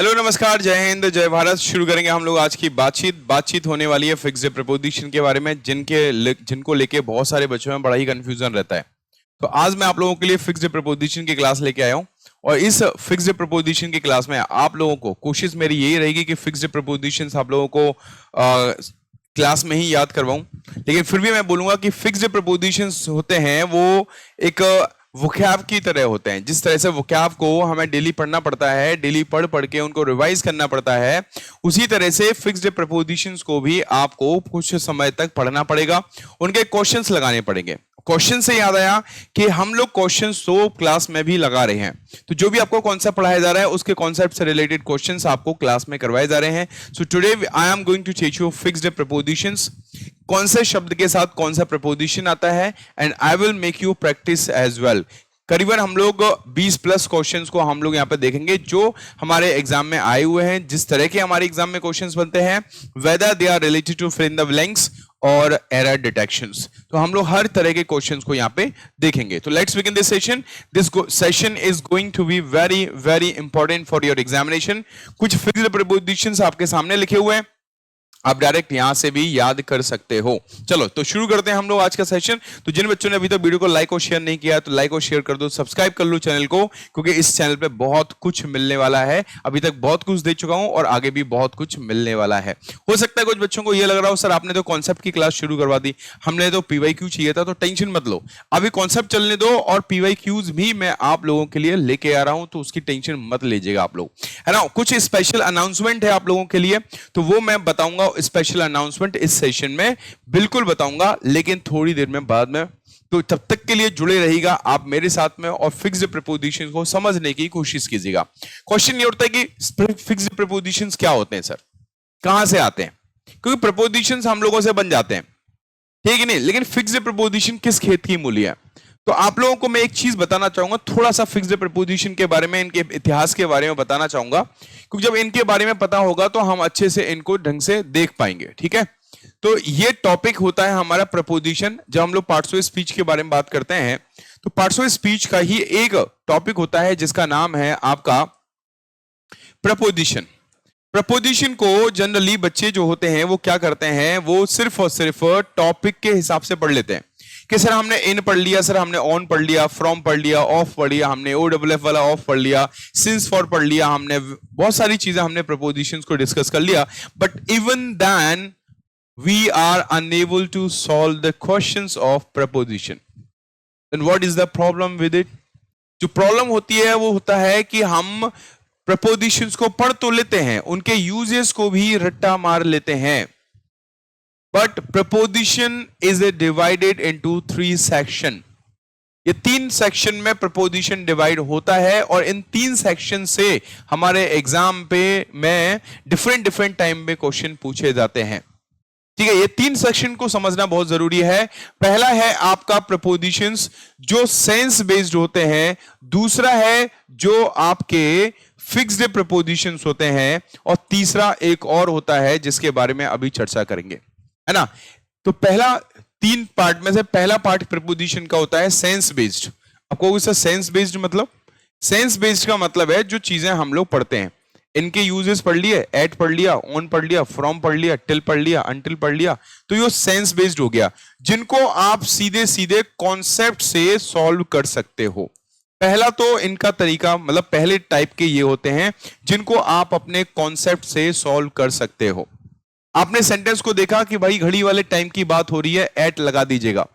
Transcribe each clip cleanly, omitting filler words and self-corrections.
Hello नमस्कार, जय हिंद, जय भारत। शुरू करेंगे हम लोग आज की बातचीत होने वाली है फिक्स्ड प्रीपोजिशन के बारे में, जिनको लेके बहुत सारे बच्चों में बड़ा ही कंफ्यूजन रहता है। तो आज मैं आप लोगों के लिए फिक्स्ड प्रीपोजिशन की क्लास लेके आया हूं और इस फिक्स्ड प्रीपोजिशन की क्लास में आप लोगों को कोशिश मेरी यही रहेगी कि फिक्स्ड प्रीपोजिशंस आप लोगों को क्लास में ही याद करवाऊं। लेकिन फिर भी मैं बोलूंगा कि फिक्स्ड प्रीपोजिशंस होते हैं वो एक वोकैब की तरह होते हैं। जिस तरह से वोकैब को हमें डेली पढ़ना पड़ता है, डेली पढ़ पढ़ के उनको रिवाइज करना पड़ता है, उसी तरह से फिक्स्ड प्रीपोजिशंस को भी आपको कुछ समय तक पढ़ना पड़ेगा, उनके क्वेश्चंस लगाने पड़ेंगे। क्वेश्चन से याद आया कि हम लोग क्वेश्चंस तो क्लास में भी लगा रहे हैं, तो जो भी आपको कॉन्सेप्ट पढ़ाया जा रहा है उसके कॉन्सेप्ट से रिलेटेड क्वेश्चंस आपको क्लास में करवाए जा रहे हैं। So today I am going to teach you fixed prepositions, कौन से शब्द के साथ कौन सा प्रीपोजिशन आता है, and I will make you practice as well. करीबन हम लोग 20 प्लस क्वेश्चंस को हम लोग यहाँ पे देखेंगे जो हमारे एग्जाम में आए हुए हैं। जिस तरह के हमारे एग्जाम में क्वेश्चंस बनते हैं, whether they are related to fill in the blanks और एरर डिटेक्शंस, तो हम लोग हर तरह के क्वेश्चंस को यहाँ पे देखेंगे। तो let's begin this session. This session is going to be very very important for your examination. कुछ फिक्स्ड प्रीपोजिशंस आपके सामने लिखे हुए हैं, आप डायरेक्ट यहां से भी याद कर सकते हो। चलो तो शुरू करते हैं हम लोग आज का सेशन। तो जिन बच्चों ने अभी तक वीडियो को लाइक और शेयर नहीं किया तो लाइक और शेयर कर दो, सब्सक्राइब कर लो चैनल को, क्योंकि इस चैनल पे बहुत कुछ मिलने वाला है। अभी तक बहुत कुछ दे चुका हूं और आगे भी बहुत कुछ मिलने वाला है। हो सकता है कुछ बच्चों को यह लग रहा हो सर आपने तो कॉन्सेप्ट की क्लास शुरू करवा दी, हमने तो पीवाईक्यू चाहिए था। तो टेंशन मत लो, अभी कॉन्सेप्ट चलने दो और पीवाईक्यूज भी मैं आप लोगों के लिए लेके आ रहा हूं, तो उसकी टेंशन मत लीजिएगा आप लोग, है ना। कुछ स्पेशल अनाउंसमेंट है आप लोगों के लिए, तो वो मैं बताऊंगा स्पेशल अनाउंसमेंट इस सेशन में, बिल्कुल बताऊंगा, लेकिन थोड़ी देर में बाद में। तो तब तक के लिए जुड़े रहिएगा आप मेरे साथ में और फिक्स्ड प्रीपोजिशन को समझने की कोशिश कीजिएगा। क्वेश्चन ये होता है कि फिक्स्ड प्रीपोजिशंस क्या होते हैं सर, कहां से आते हैं, क्योंकि प्रीपोजिशंस हम लोगों से बन जाते हैं, ठीक है नहीं, लेकिन फिक्स्ड प्रीपोजिशन किस खेत की मूली है। तो आप लोगों को मैं एक चीज बताना चाहूंगा, थोड़ा सा फिक्स्ड प्रीपोजिशन के बारे में, इनके इतिहास के बारे में बताना चाहूंगा, क्योंकि जब इनके बारे में पता होगा तो हम अच्छे से इनको ढंग से देख पाएंगे, ठीक है। तो ये टॉपिक होता है हमारा प्रपोजिशन। जब हम लोग पार्ट्स ऑफ स्पीच के बारे में बात करते हैं तो पार्ट्स ऑफ स्पीच का ही एक टॉपिक होता है जिसका नाम है आपका प्रपोजिशन। प्रपोजिशन को जनरली बच्चे जो होते हैं वो क्या करते हैं, वो सिर्फ और सिर्फ टॉपिक के हिसाब से पढ़ लेते हैं कि सर हमने इन पढ़ लिया, सर हमने ऑन पढ़ लिया, फ्रॉम पढ़ लिया, ऑफ पढ़ लिया, हमने OFF वाला ऑफ पढ़ लिया, सिंस फॉर पढ़ लिया, हमने बहुत सारी चीजें हमने प्रपोजिशंस को डिस्कस कर लिया। But even then we are unable to solve the questions of preposition. Then what is the problem with it. जो प्रॉब्लम होती है वो होता है कि हम प्रपोजिशंस को पढ़ तो लेते हैं, उनके यूजेस को भी रट्टा मार लेते हैं, but preposition is divided into 3 section. ये 3 सेक्शन में प्रपोजिशन डिवाइड होता है और इन 3 सेक्शन से हमारे एग्जाम पे में डिफरेंट टाइम में क्वेश्चन पूछे जाते हैं, ठीक है। ये 3 सेक्शन को समझना बहुत जरूरी है। पहला है आपका प्रपोजिशंस जो सेंस बेस्ड होते हैं, दूसरा है जो आपके फिक्स्ड प्रपोजिशंस होते हैं, और तीसरा एक और होता है जिसके बारे में अभी चर्चा करेंगे, है ना। तो पहला 3 पार्ट में से पहला पार्ट प्रपोजिशन का होता है सेंस बेस्ड। आपको इससे सेंस बेस्ड मतलब, सेंस बेस्ड का मतलब है जो चीजें हम लोग पढ़ते हैं इनके यूजेस पढ़ लिए, एट पढ़ लिया, ऑन पढ़ लिया, फ्रॉम पढ़ लिया, टिल पढ़ लिया, अनटिल पढ़ लिया, तो ये सेंस बेस्ड हो गया, जिनको आप सीधे सीधे कॉन्सेप्ट से सॉल्व कर सकते हो। पहला तो इनका तरीका मतलब पहले टाइप के ये होते हैं जिनको आप अपने कॉन्सेप्ट से सॉल्व कर सकते हो। आपने सेंटेंस को देखा कि भाई घड़ी वाले टाइम की बात हो रही है, एट लगा दीजिएगा।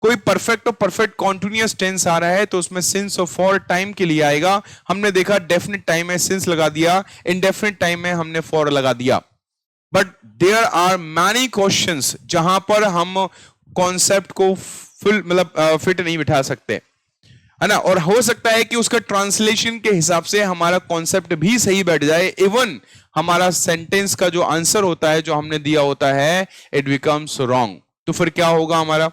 कोई परफेक्ट और परफेक्ट कॉन्टिन्यूअस टेंस आ रहा है तो उसमें सिंस और फॉर टाइम के लिए आएगा। हमने देखा डेफिनेट टाइम में सिंस लगा दिया, इनडेफिनेट टाइम में हमने फॉर लगा दिया। But there are many questions जहां पर हम कॉन्सेप्ट को फिट नहीं बिठा सकते, है ना। और हो सकता है कि उसका ट्रांसलेशन के हिसाब से हमारा कॉन्सेप्ट भी सही बैठ जाए, इवन हमारा सेंटेंस का जो आंसर होता है जो हमने दिया होता है इट बिकम्स रॉन्ग। तो फिर क्या होगा हमारा,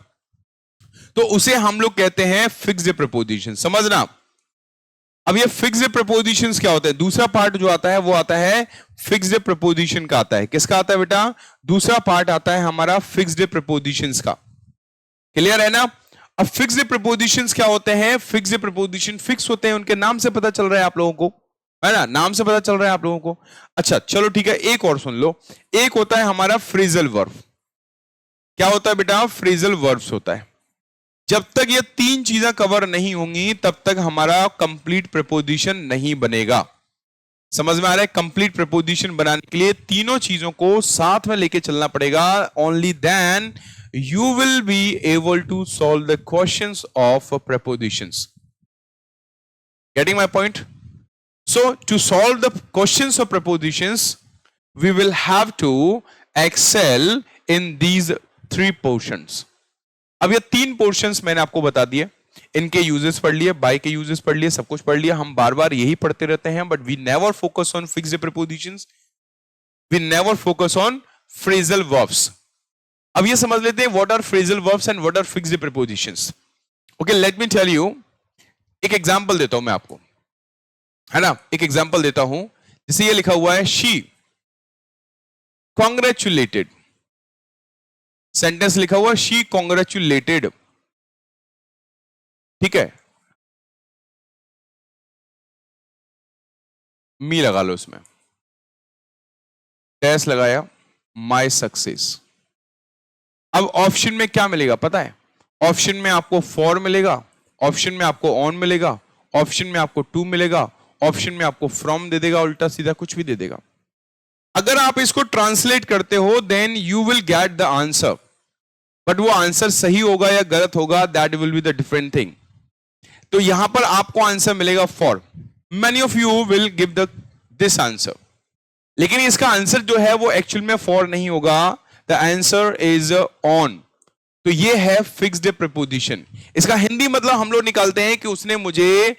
तो उसे हम लोग कहते हैं फिक्स्ड प्रपोजिशन। समझना, अब ये फिक्स्ड प्रपोजिशंस क्या होता है, दूसरा पार्ट जो आता है वो आता है फिक्स्ड प्रपोजिशन का आता है। किसका आता है बेटा, दूसरा पार्ट आता है हमारा फिक्स्ड प्रपोजिशंस का। क्लियर है ना। अब फिक्स्ड प्रपोजिशंस क्या होते हैं, फिक्स्ड प्रपोजिशन फिक्स होते हैं, उनके नाम से पता चल रहा है आप लोगों को, है ना, नाम से पता चल रहा है आप लोगों को। अच्छा चलो ठीक है, एक और सुन लो। एक होता है हमारा फ्रेजल वर्ब। क्या होता है बेटा? फ्रेजल वर्ब्स होता है। जब तक ये तीन चीजें कवर नहीं होंगी तब तक हमारा कंप्लीट प्रीपोजिशन नहीं बनेगा। समझ में आ रहा है? कंप्लीट प्रीपोजिशन बनाने के लिए तीनों चीजों को साथ में लेके चलना पड़ेगा। Only then you will be able to solve the questions of prepositions. Getting my point? So to solve the questions of prepositions, we will have to excel in these three portions. अब ये तीन portions मैंने आपको बता दिए, इनके uses पढ़ लिए, by के uses पढ़ लिए, सब कुछ पढ़ लिया। हम बार बार यही पढ़ते रहते हैं, but we never focus on fixed prepositions. We never focus on phrasal verbs. अब ये समझ लेते हैं what are phrasal verbs and what are fixed prepositions. Okay, let me tell you. एक एग्जाम्पल देता हूं मैं आपको, है ना। एक एग्जाम्पल देता हूं, जैसे ये लिखा हुआ है शी कॉन्ग्रेचुलेटेड। सेंटेंस लिखा हुआ शी कॉन्ग्रेचुलेटेड, ठीक है। मी लगा लो इसमें, डैश लगाया, माई सक्सेस। अब ऑप्शन में क्या मिलेगा पता है? ऑप्शन में आपको फॉर मिलेगा, ऑप्शन में आपको ऑन मिलेगा, ऑप्शन में आपको टू मिलेगा, ऑप्शन में आपको फ्रॉम दे देगा, उल्टा सीधा कुछ भी दे देगा। अगर आप इसको ट्रांसलेट करते हो then you will get the answer, but वो आंसर सही होगा या गलत होगा that will be the different thing. तो यहां पर आपको आंसर मिलेगा for. Many of you will give the this answer, लेकिन इसका आंसर जो है वो एक्चुअल में फॉर नहीं होगा, द आंसर इज ऑन। तो ये है फिक्स्ड प्रीपोजिशन। इसका हिंदी मतलब हम लोग निकालते हैं कि उसने मुझे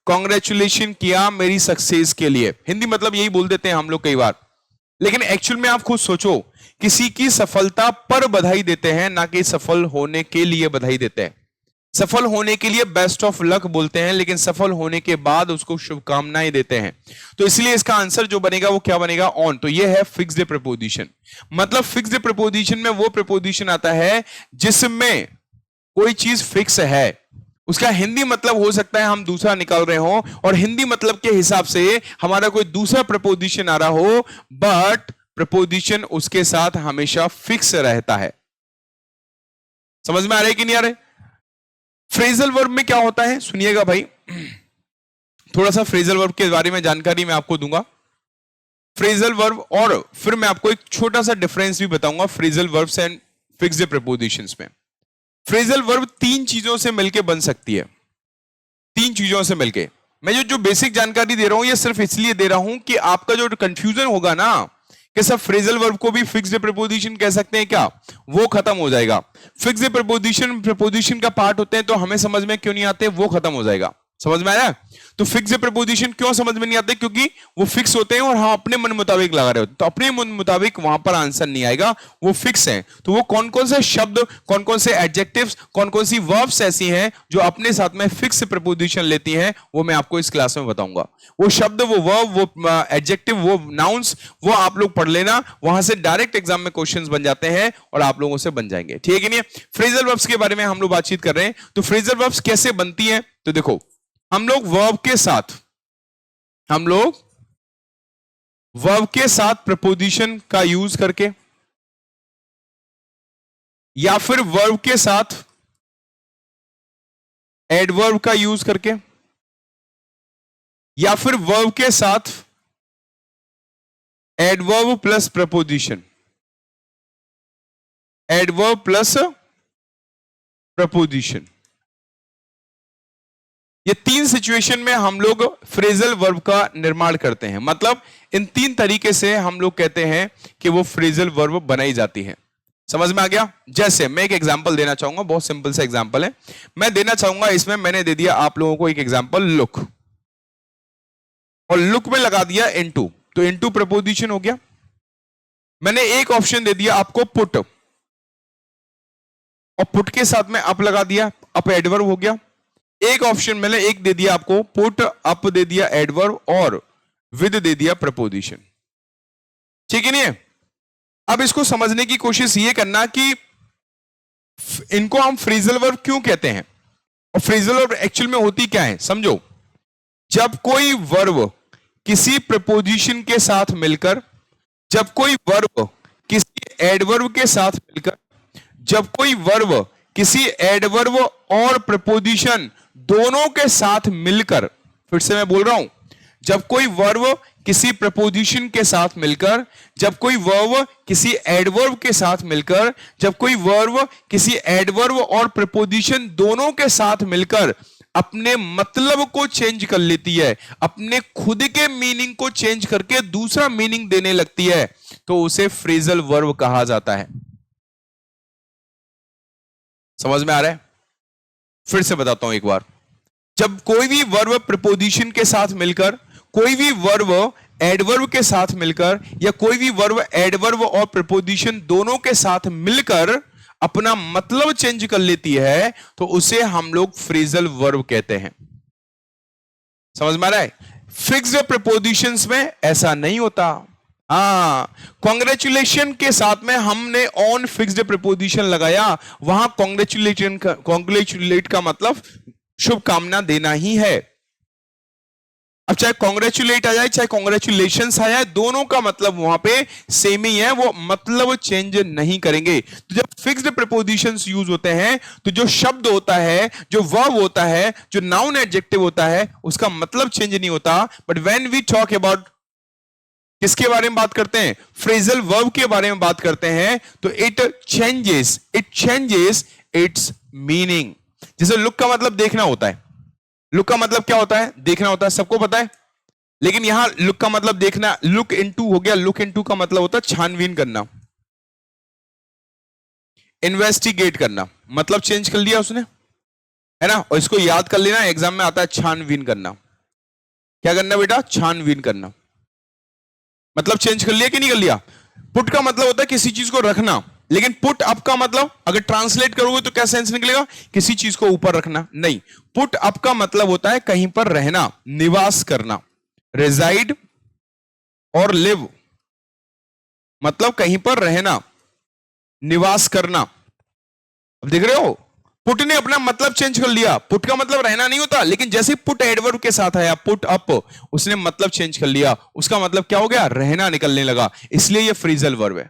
कॉन्ग्रेचुलेशन किया मेरी सक्सेस के लिए। हिंदी मतलब यही बोल देते हैं हम लोग कई बार, लेकिन एक्चुअल में आप खुद सोचो, किसी की सफलता पर बधाई देते हैं, ना कि सफल होने के लिए बधाई देते हैं। सफल होने के लिए बेस्ट ऑफ लक बोलते हैं, लेकिन सफल होने के बाद उसको शुभकामनाएं देते हैं। तो इसलिए इसका आंसर जो बनेगा वो क्या बनेगा? ऑन। तो ये है फिक्स्ड प्रीपोजिशन। मतलब फिक्स्ड प्रीपोजिशन में वो प्रीपोजिशन आता है जिसमें कोई चीज फिक्स है। उसका हिंदी मतलब हो सकता है हम दूसरा निकाल रहे हो और हिंदी मतलब के हिसाब से हमारा कोई दूसरा प्रपोजिशन आ रहा हो, बट प्रपोजिशन उसके साथ हमेशा फिक्स रहता है। समझ में आ रहा है कि नहीं आ रहा है? फ्रेजल वर्ब में क्या होता है सुनिएगा भाई, थोड़ा सा फ्रेजल वर्ब के बारे में जानकारी मैं आपको दूंगा। फ्रेजल वर्ब, और फिर मैं आपको एक छोटा सा डिफरेंस भी बताऊंगा phrasal verbs and fixed propositions में। फ्रेजल वर्ब तीन चीजों से मिलके बन सकती है, तीन चीजों से मिलके। मैं जो बेसिक जानकारी दे रहा हूं ये सिर्फ इसलिए दे रहा हूं कि आपका जो कंफ्यूजन होगा ना कि सब फ्रेजल वर्ब को भी फिक्स्ड प्रपोजिशन कह सकते हैं क्या, वो खत्म हो जाएगा। फिक्स्ड प्रपोजिशन का पार्ट होते हैं तो हमें समझ में क्यों नहीं आते, वो खत्म हो जाएगा। समझ में आया? तो फिक्स्ड प्रपोजिशन क्यों समझ में नहीं आते? क्योंकि वो फिक्स होते हैं और हम अपने मन मुताबिक लगा रहे होते हैं, तो अपने मन मुताबिक वहां पर आंसर नहीं आएगा, वो फिक्स है। तो वो कौन कौन से शब्द, कौन कौन से एडजेक्टिव्स, कौन कौन सी वर्ब्स ऐसी हैं जो अपने साथ में फिक्स प्रपोजिशन लेती हैं, वो मैं आपको इस क्लास में बताऊंगा। वो शब्द, वो वर्ब, वो एडजेक्टिव, वो नाउन्स, वो आप लोग पढ़ लेना, वहां से डायरेक्ट एग्जाम में क्वेश्चंस बन जाते हैं और आप लोगों से बन जाएंगे। ठीक है नहीं? फ्रेजल वर्ब्स के बारे में हम लोग बातचीत कर रहे हैं। तो फ्रेजल वर्ब्स कैसे बनती है? तो देखो, हम लोग वर्ब के साथ प्रपोजिशन का यूज करके, या फिर वर्ब के साथ एडवर्ब का यूज करके, या फिर वर्ब के साथ adverb plus preposition, adverb plus preposition, ये तीन सिचुएशन में हम लोग फ्रेजल वर्ब का निर्माण करते हैं। मतलब इन तीन तरीके से हम लोग कहते हैं कि वो फ्रेजल वर्ब बनाई जाती है। समझ में आ गया? जैसे मैं एक एग्जांपल देना चाहूंगा, बहुत सिंपल सा एग्जांपल है मैं देना चाहूंगा। इसमें मैंने दे दिया आप लोगों को एक एग्जांपल लुक, और लुक में लगा दिया इनटू, तो इनटू प्रपोजिशन हो गया। मैंने एक ऑप्शन दे दिया आपको पुट, और पुट के साथ में अप लगा दिया, अप एडवर्ब हो गया। एक ऑप्शन मैंने एक दे दिया आपको पुट अप दे दिया एडवर्ब, और विद दे दिया प्रपोजिशन। ठीक है नहीं? अब इसको समझने की कोशिश ये करना कि इनको हम फ्रेजल वर्ब क्यों कहते हैं, और फ्रेजल वर्ब एक्चुअल में होती क्या है। समझो, जब कोई वर्ब किसी प्रपोजिशन के साथ मिलकर, जब कोई वर्ब किसी एडवर्ब के साथ मिलकर, जब कोई वर्ब किसी एडवर्ब और प्रपोजिशन दोनों के साथ मिलकर, फिर से मैं बोल रहा हूं, जब कोई वर्ब किसी प्रपोजिशन के साथ मिलकर, जब कोई वर्ब किसी एडवर्ब के साथ मिलकर, जब कोई वर्ब किसी एडवर्ब और प्रपोजिशन दोनों के साथ मिलकर अपने मतलब को चेंज कर लेती है, अपने खुद के मीनिंग को चेंज करके दूसरा मीनिंग देने लगती है, तो उसे फ्रेजल वर्ब कहा जाता है। समझ में आ रहा है? फिर से बताता हूं एक बार। जब कोई भी वर्ब प्रपोजिशन के साथ मिलकर, कोई भी वर्ब एडवर्ब के साथ मिलकर, या कोई भी वर्ब एडवर्ब और प्रपोजिशन दोनों के साथ मिलकर अपना मतलब चेंज कर लेती है, तो उसे हम लोग फ्रेजल वर्ब कहते हैं। समझ में आ रहा है? फिक्स्ड प्रपोजिशंस में ऐसा नहीं होता। कॉन्ग्रेचुलेशन के साथ में हमने ऑन फिक्स्ड प्रपोजिशन लगाया, वहां कॉन्ग्रेचुलेट का मतलब शुभकामना देना ही है। अब चाहे कॉन्ग्रेचुलेट आ जाए चाहे कॉन्ग्रेचुलेशंस आ जाए, दोनों का मतलब वहां पे सेम ही है, वो मतलब चेंज नहीं करेंगे। तो जब फिक्स्ड प्रपोजिशंस यूज होते हैं तो जो शब्द होता है, जो वर्ब होता है, जो नाउन एडजेक्टिव होता है, उसका मतलब चेंज नहीं होता। But when we talk about, किसके बारे में बात करते हैं? फ्रेजल वर्ब के बारे में बात करते हैं, तो इट चेंजेस इट्स मीनिंग। जैसे लुक का मतलब देखना होता है, लुक का मतलब क्या होता है? देखना होता है, सबको पता है। लेकिन यहां लुक का मतलब देखना, लुक इनटू हो गया, लुक इनटू का मतलब होता है छानबीन करना, इन्वेस्टिगेट करना, मतलब चेंज कर लिया उसने, है ना। और इसको याद कर लेना, एग्जाम में आता है छानबीन करना। क्या करना बेटा? छानबीन करना, मतलब चेंज कर लिया कि नहीं कर लिया। पुट का मतलब होता है किसी चीज को रखना, लेकिन पुट अप का मतलब अगर ट्रांसलेट करोगे तो क्या सेंस निकलेगा? किसी चीज को ऊपर रखना नहीं। पुट अप का मतलब होता है कहीं पर रहना, निवास करना, रेजाइड और लिव, मतलब कहीं पर रहना, निवास करना। अब देख रहे हो, पुट ने अपना मतलब चेंज कर लिया। पुट का मतलब रहना नहीं होता, लेकिन जैसे पुट एडवर्ब के साथ आया, पुट अप, उसने मतलब चेंज कर लिया, उसका मतलब क्या हो गया? रहना निकलने लगा, इसलिए ये फ्रेजल वर्ब है।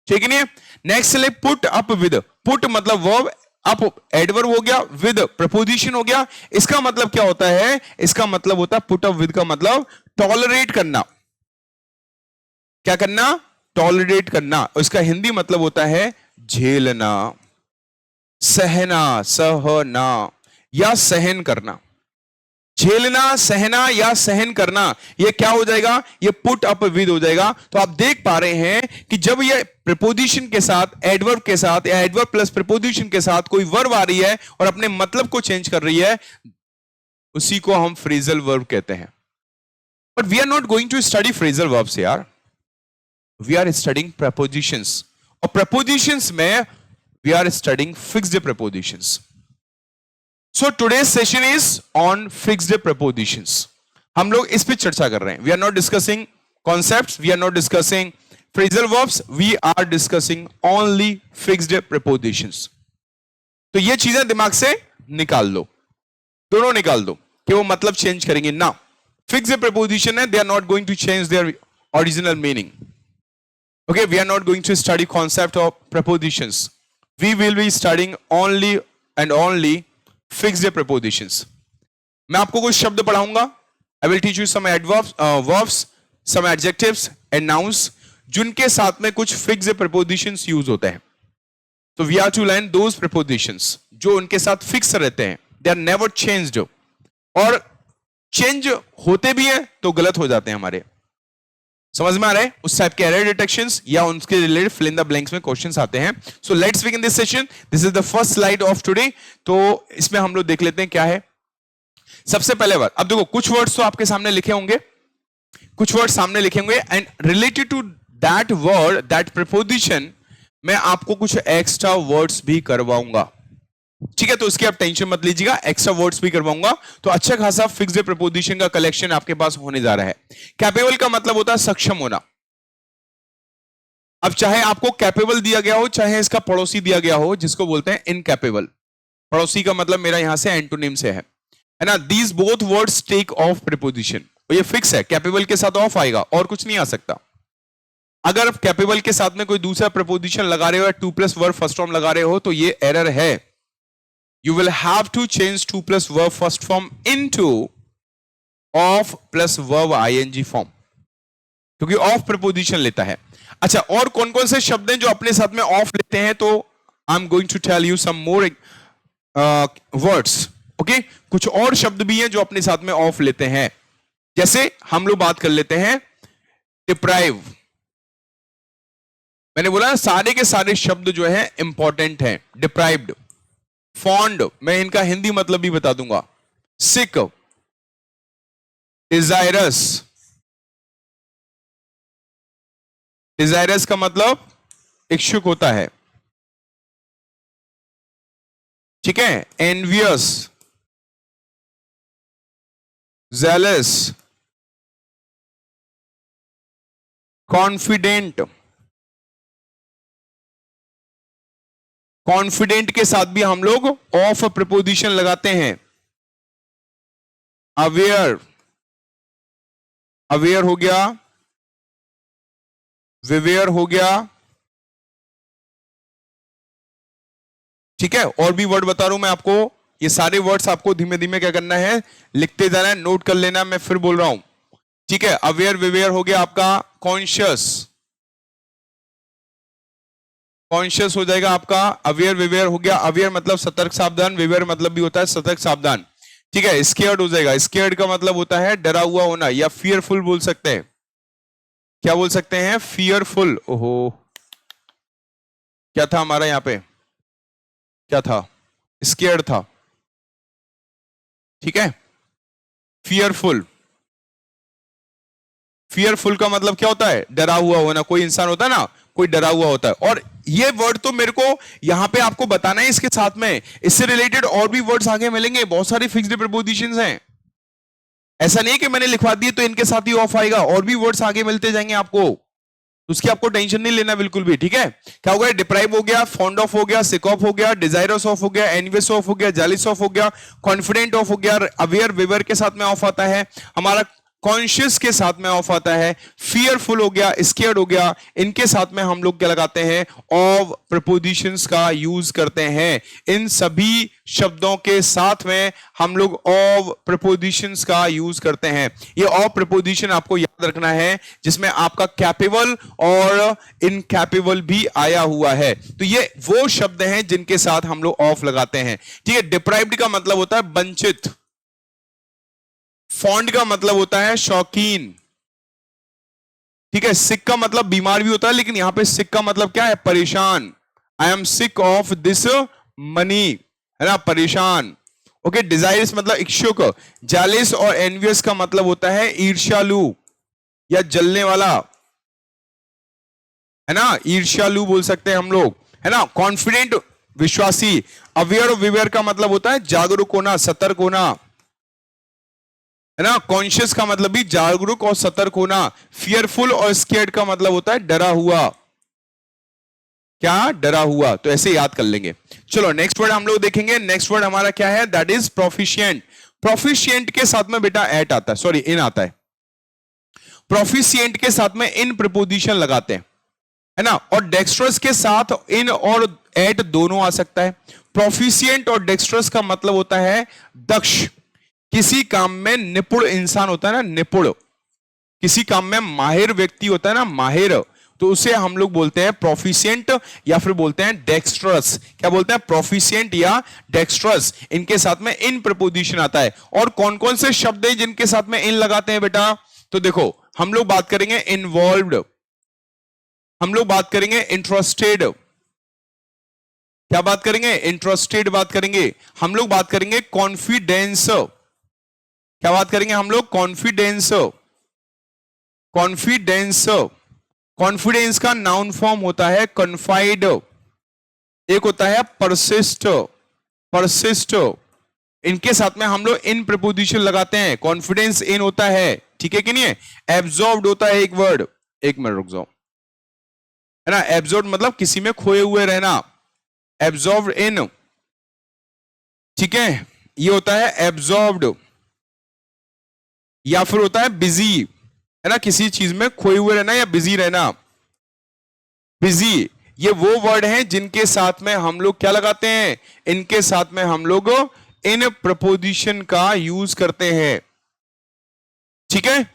ठीक है नहीं? नेक्स्ट चले पुट अप विद। पुट मतलब वर्ब, अप एडवर्ब हो गया, विद प्रपोजिशन हो गया। इसका मतलब क्या होता है? इसका मतलब होता है, पुट अप विद का मतलब टॉलरेट करना। क्या करना? टॉलरेट करना। उसका हिंदी मतलब होता है झेलना, सहना, सहना या सहन करना। झेलना, सहना या सहन करना, ये क्या हो जाएगा? ये पुट अप विद हो जाएगा। तो आप देख पा रहे हैं कि जब ये प्रपोजिशन के साथ, एडवर्ब के साथ या एडवर्ब प्लस प्रपोजिशन के साथ कोई वर्ब आ रही है और अपने मतलब को चेंज कर रही है, उसी को हम फ्रेजल वर्ब कहते हैं। But we are not going to study phrasal verbs यार, वी आर स्टडिंग प्रपोजिशंस। और प्रपोजिशंस में we are studying fixed prepositions. So today's session is on fixed prepositions. हम लोग इस पे चर्चा कर रहे हैं। We are not discussing concepts, we are not discussing phrasal verbs, we are discussing only fixed prepositions. तो ये चीजें दिमाग से निकाल लो, दोनों निकाल दो कि वो मतलब चेंज करेंगे ना। Fixed preposition है, they are not going to change their original meaning. Okay, we are not going to study concept of prepositions. We will be studying only and only fixed prepositions. मैं आपको कुछ शब्द पढ़ाऊंगा, I will teach you some adverbs, verbs, some adjectives and nouns, जिनके साथ में कुछ fixed propositions use होते हैं। तो we are to learn those prepositions जो उनके साथ फिक्स रहते हैं, दे आर नेवर चेंज्ड, और चेंज होते भी हैं तो गलत हो जाते हैं हमारे। समझ में आ रहा है? उस टाइप के एरर डिटेक्शंस या उनके related fill in the blanks में क्वेश्चंस आते हैं। So let's begin this session. This is the first slide of today. तो इसमें हम लोग देख लेते हैं क्या है। सबसे पहले बात, अब देखो कुछ वर्ड्स तो आपके सामने लिखे होंगे, कुछ वर्ड सामने लिखे होंगे, and related to that word, that preposition, मैं आपको कुछ एक्स्ट्रा वर्ड्स भी करवाऊंगा। ठीक है, तो उसकी आप टेंशन मत लीजिएगा, एक्स्ट्रा वर्ड्स भी करवाऊंगा। तो अच्छा खासा फिक्स्ड प्रपोजिशन का कलेक्शन आपके पास होने जा रहा है। कैपेबल का मतलब होता है सक्षम होना। अब चाहे आपको कैपेबल दिया गया हो, चाहे इसका पड़ोसी दिया गया हो, जिसको बोलते हैं इनकैपेबल। पड़ोसी का मतलब मेरा यहां से एंटोनिम से है ना। These both words take of preposition. और ये फिक्स है, कैपेबल के साथ ऑफ आएगा और कुछ नहीं आ सकता। अगर आप कैपेबल के साथ में कोई दूसरा प्रपोजिशन लगा रहे हो या to plus verb first form लगा रहे हो तो ये एरर है। You will have to change to plus verb first form into of plus verb ING form, क्योंकि ऑफ प्रपोजिशन लेता है। अच्छा, और कौन कौन से शब्द हैं जो अपने साथ में ऑफ लेते हैं, तो I am going to tell you some more words. Okay, कुछ और शब्द भी हैं जो अपने साथ में ऑफ लेते हैं। जैसे हम लोग बात कर लेते हैं डिप्राइव। मैंने बोला सारे के सारे शब्द जो है इंपॉर्टेंट हैं। डिप्राइव्ड, फॉन्ड, मैं इनका हिंदी मतलब भी बता दूंगा। सिक, डिजायरस, डिजायरस का मतलब इच्छुक होता है, ठीक है। Envious, jealous, confident. कॉन्फिडेंट के साथ भी हम लोग ऑफ प्रपोजिशन लगाते हैं। अवेयर, अवेयर हो गया, विवेयर हो गया, ठीक है। और भी वर्ड बता रहा हूं मैं आपको, ये सारे वर्ड्स आपको धीमे धीमे क्या करना है, लिखते जाना है, नोट कर लेना। मैं फिर बोल रहा हूं, ठीक है। अवेयर विवेयर हो गया आपका। कॉन्शियस, कॉन्शियस हो जाएगा आपका। अवेयर विवेयर हो गया। अवेयर मतलब सतर्क सावधान, विवेयर मतलब भी होता है सतर्क सावधान, ठीक है। स्केयर्ड हो जाएगा। स्केयर्ड का मतलब होता है डरा हुआ होना, या फियरफुल बोल सकते हैं। क्या बोल सकते हैं, फियरफुल। ओहो, क्या था हमारा यहां पे, क्या था, स्केयर्ड था, ठीक है। फियरफुल, फियरफुल का मतलब क्या होता है, डरा हुआ होना। कोई इंसान होता है ना, कोई डरा हुआ होता है। और ये वर्ड तो मेरे को यहां पे आपको बताना है, इसके साथ में इससे रिलेटेड और भी वर्ड्स आगे मिलेंगे। बहुत सारे फिक्स्ड प्रीपोजिशंस हैं, ऐसा नहीं कि मैंने लिखवा दिए तो इनके साथ ही ऑफ आएगा, और भी वर्ड्स आगे मिलते जाएंगे आपको, तो उसकी आपको टेंशन नहीं लेना बिल्कुल भी, ठीक है। क्या हो गया, डिप्राइव हो गया, फॉन्ड ऑफ हो गया, सिक ऑफ हो गया, डिजायरस ऑफ हो गया, एनवियस ऑफ हो गया, जेलिस ऑफ हो गया, कॉन्फिडेंट ऑफ हो गया, अवेयर विवेयर के साथ में ऑफ आता है हमारा, कॉन्शियस के साथ में ऑफ आता है, फियरफुल हो गया, स्केयर्ड हो गया। इनके साथ में हम लोग क्या लगाते हैं, ऑफ प्रपोजिशंस का यूज करते हैं। इन सभी शब्दों के साथ में हम लोग ऑफ प्रपोजिशंस का यूज करते हैं। ये ऑफ प्रपोजिशन आपको याद रखना है, जिसमें आपका कैपेबल और इनकैपेबल भी आया हुआ है। तो ये वो शब्द हैं जिनके साथ हम लोग ऑफ लगाते हैं, ठीक है। डिप्राइव्ड का मतलब होता है वंचित। फॉन्ड का मतलब होता है शौकीन, ठीक है। सिक का मतलब बीमार भी होता है, लेकिन यहां पे सिक का मतलब क्या है, परेशान। I am sick of this money, है ना, परेशान। ओके, डिजायर्स मतलब इच्छुक। जेलिस और एनवियस का मतलब होता है ईर्ष्यालु या जलने वाला, है ना, ईर्ष्यालु बोल सकते हैं हम लोग, है ना। कॉन्फिडेंट विश्वासी। अवेयर और विवेयर का मतलब होता है जागरूक होना, सतर्क होना, है ना। कॉन्शियस का मतलब भी जागरूक और सतर्क होना। फियरफुल और स्केयर्ड का मतलब होता है डरा हुआ, क्या, डरा हुआ। तो ऐसे याद कर लेंगे। चलो नेक्स्ट वर्ड हम लोग देखेंगे। नेक्स्ट वर्ड हमारा क्या है, दैट इज प्रोफिशिएंट। प्रोफिशिएंट के साथ में बेटा एट आता है, सॉरी इन आता है। प्रोफिशिएंट के साथ में इन प्रपोजिशन लगाते हैं, है ना। और डेक्स्ट्रस के साथ इन और एट दोनों आ सकता है। प्रोफिशिएंट और डेक्स्ट्रस का मतलब होता है दक्ष, किसी काम में निपुण इंसान होता है ना, निपुण, किसी काम में माहिर व्यक्ति होता है ना, माहिर, तो उसे हम लोग बोलते हैं प्रोफिशिएंट या फिर बोलते हैं डेक्स्ट्रस। क्या बोलते हैं, प्रोफिशिएंट या डेक्स्ट्रस। इनके साथ में इन प्रपोजिशन आता है। और कौन कौन से शब्द हैं जिनके साथ में इन लगाते हैं बेटा, तो देखो हम लोग बात करेंगे इन्वॉल्व्ड, हम लोग बात करेंगे इंटरेस्टेड, क्या बात करेंगे, इंटरेस्टेड बात करेंगे। हम लोग बात करेंगे कॉन्फिडेंस, क्या बात करेंगे हम लोग, कॉन्फिडेंस। कॉन्फिडेंस, कॉन्फिडेंस का नाउन फॉर्म होता है कन्फाइड, एक होता है परसिस्ट, परसिस्ट। इनके साथ में हम लोग इन प्रपोजिशन लगाते हैं। कॉन्फिडेंस इन होता है, ठीक है कि नहीं है। एब्जॉर्ब्ड होता है एक वर्ड, एक मिनट रुक जाओ, है ना। एब्जॉर्ब मतलब किसी में खोए हुए रहना, एब्जॉर्ब्ड इन, ठीक है, ये होता है एब्जॉर्ब्ड। या फिर होता है बिजी, है ना, किसी चीज में खोए हुए रहना या बिजी रहना, बिजी। ये वो वर्ड हैं जिनके साथ में हम लोग क्या लगाते हैं, इनके साथ में हम लोग इन प्रपोजिशन का यूज करते हैं, ठीक है।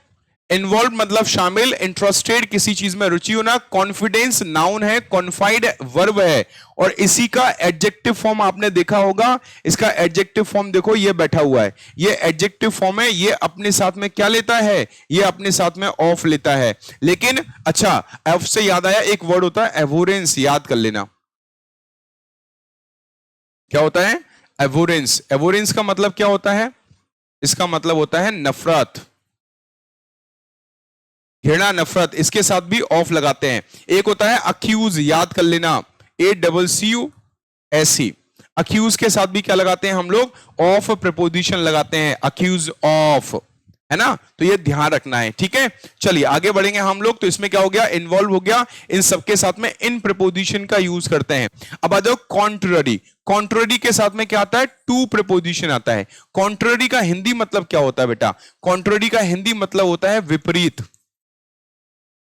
इन्वॉल्व मतलब शामिल, इंटरेस्टेड किसी चीज में रुचि होना, कॉन्फिडेंस नाउन है, कॉन्फाइड वर्ब है, और इसी का एडजेक्टिव फॉर्म आपने देखा होगा। इसका एडजेक्टिव फॉर्म देखो, ये बैठा हुआ है, ये एडजेक्टिव फॉर्म है। ये अपने साथ में क्या लेता है, ये अपने साथ में ऑफ लेता है। लेकिन अच्छा, ऑफ से याद आया, एक वर्ड होता है एवोरेंस, याद कर लेना। क्या होता है एवोरेंस? एवोरेंस का मतलब क्या होता है? इसका मतलब होता है नफरत, घृणा, नफरत। इसके साथ भी ऑफ लगाते हैं। एक होता है अक्यूज, याद कर लेना, ACCUSE। अक्यूज के साथ भी क्या लगाते हैं हम लोग, ऑफ प्रपोजिशन लगाते हैं, अक्यूज ऑफ, है ना। तो ये ध्यान रखना है, ठीक है। चलिए आगे बढ़ेंगे हम लोग। तो इसमें क्या हो गया, इन्वॉल्व हो गया, इन सबके साथ में इन प्रपोजिशन का यूज करते हैं। अब आ जाओ कॉन्ट्ररी। कॉन्ट्ररी के साथ में क्या आता है, टू प्रपोजिशन आता है। कॉन्ट्ररी का हिंदी मतलब क्या होता है बेटा? कॉन्ट्ररी का हिंदी मतलब होता है विपरीत,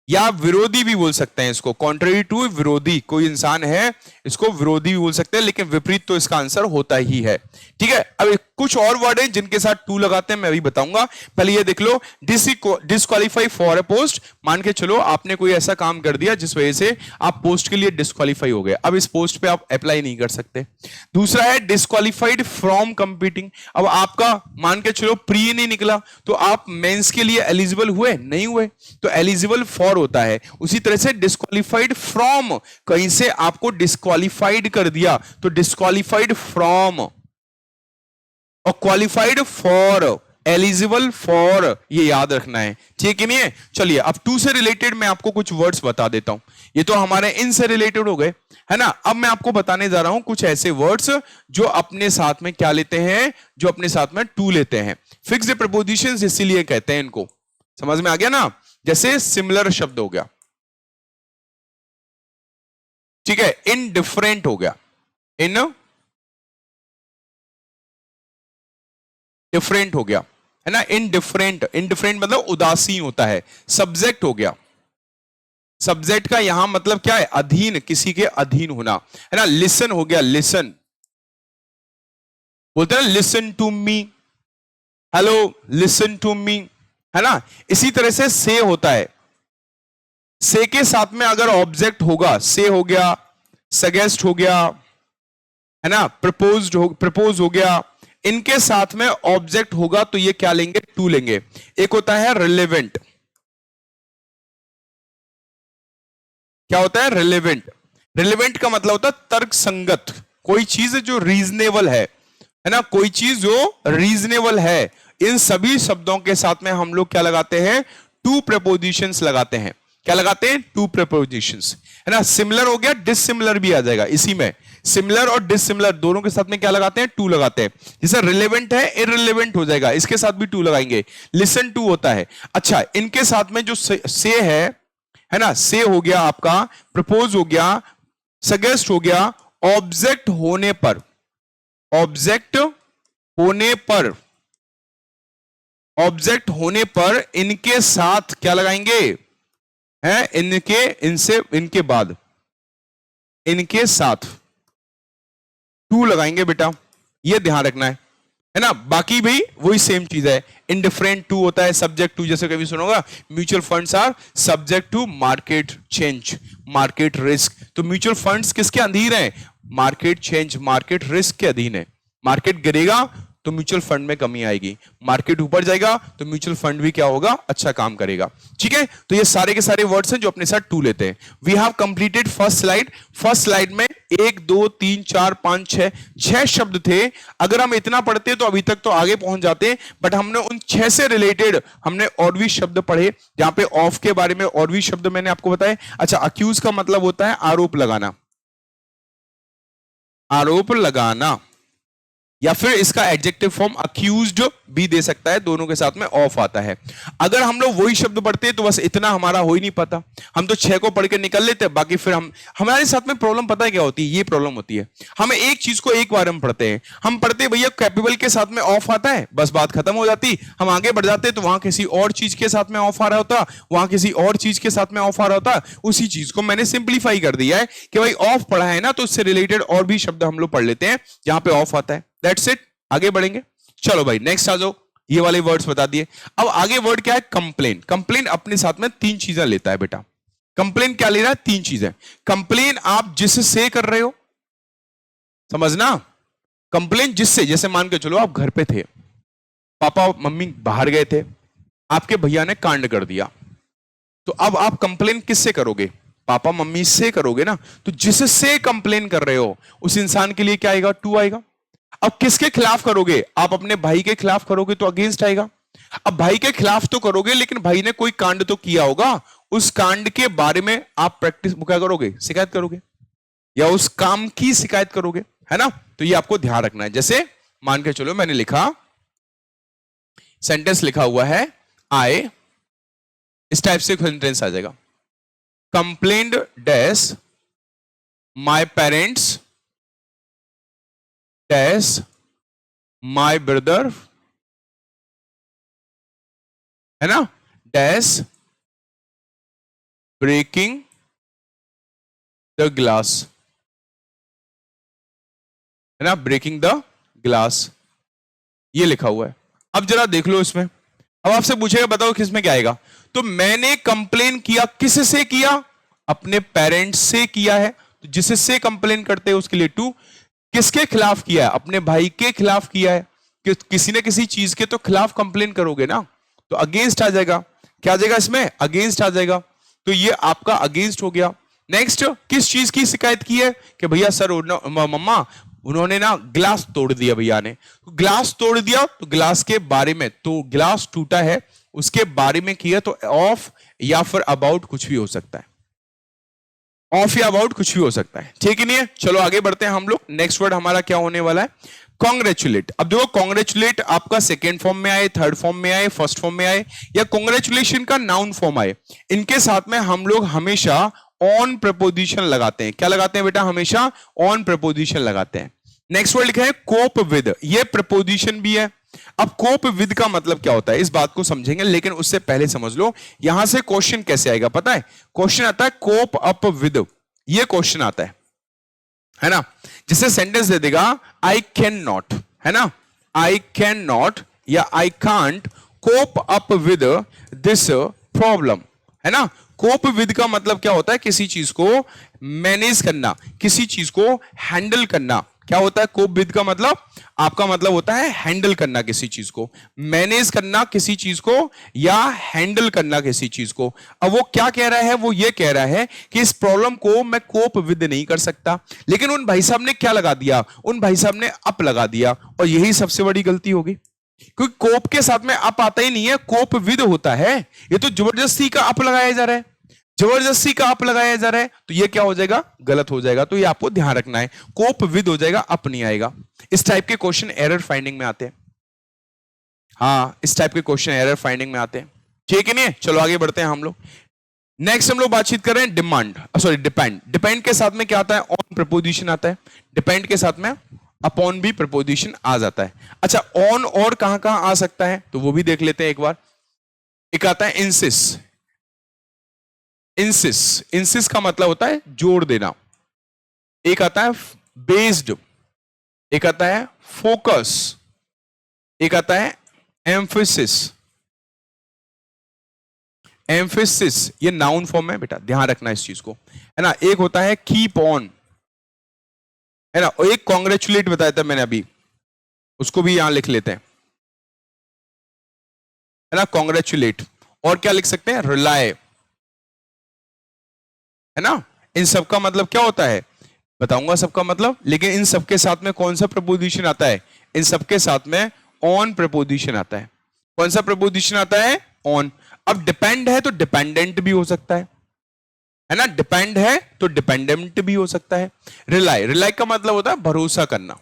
या विरोधी भी बोल सकते हैं इसको। कॉन्ट्ररी टू, विरोधी, कोई इंसान है इसको विरोधी भी बोल सकते हैं, लेकिन विपरीत तो इसका आंसर होता ही है, ठीक है। अब कुछ और वर्ड हैं जिनके साथ टू लगाते हैं, मैं भी बताऊंगा। पहले ये देख लो, डिस्क्वालीफाई फॉर अ पोस्ट। मान के चलो आपने कोई ऐसा काम कर दिया जिस वजह से आप पोस्ट के लिए डिस्क्वालीफाई हो गए, अब इस पोस्ट पे आप अप्लाई नहीं कर सकते। दूसरा है डिस्क्वालीफाइड फ्रॉम कंपीटिंग। अब आपका मान के चलो प्री नहीं निकला, तो आप मेंस के लिए एलिजिबल हुए नहीं हुए, तो एलिजिबल फॉर होता है। उसी तरह से डिस्क्वालीफाइड फ्रॉम, कहीं से आपको डिस्क्वालीफाइड कर दिया तो डिस्क्वालीफाइड फ्रॉम, और क्वालिफाइड फॉर, एलिजिबल फॉर, ये याद रखना है, ठीक है नहीं है। चलिए अब टू से रिलेटेड मैं आपको कुछ वर्ड्स बता देता हूं। ये तो हमारे इन से रिलेटेड हो गए, है ना। अब मैं आपको बताने जा रहा हूं कुछ ऐसे वर्ड्स जो अपने साथ में क्या लेते हैं, जो अपने साथ में टू लेते हैं। फिक्स्ड प्रपोजिशंस इसीलिए कहते हैं इनको, समझ में आ गया ना। जैसे सिमिलर शब्द हो गया, ठीक है, इनडिफरेंट हो गया, इन डिफरेंट हो गया, है ना। इनडिफरेंट, इनडिफरेंट मतलब उदासीन होता है। सब्जेक्ट हो गया, सब्जेक्ट का यहां मतलब क्या है, अधीन, किसी के अधीन होना, है ना। लिसन हो गया, लिसन, बोलते हैं listen to me, hello listen to me, है ना। इसी तरह से होता है, से के साथ में अगर ऑब्जेक्ट होगा, से हो गया, सजेस्ट हो गया, है ना, प्रपोज हो गया, इनके साथ में ऑब्जेक्ट होगा तो ये क्या लेंगे, टू लेंगे। एक होता है रिलेवेंट, क्या होता है रिलेवेंट? रिलेवेंट का मतलब होता है तर्क संगत, कोई चीज जो रीजनेबल है ना, कोई चीज जो रीजनेबल है। इन सभी शब्दों के साथ में हम लोग क्या लगाते हैं, टू प्रपोजिशंस लगाते हैं। क्या लगाते हैं, टू प्रपोजिशंस, है ना। सिमिलर हो गया, डिसिमिलर भी आ जाएगा इसी में। सिमिलर और डिसिमिलर दोनों के साथ में क्या लगाते हैं, टू लगाते हैं। जैसे रिलेवेंट है, इररिलेवेंट हो जाएगा, इसके साथ भी टू लगाएंगे। लिसन टू होता है। अच्छा, इनके साथ में जो से है ना, से हो गया आपका, प्रपोज हो गया, सजेस्ट हो गया, ऑब्जेक्ट होने पर, ऑब्जेक्ट होने पर, ऑब्जेक्ट होने पर इनके साथ क्या लगाएंगे, है इनके, इनसे, इनके बाद, इनके साथ टू लगाएंगे बेटा, ये ध्यान रखना है ना। बाकी भी वही सेम चीज है। इनडिफरेंट टू होता है, सब्जेक्ट टू, जैसे कभी सुनोगा mutual funds are subject to market change, market risk. तो म्यूचुअल फंड्स किसके अधीन है, मार्केट चेंज, मार्केट रिस्क के अधीन है। मार्केट गिरेगा तो म्यूचुअल फंड में कमी आएगी, मार्केट ऊपर जाएगा तो म्यूचुअल फंड भी क्या होगा, अच्छा काम करेगा, ठीक है। तो ये सारे के सारे वर्ड्स हैं जो अपने साथ टू लेते हैं। We have completed first slide. First slide में 1 2 3 4 5 6 शब्द थे। अगर हम इतना पढ़ते तो अभी तक तो आगे पहुंच जाते, बट हमने उन 6 से रिलेटेड हमने और भी शब्द पढ़े, जहां पे ऑफ के बारे में और भी शब्द मैंने आपको बताए। अच्छा, अक्यूज का मतलब होता है आरोप लगाना, आरोप लगाना, या फिर इसका एडजेक्टिव फॉर्म अक्यूज्ड भी दे सकता है, दोनों के साथ में ऑफ आता है। अगर हम लोग वही शब्द पढ़ते हैं तो बस इतना हमारा हो ही नहीं पाता, हम तो 6 को पढ़ के निकल लेते हैं, बाकी फिर हमारे साथ में प्रॉब्लम पता है क्या होती है, ये प्रॉब्लम होती है, हम एक चीज को एक बार हम पढ़ते हैं, हम पढ़ते हैं भैया कैपेबल के साथ में ऑफ आता है, बस बात खत्म हो जाती, हम आगे बढ़ जाते हैं तो वहां किसी और चीज के साथ में ऑफ आ रहा होता, वहां किसी और चीज के साथ में ऑफ आ रहा होता। उसी चीज को मैंने सिंप्लीफाई कर दिया है कि भाई ऑफ पढ़ा है ना, तो उससे रिलेटेड और भी शब्द हम लोग पढ़ लेते हैं जहां पे ऑफ आता है। दैट्स इट, आगे बढ़ेंगे। चलो भाई नेक्स्ट आ जाओ, ये वाले वर्ड्स बता दिए। अब आगे वर्ड क्या है, कंप्लेन। कंप्लेन अपने साथ में 3 चीजें लेता है बेटा। कंप्लेन क्या ले रहा है, 3 चीजें। कंप्लेन आप जिससे कर रहे हो, समझना, कंप्लेन जिससे, जैसे मान के चलो आप घर पे थे, पापा मम्मी बाहर गए थे, आपके भैया ने कांड कर दिया, तो अब आप कंप्लेन किससे करोगे, पापा मम्मी से करोगे ना, तो जिससे कंप्लेन कर रहे हो उस इंसान के लिए क्या आएगा, टू आएगा। अब किसके खिलाफ करोगे, आप अपने भाई के खिलाफ करोगे तो अगेंस्ट आएगा। अब भाई के खिलाफ तो करोगे, लेकिन भाई ने कोई कांड तो किया होगा, उस कांड के बारे में आप प्रैक्टिस क्या करोगे, शिकायत करोगे, या उस काम की शिकायत करोगे, है ना। तो ये आपको ध्यान रखना है। जैसे मान के चलो मैंने लिखा, सेंटेंस लिखा हुआ है आई, इस टाइप से सेंटेंस आ जाएगा, complained dash my parents dash my brother, है ना, डैश ब्रेकिंग द ग्लास, है ना, ब्रेकिंग द ग्लास, ये लिखा हुआ है। अब जरा देख लो इसमें, अब आपसे पूछेगा बताओ किसमें क्या आएगा, तो मैंने कंप्लेन किया, किससे किया, अपने पेरेंट्स से किया है, तो जिससे कंप्लेन करते हैं उसके लिए टू। किसके खिलाफ किया है, अपने भाई के खिलाफ किया है, कि किसी न किसी चीज के तो खिलाफ कंप्लेन करोगे ना, तो अगेंस्ट आ जाएगा। क्या आ जाएगा इसमें, अगेंस्ट आ जाएगा, तो ये आपका अगेंस्ट हो गया। नेक्स्ट, किस चीज की शिकायत की है, कि भैया सर मम्मा उन्होंने ना ग्लास तोड़ दिया, भैया ने ग्लास तोड़ दिया, तो ग्लास के बारे में, तो ग्लास टूटा है उसके बारे में किया, तो ऑफ या फिर अबाउट कुछ भी हो सकता है, ऑफ या अबाउट कुछ भी हो सकता है, ठीक ही नहीं है। चलो आगे बढ़ते हैं हम लोग। नेक्स्ट वर्ड हमारा क्या होने वाला है, कॉन्ग्रेचुलेट। अब देखो कॉन्ग्रेचुलेट आपका सेकेंड फॉर्म में आए, थर्ड फॉर्म में आए, फर्स्ट फॉर्म में आए, या कॉन्ग्रेचुलेशन का नाउन फॉर्म आए, इनके साथ में हम लोग हमेशा ऑन प्रपोजिशन लगाते हैं। क्या लगाते हैं बेटा, हमेशा ऑन प्रपोजिशन लगाते हैं। नेक्स्ट वर्ड लिखा है कोप विद, ये प्रपोजिशन भी है। अब कोप विद का मतलब क्या होता है, इस बात को समझेंगे, लेकिन उससे पहले समझ लो यहां से क्वेश्चन कैसे आएगा, पता है, क्वेश्चन आता है कोप अप विद, ये क्वेश्चन आता है ना। जिसे सेंटेंस दे देगा आई कैन नॉट, है ना, आई कैन नॉट या I can't cope up with this problem, है ना। कोप विद का मतलब क्या होता है, किसी चीज को मैनेज करना, किसी चीज को हैंडल करना। क्या होता है कोप विद का मतलब, आपका मतलब होता है हैंडल करना किसी चीज को, मैनेज करना किसी चीज को, या हैंडल करना किसी चीज को। अब वो क्या कह रहा है, वो ये कह रहा है कि इस प्रॉब्लम को मैं कोप विद नहीं कर सकता, लेकिन उन भाई साहब ने क्या लगा दिया, उन भाई साहब ने अप लगा दिया, और यही सबसे बड़ी गलती होगी, क्योंकि कोप के साथ में अप आता ही नहीं है, कोप विद होता है। ये तो जबरदस्ती का अप लगाया जा रहा है, जबरदस्ती का अप लगाया जा रहा है, तो ये क्या हो जाएगा, गलत हो जाएगा। तो ये आपको ध्यान रखना है, कोप विद हो जाएगा, अप नहीं आएगा। इस टाइप के क्वेश्चन एरर फाइंडिंग में आते हैं, हाँ इस टाइप के क्वेश्चन एरर फाइंडिंग में आते हैं, ठीक है नहीं है। चलो आगे बढ़ते हैं हम लोग। नेक्स्ट हम लोग बातचीत कर रहे हैं डिमांड, सॉरी डिपेंड। डिपेंड के साथ में क्या आता है, ऑन प्रपोजिशन आता है, डिपेंड के साथ में अपॉन भी प्रपोजिशन आ जाता है। अच्छा ऑन और कहां कहां आ सकता है, तो वो भी देख लेते हैं एक बार। एक आता है इंसिस, इंसिस, इंसिस का मतलब होता है जोड़ देना। एक आता है बेस्ड, एक आता है फोकस, एक आता है एम्फेसिस। एम्फेसिस ये नाउन फॉर्म है बेटा, ध्यान रखना इस चीज को, है ना। एक होता है कीप ऑन, है ना, और एक कॉन्ग्रेचुलेट बताया था मैंने अभी, उसको भी यहां लिख लेते हैं, है ना, कॉन्ग्रेचुलेट। और क्या लिख सकते हैं, रिलाय, है ना। इन सब का मतलब क्या होता है बताऊंगा सबका मतलब, लेकिन इन सबके साथ में कौन सा प्रपोजिशन आता है, इन सबके साथ में ऑन प्रपोजिशन आता है। कौन सा प्रपोजिशन आता है, ऑन। अब डिपेंड है तो डिपेंडेंट भी हो सकता है ना, डिपेंड है तो डिपेंडेंट भी हो सकता है। रिलाय, रिलाय का मतलब होता है भरोसा करना,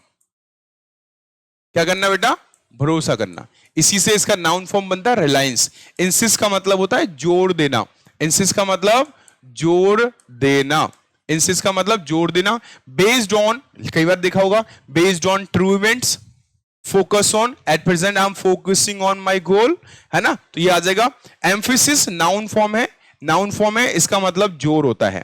क्या करना बेटा? भरोसा करना। इसी से इसका नाउन फॉर्म बनता है रिलायंस। इंसिस्ट का मतलब होता है जोड़ देना। इंसिस्ट का मतलब जोड़ देना। इंसिस्ट का मतलब जोड़ देना। बेस्ड ऑन, कई बार देखा होगा, based on true events, focus on, at present I am focusing on my goal, है ना, तो ये आ जाएगा। एम्फेसिस नाउन फॉर्म है, नाउन फॉर्म है, इसका मतलब जोर होता है,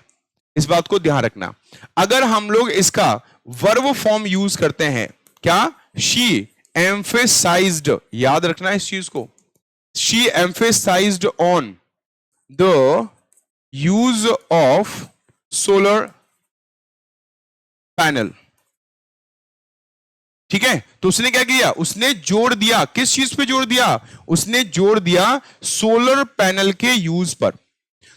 इस बात को ध्यान रखना। अगर हम लोग इसका वर्ब फॉर्म यूज करते हैं, क्या? शी एम्फेसाइज्ड, याद रखना इस चीज को, she emphasised on the use of solar panel. ठीक है, तो उसने क्या किया? उसने जोड़ दिया, किस चीज पे जोड़ दिया? उसने जोड़ दिया सोलर पैनल के यूज पर।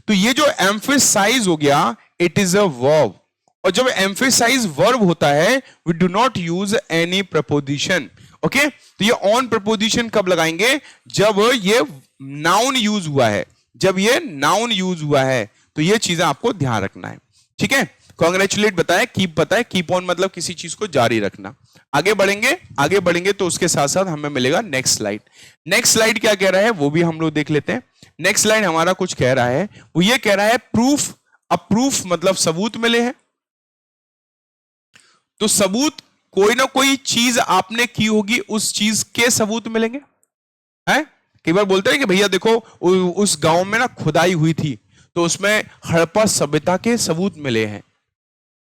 तो ये जो एम्फेसाइज हो गया, इट इज अ वर्ब, और जब एम्फेसाइज वर्ब होता है, we do not use any preposition. Okay, तो ये ऑन प्रपोजिशन कब लगाएंगे? जब ये नाउन यूज हुआ है, जब ये नाउन यूज हुआ है, तो ये चीजें आपको ध्यान रखना है। ठीक है, कॉन्ग्रेचुलेट बताए, कीप बताए, कीप ऑन मतलब किसी चीज को जारी रखना। आगे बढ़ेंगे, आगे बढ़ेंगे तो उसके साथ साथ हमें मिलेगा नेक्स्ट स्लाइड। नेक्स्ट स्लाइड क्या कह रहा है वो भी हम लोग देख लेते हैं। नेक्स्ट स्लाइड हमारा कुछ कह रहा है, वो ये कह रहा है प्रूफ। अब प्रूफ मतलब सबूत मिले हैं, तो सबूत कोई ना कोई चीज आपने की होगी, उस चीज के सबूत मिलेंगे, है? कई बार बोलते हैं कि भैया देखो उस गांव में ना खुदाई हुई थी, तो उसमें हड़प्पा सभ्यता के सबूत मिले हैं,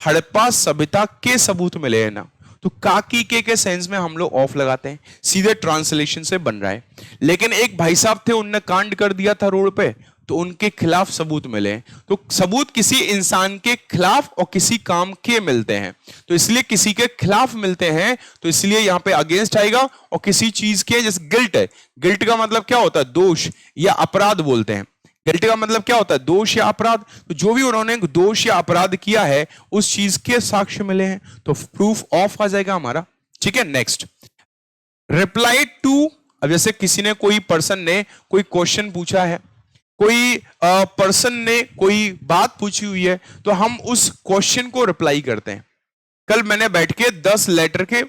हड़प्पा सभ्यता के सबूत मिले हैं ना। तो काकी के सेंस में हम लोग ऑफ लगाते हैं, सीधे ट्रांसलेशन से बन रहा है। लेकिन एक भाई साहब थे, उनने कांड कर दिया था रोड पे, तो उनके खिलाफ सबूत मिले। तो सबूत किसी इंसान के खिलाफ और किसी काम के मिलते हैं, तो इसलिए किसी के खिलाफ मिलते हैं, तो इसलिए यहां पे अगेंस्ट आएगा। और किसी चीज के, जैसे गिल्ट है, गिल्ट का मतलब क्या होता है? दोष या अपराध बोलते हैं। गिल्ट का मतलब क्या होता है? दोष या अपराध। तो जो भी उन्होंने दोष या अपराध किया है, उस चीज के साक्ष्य मिले हैं, तो प्रूफ ऑफ आ जाएगा हमारा। ठीक है, नेक्स्ट रिप्लाई टू। अब जैसे किसी ने, कोई पर्सन ने कोई क्वेश्चन पूछा है, कोई पर्सन ने कोई बात पूछी हुई है, तो हम उस क्वेश्चन को रिप्लाई करते हैं। कल मैंने बैठ के 10 लेटर के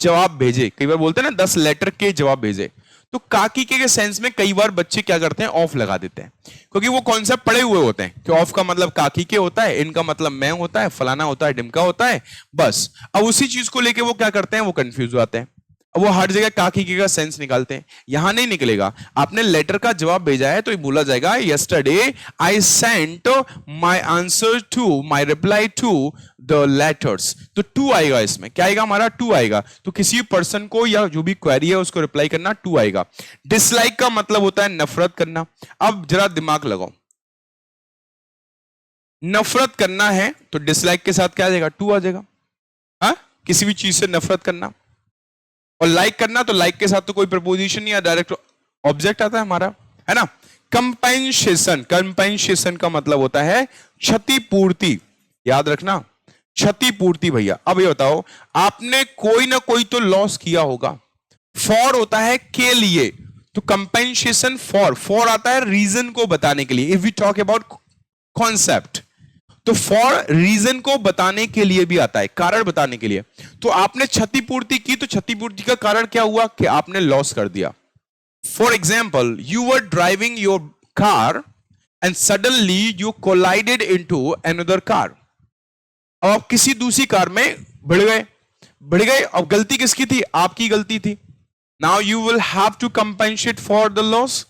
जवाब भेजे, कई बार बोलते हैं ना 10 लेटर के जवाब भेजे, तो काकी के सेंस में कई बार बच्चे क्या करते हैं? ऑफ लगा देते हैं, क्योंकि वो कॉन्सेप्ट पढ़े हुए होते हैं कि ऑफ का मतलब काकी के होता है, इनका मतलब मैं होता है, फलाना होता है, डिमका होता है, बस। अब उसी चीज को लेके वो क्या करते हैं? वो कंफ्यूज हो जाते हैं, वो हर जगह काकी के का सेंस निकालते हैं। यहां नहीं निकलेगा। आपने लेटर का जवाब भेजा है, तो ये बोला जाएगा yesterday I sent my answer to, my reply to the letters. तो टू आएगा इसमें, क्या आएगा हमारा? टू आएगा। तो किसी पर्सन को या जो भी क्वेरी है उसको रिप्लाई करना, टू आएगा। डिसलाइक का मतलब होता है नफरत करना। अब जरा दिमाग लगाओ, नफरत करना है तो डिसलाइक के साथ क्या आ जाएगा? टू आ जाएगा। हाँ, किसी भी चीज से नफरत करना। और लाइक करना, तो लाइक के साथ तो कोई प्रपोजिशन या डायरेक्ट ऑब्जेक्ट आता है हमारा, है ना। कंपेंसेशन, कंपेंसेशन का मतलब होता है क्षतिपूर्ति, याद रखना, क्षतिपूर्ति। भैया अब ये बताओ, आपने कोई ना कोई तो लॉस किया होगा। फॉर होता है के लिए, तो कंपेंसेशन फॉर, फॉर आता है रीजन को बताने के लिए। If we talk about concept, तो फॉर रीजन को बताने के लिए भी आता है, कारण बताने के लिए। तो आपने क्षतिपूर्ति की, तो क्षतिपूर्ति का कारण क्या हुआ? कि आपने लॉस कर दिया। For example, you were driving your car and suddenly you collided into another car. अब आप किसी दूसरी कार में भिड़ गए, भिड़ गए। अब गलती किसकी थी? आपकी गलती थी। Now you will have to compensate for the loss.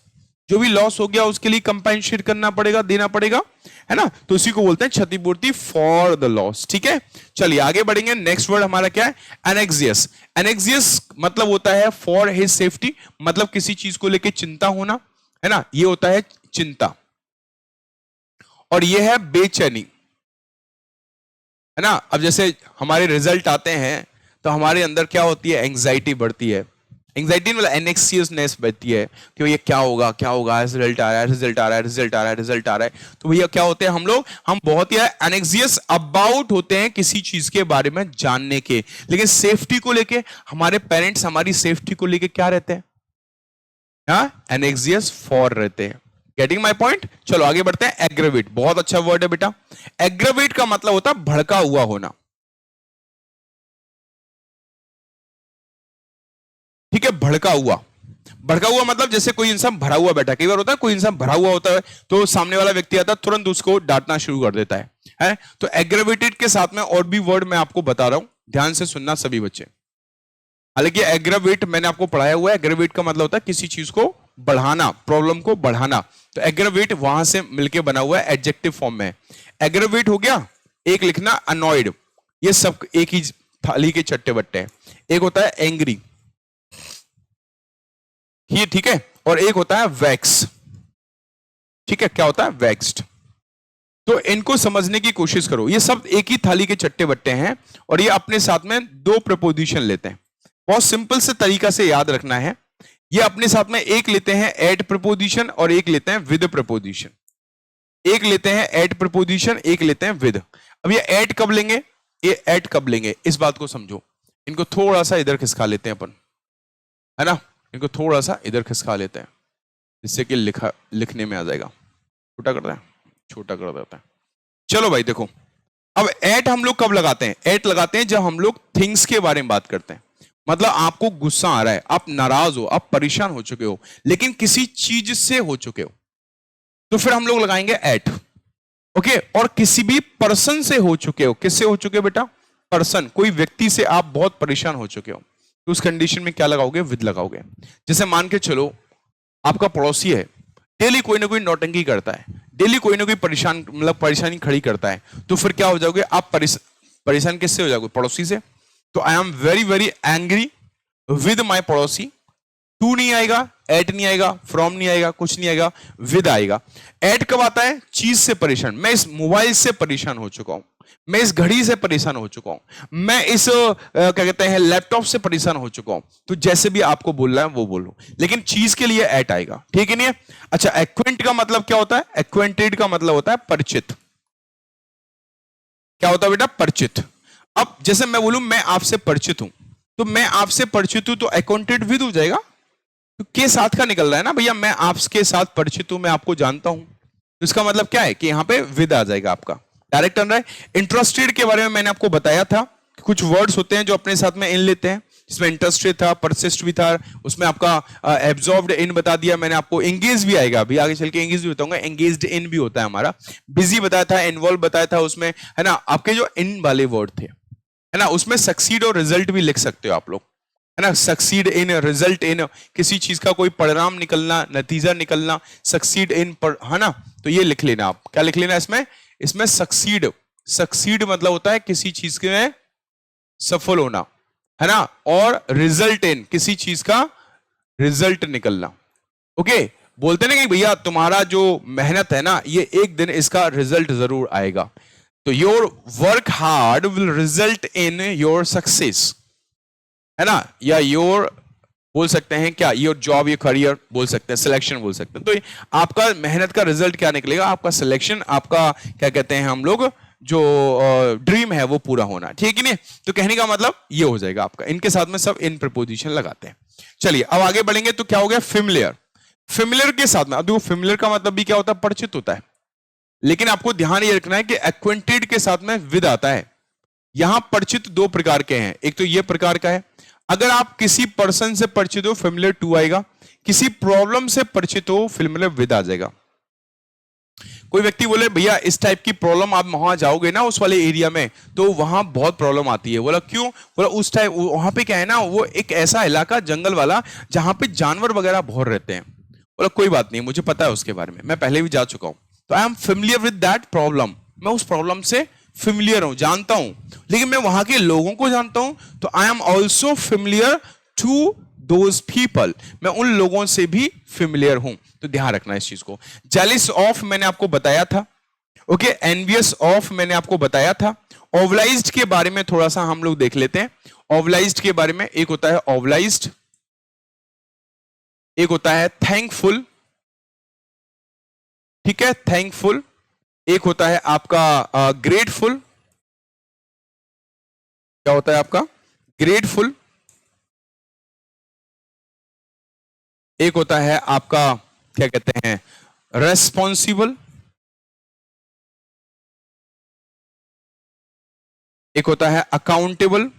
जो भी लॉस हो गया उसके लिए कंपेंसेट करना पड़ेगा, देना पड़ेगा, है ना। तो इसी को बोलते हैं क्षतिपूर्ति, फॉर द लॉस। ठीक है, चलिए आगे बढ़ेंगे। नेक्स्ट वर्ड हमारा क्या है? एनेक्सियस। एनेक्सियस मतलब होता है फॉर हिज सेफ्टी, मतलब किसी चीज को लेकर चिंता होना, है ना, ये होता है चिंता। और ये है बेचैनी, है ना। अब जैसे हमारे रिजल्ट आते हैं, तो हमारे अंदर क्या होती है? एंग्जाइटी बढ़ती है। एंग्जाइटी मतलब एनेक्सियसनेस बढ़ती है कि ये क्या होगा, क्या होगा, रिजल्ट आ रहा है, रिजल्ट आ रहा है, रिजल्ट आ रहा है, रिजल्ट आ रहा है। तो भैया क्या होते हैं हम लोग? हम बहुत ही एनेक्सियस अबाउट होते हैं किसी चीज के बारे में जानने के। लेकिन सेफ्टी को लेके हमारे पेरेंट्स हमारी सेफ्टी को लेके क्या रहते हैं? हाँ, एनेक्सियस फॉर रहते हैं। Getting my point? चलो आगे बढ़ते हैं। एग्रेवेट, बहुत अच्छा वर्ड है बेटा। एग्रेवेट का मतलब होता है भड़का हुआ होना। ठीक है, भड़का हुआ। भड़का हुआ मतलब जैसे कोई इंसान भरा हुआ बैठा, कई बार होता है कोई इंसान भरा हुआ होता है तो सामने वाला व्यक्ति आता है तुरंत उसको डांटना शुरू कर देता है? तो एग्रेवेटेड के साथ में और भी वर्ड मैं आपको बता रहा हूं, ध्यान से सुनना सभी बच्चे। हालांकि एग्रेवेट मैंने आपको पढ़ाया हुआ है, एग्रेवेट का मतलब होता है किसी चीज को बढ़ाना, प्रॉब्लम को बढ़ाना। तो एग्रेवेट वहां से मिलके बना हुआ है, एडजेक्टिव फॉर्म में। एग्रेवेट हो गया, एक लिखना अनॉयड, ये सब एक ही थाली के चट्टे बट्टे हैं। एक होता है एंग्री, ये ठीक है, और एक होता है वैक्स, ठीक है, क्या होता है वैक्स्ड। तो इनको समझने की कोशिश करो, ये सब एक ही थाली के चट्टे बट्टे हैं और ये अपने साथ में दो प्रपोजिशन लेते हैं। बहुत सिंपल से तरीका से याद रखना है, ये अपने साथ में एक लेते हैं एट प्रपोजिशन और एक लेते हैं विद प्रपोजिशन। एक लेते हैं एट प्रपोजिशन, एक लेते हैं विद। अब ये एट कब लेंगे, ये एट कब लेंगे, इस बात को समझो। इनको थोड़ा सा इधर खिसका लेते हैं अपन, है ना, इनको थोड़ा सा इधर खिसका लेते हैं जिससे कि लिखने में आ जाएगा। छोटा करते हैं, छोटा कर देता है। चलो भाई देखो, अब एट हम लोग कब लगाते हैं, एट लगाते हैं जब हम लोग थिंग्स के बारे में बात करते हैं। मतलब आपको गुस्सा आ रहा है, आप नाराज हो, आप परेशान हो चुके हो, लेकिन किसी चीज से हो चुके हो, तो फिर हम लोग लगाएंगे एट। ओके, और किसी भी पर्सन से हो चुके हो, किससे हो चुके हो बेटा, पर्सन, कोई व्यक्ति से आप बहुत परेशान हो चुके हो, तो उस कंडीशन में क्या लगाओगे, विद लगाओगे। जैसे मान के चलो आपका पड़ोसी है, डेली कोई ना कोई नौटंकी करता है, डेली कोई ना कोई परेशानी खड़ी करता है, तो फिर क्या हो जाओगे आप, परेशान किससे हो जाओगे, पड़ोसी से। तो I am very very angry with my पड़ोसी। टू नहीं आएगा, एट नहीं आएगा, फ्रॉम नहीं आएगा, कुछ नहीं आएगा, विद आएगा। एट कब आता है, चीज से परेशान, मैं इस मोबाइल से परेशान हो चुका हूं, मैं इस घड़ी से परेशान हो चुका हूं, मैं इस क्या कहते हैं लैपटॉप से परेशान हो चुका हूं। तो जैसे भी आपको बोलना है वो बोलो, लेकिन चीज के लिए एट आएगा, ठीक है नहीं है? अच्छा, एक्वेंट का मतलब क्या होता है, एक्वेंटेड का मतलब होता है परिचित। क्या होता है बेटा, परिचित। अब जैसे मैं बोलूं मैं आपसे परिचित हूं, तो मैं आपसे परिचित हूं तो अकाउंटेड विद हो जाएगा, तो के साथ का निकल रहा है ना भैया, मैं आपके साथ परिचित हूं, मैं आपको जानता हूं, तो इसका मतलब क्या है कि यहां पे विद आ जाएगा आपका, डायरेक्ट आ रहा है। इंटरेस्टेड के बारे में मैंने आपको बताया था, कुछ वर्ड्स होते हैं जो अपने साथ में इन लेते हैं, जिसमें इंटरेस्टेड था, परसिस्ट भी था, उसमें आपका एब्जॉर्ब्ड इन बता दिया मैंने आपको, एंगेज भी आएगा, अभी आगे चल के एंगेज भी बताऊंगा, एंगेज्ड इन भी होता है हमारा, बिजी बताया था, इन्वॉल्व बताया था उसमें, है ना। आपके जो इन वाले वर्ड थे, है ना, उसमें सक्सीड और रिजल्ट भी लिख सकते हो आप लोग, है ना, सक्सीड इन, रिजल्ट इन, किसी चीज का कोई परिणाम निकलना, नतीजा निकलना, सक्सीड इन पर, है ना। तो ये लिख लेना आप, क्या लिख लेना इसमें, इसमें सक्सीड, सक्सीड मतलब होता है किसी चीज के सफल होना, है ना, और रिजल्ट इन, किसी चीज का रिजल्ट निकलना। ओके, बोलते ना कि भैया तुम्हारा जो मेहनत है ना, ये एक दिन इसका रिजल्ट जरूर आएगा। तो your work hard will result in your success, है ना, या योर बोल सकते हैं क्या, योर जॉब, योर करियर बोल सकते हैं, सिलेक्शन बोल सकते हैं। तो आपका मेहनत का रिजल्ट क्या निकलेगा, आपका सिलेक्शन, आपका क्या कहते हैं हम लोग जो ड्रीम है वो पूरा होना, ठीक है नहीं। तो कहने का मतलब ये हो जाएगा आपका, इनके साथ में सब इन प्रपोजिशन लगाते हैं। चलिए अब आगे बढ़ेंगे, तो क्या हो गया, फेमिलियर। फेमिलियर के साथ में, अब देखो फेमिलियर का मतलब भी क्या होता है, परिचित होता है, लेकिन आपको ध्यान ये रखना है कि एक्वेंटेड के साथ में विद आता है। यहां परिचित दो प्रकार के हैं, एक तो ये प्रकार का है, अगर आप किसी पर्सन से परिचित हो फेमिलियर टू आएगा, किसी प्रॉब्लम से परिचित हो फेमिलियर विद आ जाएगा। कोई व्यक्ति बोले भैया इस टाइप की प्रॉब्लम, आप वहां जाओगे ना उस वाले एरिया में तो वहां बहुत प्रॉब्लम आती है। बोला क्यों, बोला उस टाइप वहां पे क्या है ना, वो एक ऐसा इलाका जंगल वाला जहां पे जानवर वगैरह बहुत रहते हैं। बोला कोई बात नहीं, मुझे पता है उसके बारे में, मैं पहले भी जा चुका हूं, तो I am familiar with that problem, मैं उस प्रॉब्लम से फेमिलियर हूं, जानता हूं, लेकिन मैं वहां के लोगों को जानता हूं, तो I am also familiar to those people, मैं उन लोगों से भी फेमिलियर हूं। तो ध्यान रखना इस चीज को। जेलिस ऑफ मैंने आपको बताया था, ओके, एनवियस ऑफ मैंने आपको बताया था। ओवलाइज्ड के बारे में थोड़ा सा हम लोग देख लेते हैं। ओवलाइज्ड के बारे में एक होता है ओवलाइज्ड, एक होता है थैंकफुल, ठीक है, थैंकफुल, एक होता है आपका ग्रेटफुल, क्या होता है आपका ग्रेटफुल, एक होता है आपका क्या कहते हैं रेस्पॉन्सिबल, एक होता है अकाउंटेबल,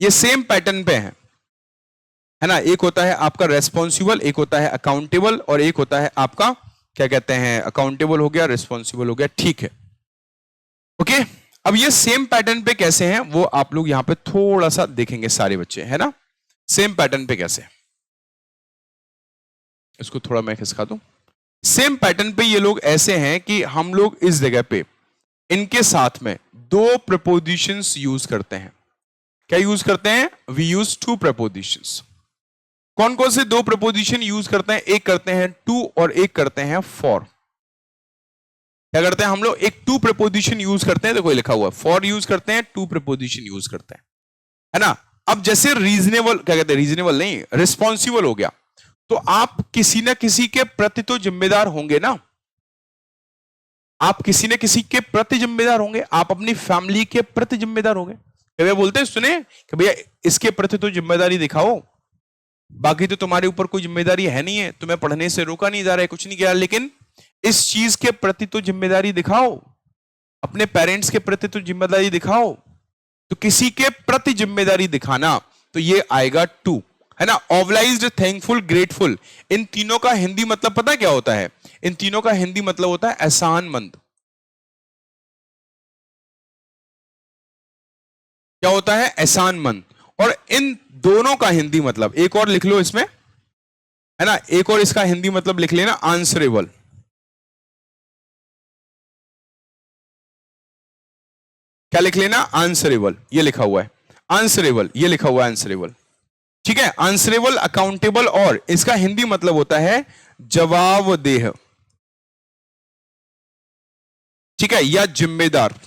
ये सेम पैटर्न पे है ना। एक होता है आपका रेस्पॉन्सिबल, एक होता है अकाउंटेबल, और एक होता है आपका क्या कहते हैं, अकाउंटेबल हो गया, रिस्पॉन्सिबल हो गया, ठीक है। ओके, अब ये सेम पैटर्न पे कैसे हैं वो आप लोग यहां पे थोड़ा सा देखेंगे सारे बच्चे, है ना। सेम पैटर्न पे कैसे, इसको थोड़ा मैं खिसका दूं। सेम पैटर्न पे ये लोग ऐसे हैं कि हम लोग इस जगह पे इनके साथ में दो प्रपोजिशंस यूज करते हैं। क्या यूज करते हैं, वी यूज टू प्रपोजिशंस। कौन कौन से दो प्रपोजिशन यूज करते हैं, एक करते हैं टू और एक करते हैं फॉर। क्या करते हैं हम लोग, एक टू प्रपोजिशन यूज करते हैं, देखो लिखा हुआ है, फॉर यूज करते हैं, टू प्रपोजिशन यूज करते हैं, है ना। अब जैसे रीजनेबल, क्या कहते हैं, रीजनेबल नहीं, रिस्पॉन्सिबल हो गया, तो आप किसी ना किसी के प्रति तो जिम्मेदार होंगे ना। आप किसी न किसी के प्रति जिम्मेदार होंगे, आप अपनी फैमिली के प्रति जिम्मेदार होंगे। भैया बोलते हैं, सुने कि भैया इसके प्रति तो जिम्मेदारी दिखाओ, बाकी तो तुम्हारे ऊपर कोई जिम्मेदारी है नहीं है, तुम्हें पढ़ने से रोका नहीं जा रहा है, कुछ नहीं किया, लेकिन इस चीज के प्रति तो जिम्मेदारी दिखाओ, अपने पेरेंट्स के प्रति तो जिम्मेदारी दिखाओ। तो किसी के प्रति जिम्मेदारी दिखाना, तो ये आएगा टू, है ना। ऑब्लाइज्ड, थैंकफुल, ग्रेटफुल, इन तीनों का हिंदी मतलब पता क्या होता है, इन तीनों का हिंदी मतलब होता है एहसानमंद। क्या होता है, एहसानमंद। और इन दोनों का हिंदी मतलब एक और लिख लो इसमें, है ना, एक और इसका हिंदी मतलब लिख लेना, आंसरेबल। क्या लिख लेना, आंसरेबल, ये लिखा हुआ है आंसरेबल, ये लिखा हुआ है आंसरेबल, ठीक है। आंसरेबल, अकाउंटेबल, और इसका हिंदी मतलब होता है जवाबदेह, ठीक है, या जिम्मेदार।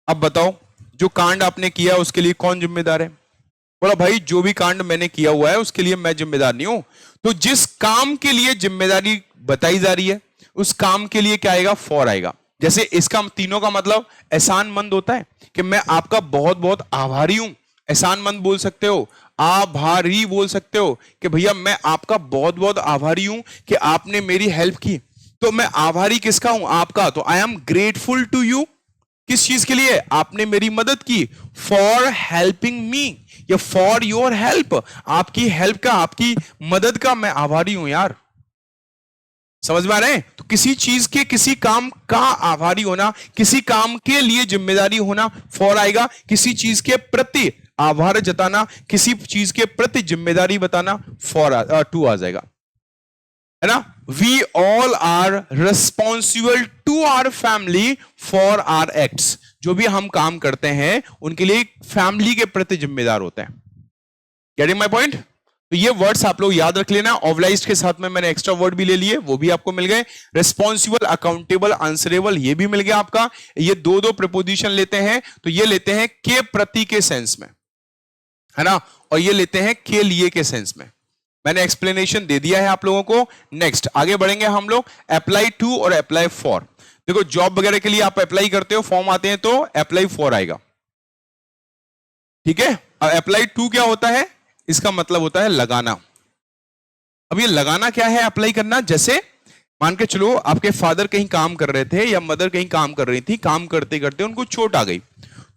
अब बताओ, जो कांड आपने किया उसके लिए कौन जिम्मेदार है। बोला भाई जो भी कांड मैंने किया हुआ है उसके लिए मैं जिम्मेदार नहीं हूं। तो जिस काम के लिए जिम्मेदारी बताई जा रही है उस काम के लिए क्या आएगा, फॉर आएगा। जैसे इसका तीनों का मतलब एहसानमंद होता है कि मैं आपका बहुत बहुत आभारी हूं, एहसानमंद बोल सकते हो, आभारी बोल सकते हो कि भैया मैं आपका बहुत बहुत आभारी हूं कि आपने मेरी हेल्प की। तो मैं आभारी किसका हूं, आपका। तो I am grateful to you, किस चीज के लिए, आपने मेरी मदद की, फॉर हेल्पिंग मी, या फॉर योर हेल्प, आपकी हेल्प का, आपकी मदद का मैं आभारी हूं यार। समझ में आ रहे हैं। तो किसी चीज के, किसी काम का आभारी होना, किसी काम के लिए जिम्मेदारी होना, फॉर आएगा। किसी चीज के प्रति आभार जताना, किसी चीज के प्रति जिम्मेदारी बताना, फॉर टू आ जाएगा, है ना। We all are responsible to our family for our acts. जो भी हम काम करते हैं उनके लिए फैमिली के प्रति जिम्मेदार होते हैं। Getting my point. तो ये वर्ड्स आप लोग याद रख लेना। ऑब्लाइज्ड के साथ में मैंने एक्स्ट्रा वर्ड भी ले लिए, वो भी आपको मिल गए। रिस्पॉन्सिबल, अकाउंटेबल, आंसरेबल, ये भी मिल गया आपका। ये दो दो प्रीपोजिशन लेते हैं, तो ये लेते हैं के प्रति के सेंस में, है ना, और ये लेते हैं के लिए के सेंस में। मैंने एक्सप्लेनेशन दे दिया है आप लोगों को। नेक्स्ट आगे बढ़ेंगे हम लोग, अप्लाई टू और अप्लाई फॉर। देखो जॉब वगैरह के लिए आप अप्लाई करते हो, फॉर्म आते हैं, तो अप्लाई फॉर आएगा, ठीक है। अब अप्लाई टू क्या होता है, इसका मतलब होता है लगाना। अब ये लगाना क्या है, अप्लाई करना। जैसे मान के चलो आपके फादर कहीं काम कर रहे थे या मदर कहीं काम कर रही थी, काम करते करते उनको चोट आ गई।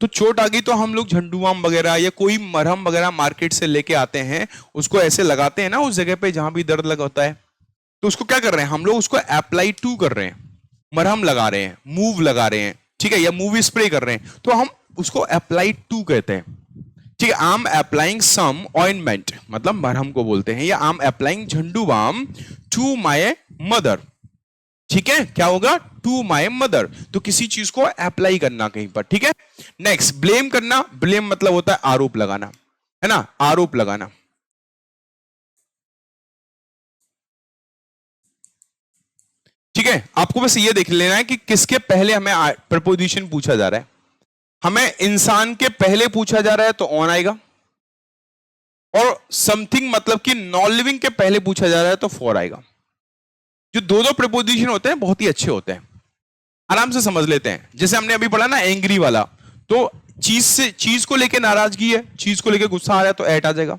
तो चोट आ गई तो हम लोग झंडुआम वगैरह या कोई मरहम वगैरह मार्केट से लेके आते हैं, उसको ऐसे लगाते हैं ना उस जगह पे जहां भी दर्द लगा होता है। तो उसको क्या कर रहे हैं हम लोग, उसको अप्लाई टू कर रहे हैं, मरहम लगा रहे हैं, मूव लगा रहे हैं, ठीक है, या मूवी स्प्रे कर रहे हैं, तो हम उसको अप्लाई टू कहते हैं, ठीक है। I am applying some ointment, मतलब मरहम को बोलते हैं, या I am applying Jhandu balm to my mother, ठीक है। क्या होगा, टू माय मदर। तो किसी चीज को अप्लाई करना कहीं पर, ठीक है। नेक्स्ट ब्लेम करना। ब्लेम मतलब होता है आरोप लगाना, है ना, आरोप लगाना, ठीक है। आपको बस ये देख लेना है कि किसके पहले हमें प्रपोजिशन पूछा जा रहा है। हमें इंसान के पहले पूछा जा रहा है तो ऑन आएगा, और समथिंग मतलब कि नॉन लिविंग के पहले पूछा जा रहा है तो फॉर आएगा। जो दो दो प्रपोजिशन होते हैं बहुत ही अच्छे होते हैं, आराम से समझ लेते हैं। जैसे हमने अभी पढ़ा ना एंग्री वाला, तो चीज से, चीज को लेके नाराजगी है, चीज को लेके गुस्सा आ रहा है तो एट आ जाएगा।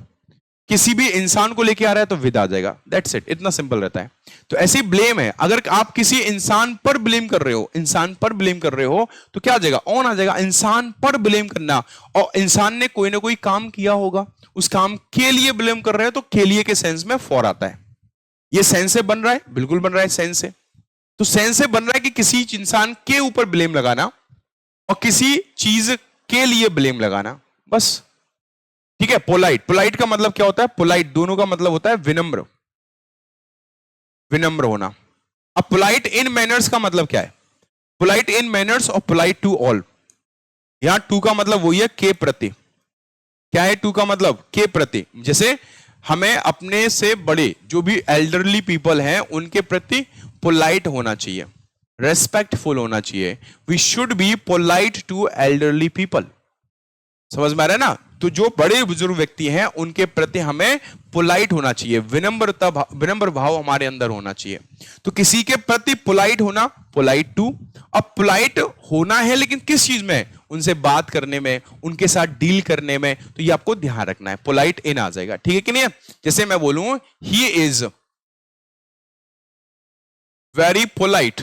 किसी भी इंसान को लेके आ रहा है तो विद आ जाएगा, दैट्स इट, इतना सिंपल रहता है। तो ऐसे ब्लेम है, अगर आप किसी इंसान पर ब्लेम कर रहे हो, इंसान पर ब्लेम कर रहे हो तो क्या आ जाएगा, ऑन आ जाएगा। इंसान पर ब्लेम करना, और इंसान ने कोई ना कोई काम किया होगा, उस काम के लिए ब्लेम कर रहे हो तो के लिए के सेंस में फॉर आता है। ये सेंस से बन रहा है, बिल्कुल बन रहा है सेंस से। तो सेंस से बन रहा है कि किसी इंसान के ऊपर ब्लेम लगाना और किसी चीज के लिए ब्लेम लगाना, बस। ठीक है। पोलाइट, पोलाइट का मतलब क्या होता है, पोलाइट दोनों का मतलब होता है विनम्र, विनम्र होना। अब पोलाइट इन मैनर्स का मतलब क्या है, पोलाइट इन मैनर्स और पोलाइट टू ऑल। यहां टू का मतलब वही है, के प्रति। क्या है टू का मतलब, के प्रति। जैसे हमें अपने से बड़े जो भी एल्डरली पीपल हैं उनके प्रति पोलाइट होना चाहिए, रेस्पेक्टफुल होना चाहिए। We should be polite to elderly people. समझ में आ रहा है ना। तो जो बड़े बुजुर्ग व्यक्ति हैं उनके प्रति हमें पोलाइट होना चाहिए, विनम्रता, विनम्र भाव हमारे अंदर होना चाहिए। तो किसी के प्रति पोलाइट होना, पोलाइट टू। अब पोलाइट होना है लेकिन किस चीज में, उनसे बात करने में, उनके साथ डील करने में, तो ये आपको ध्यान रखना है, पोलाइट इन आ जाएगा। ठीक है कि नहीं। जैसे मैं बोलूं he is very polite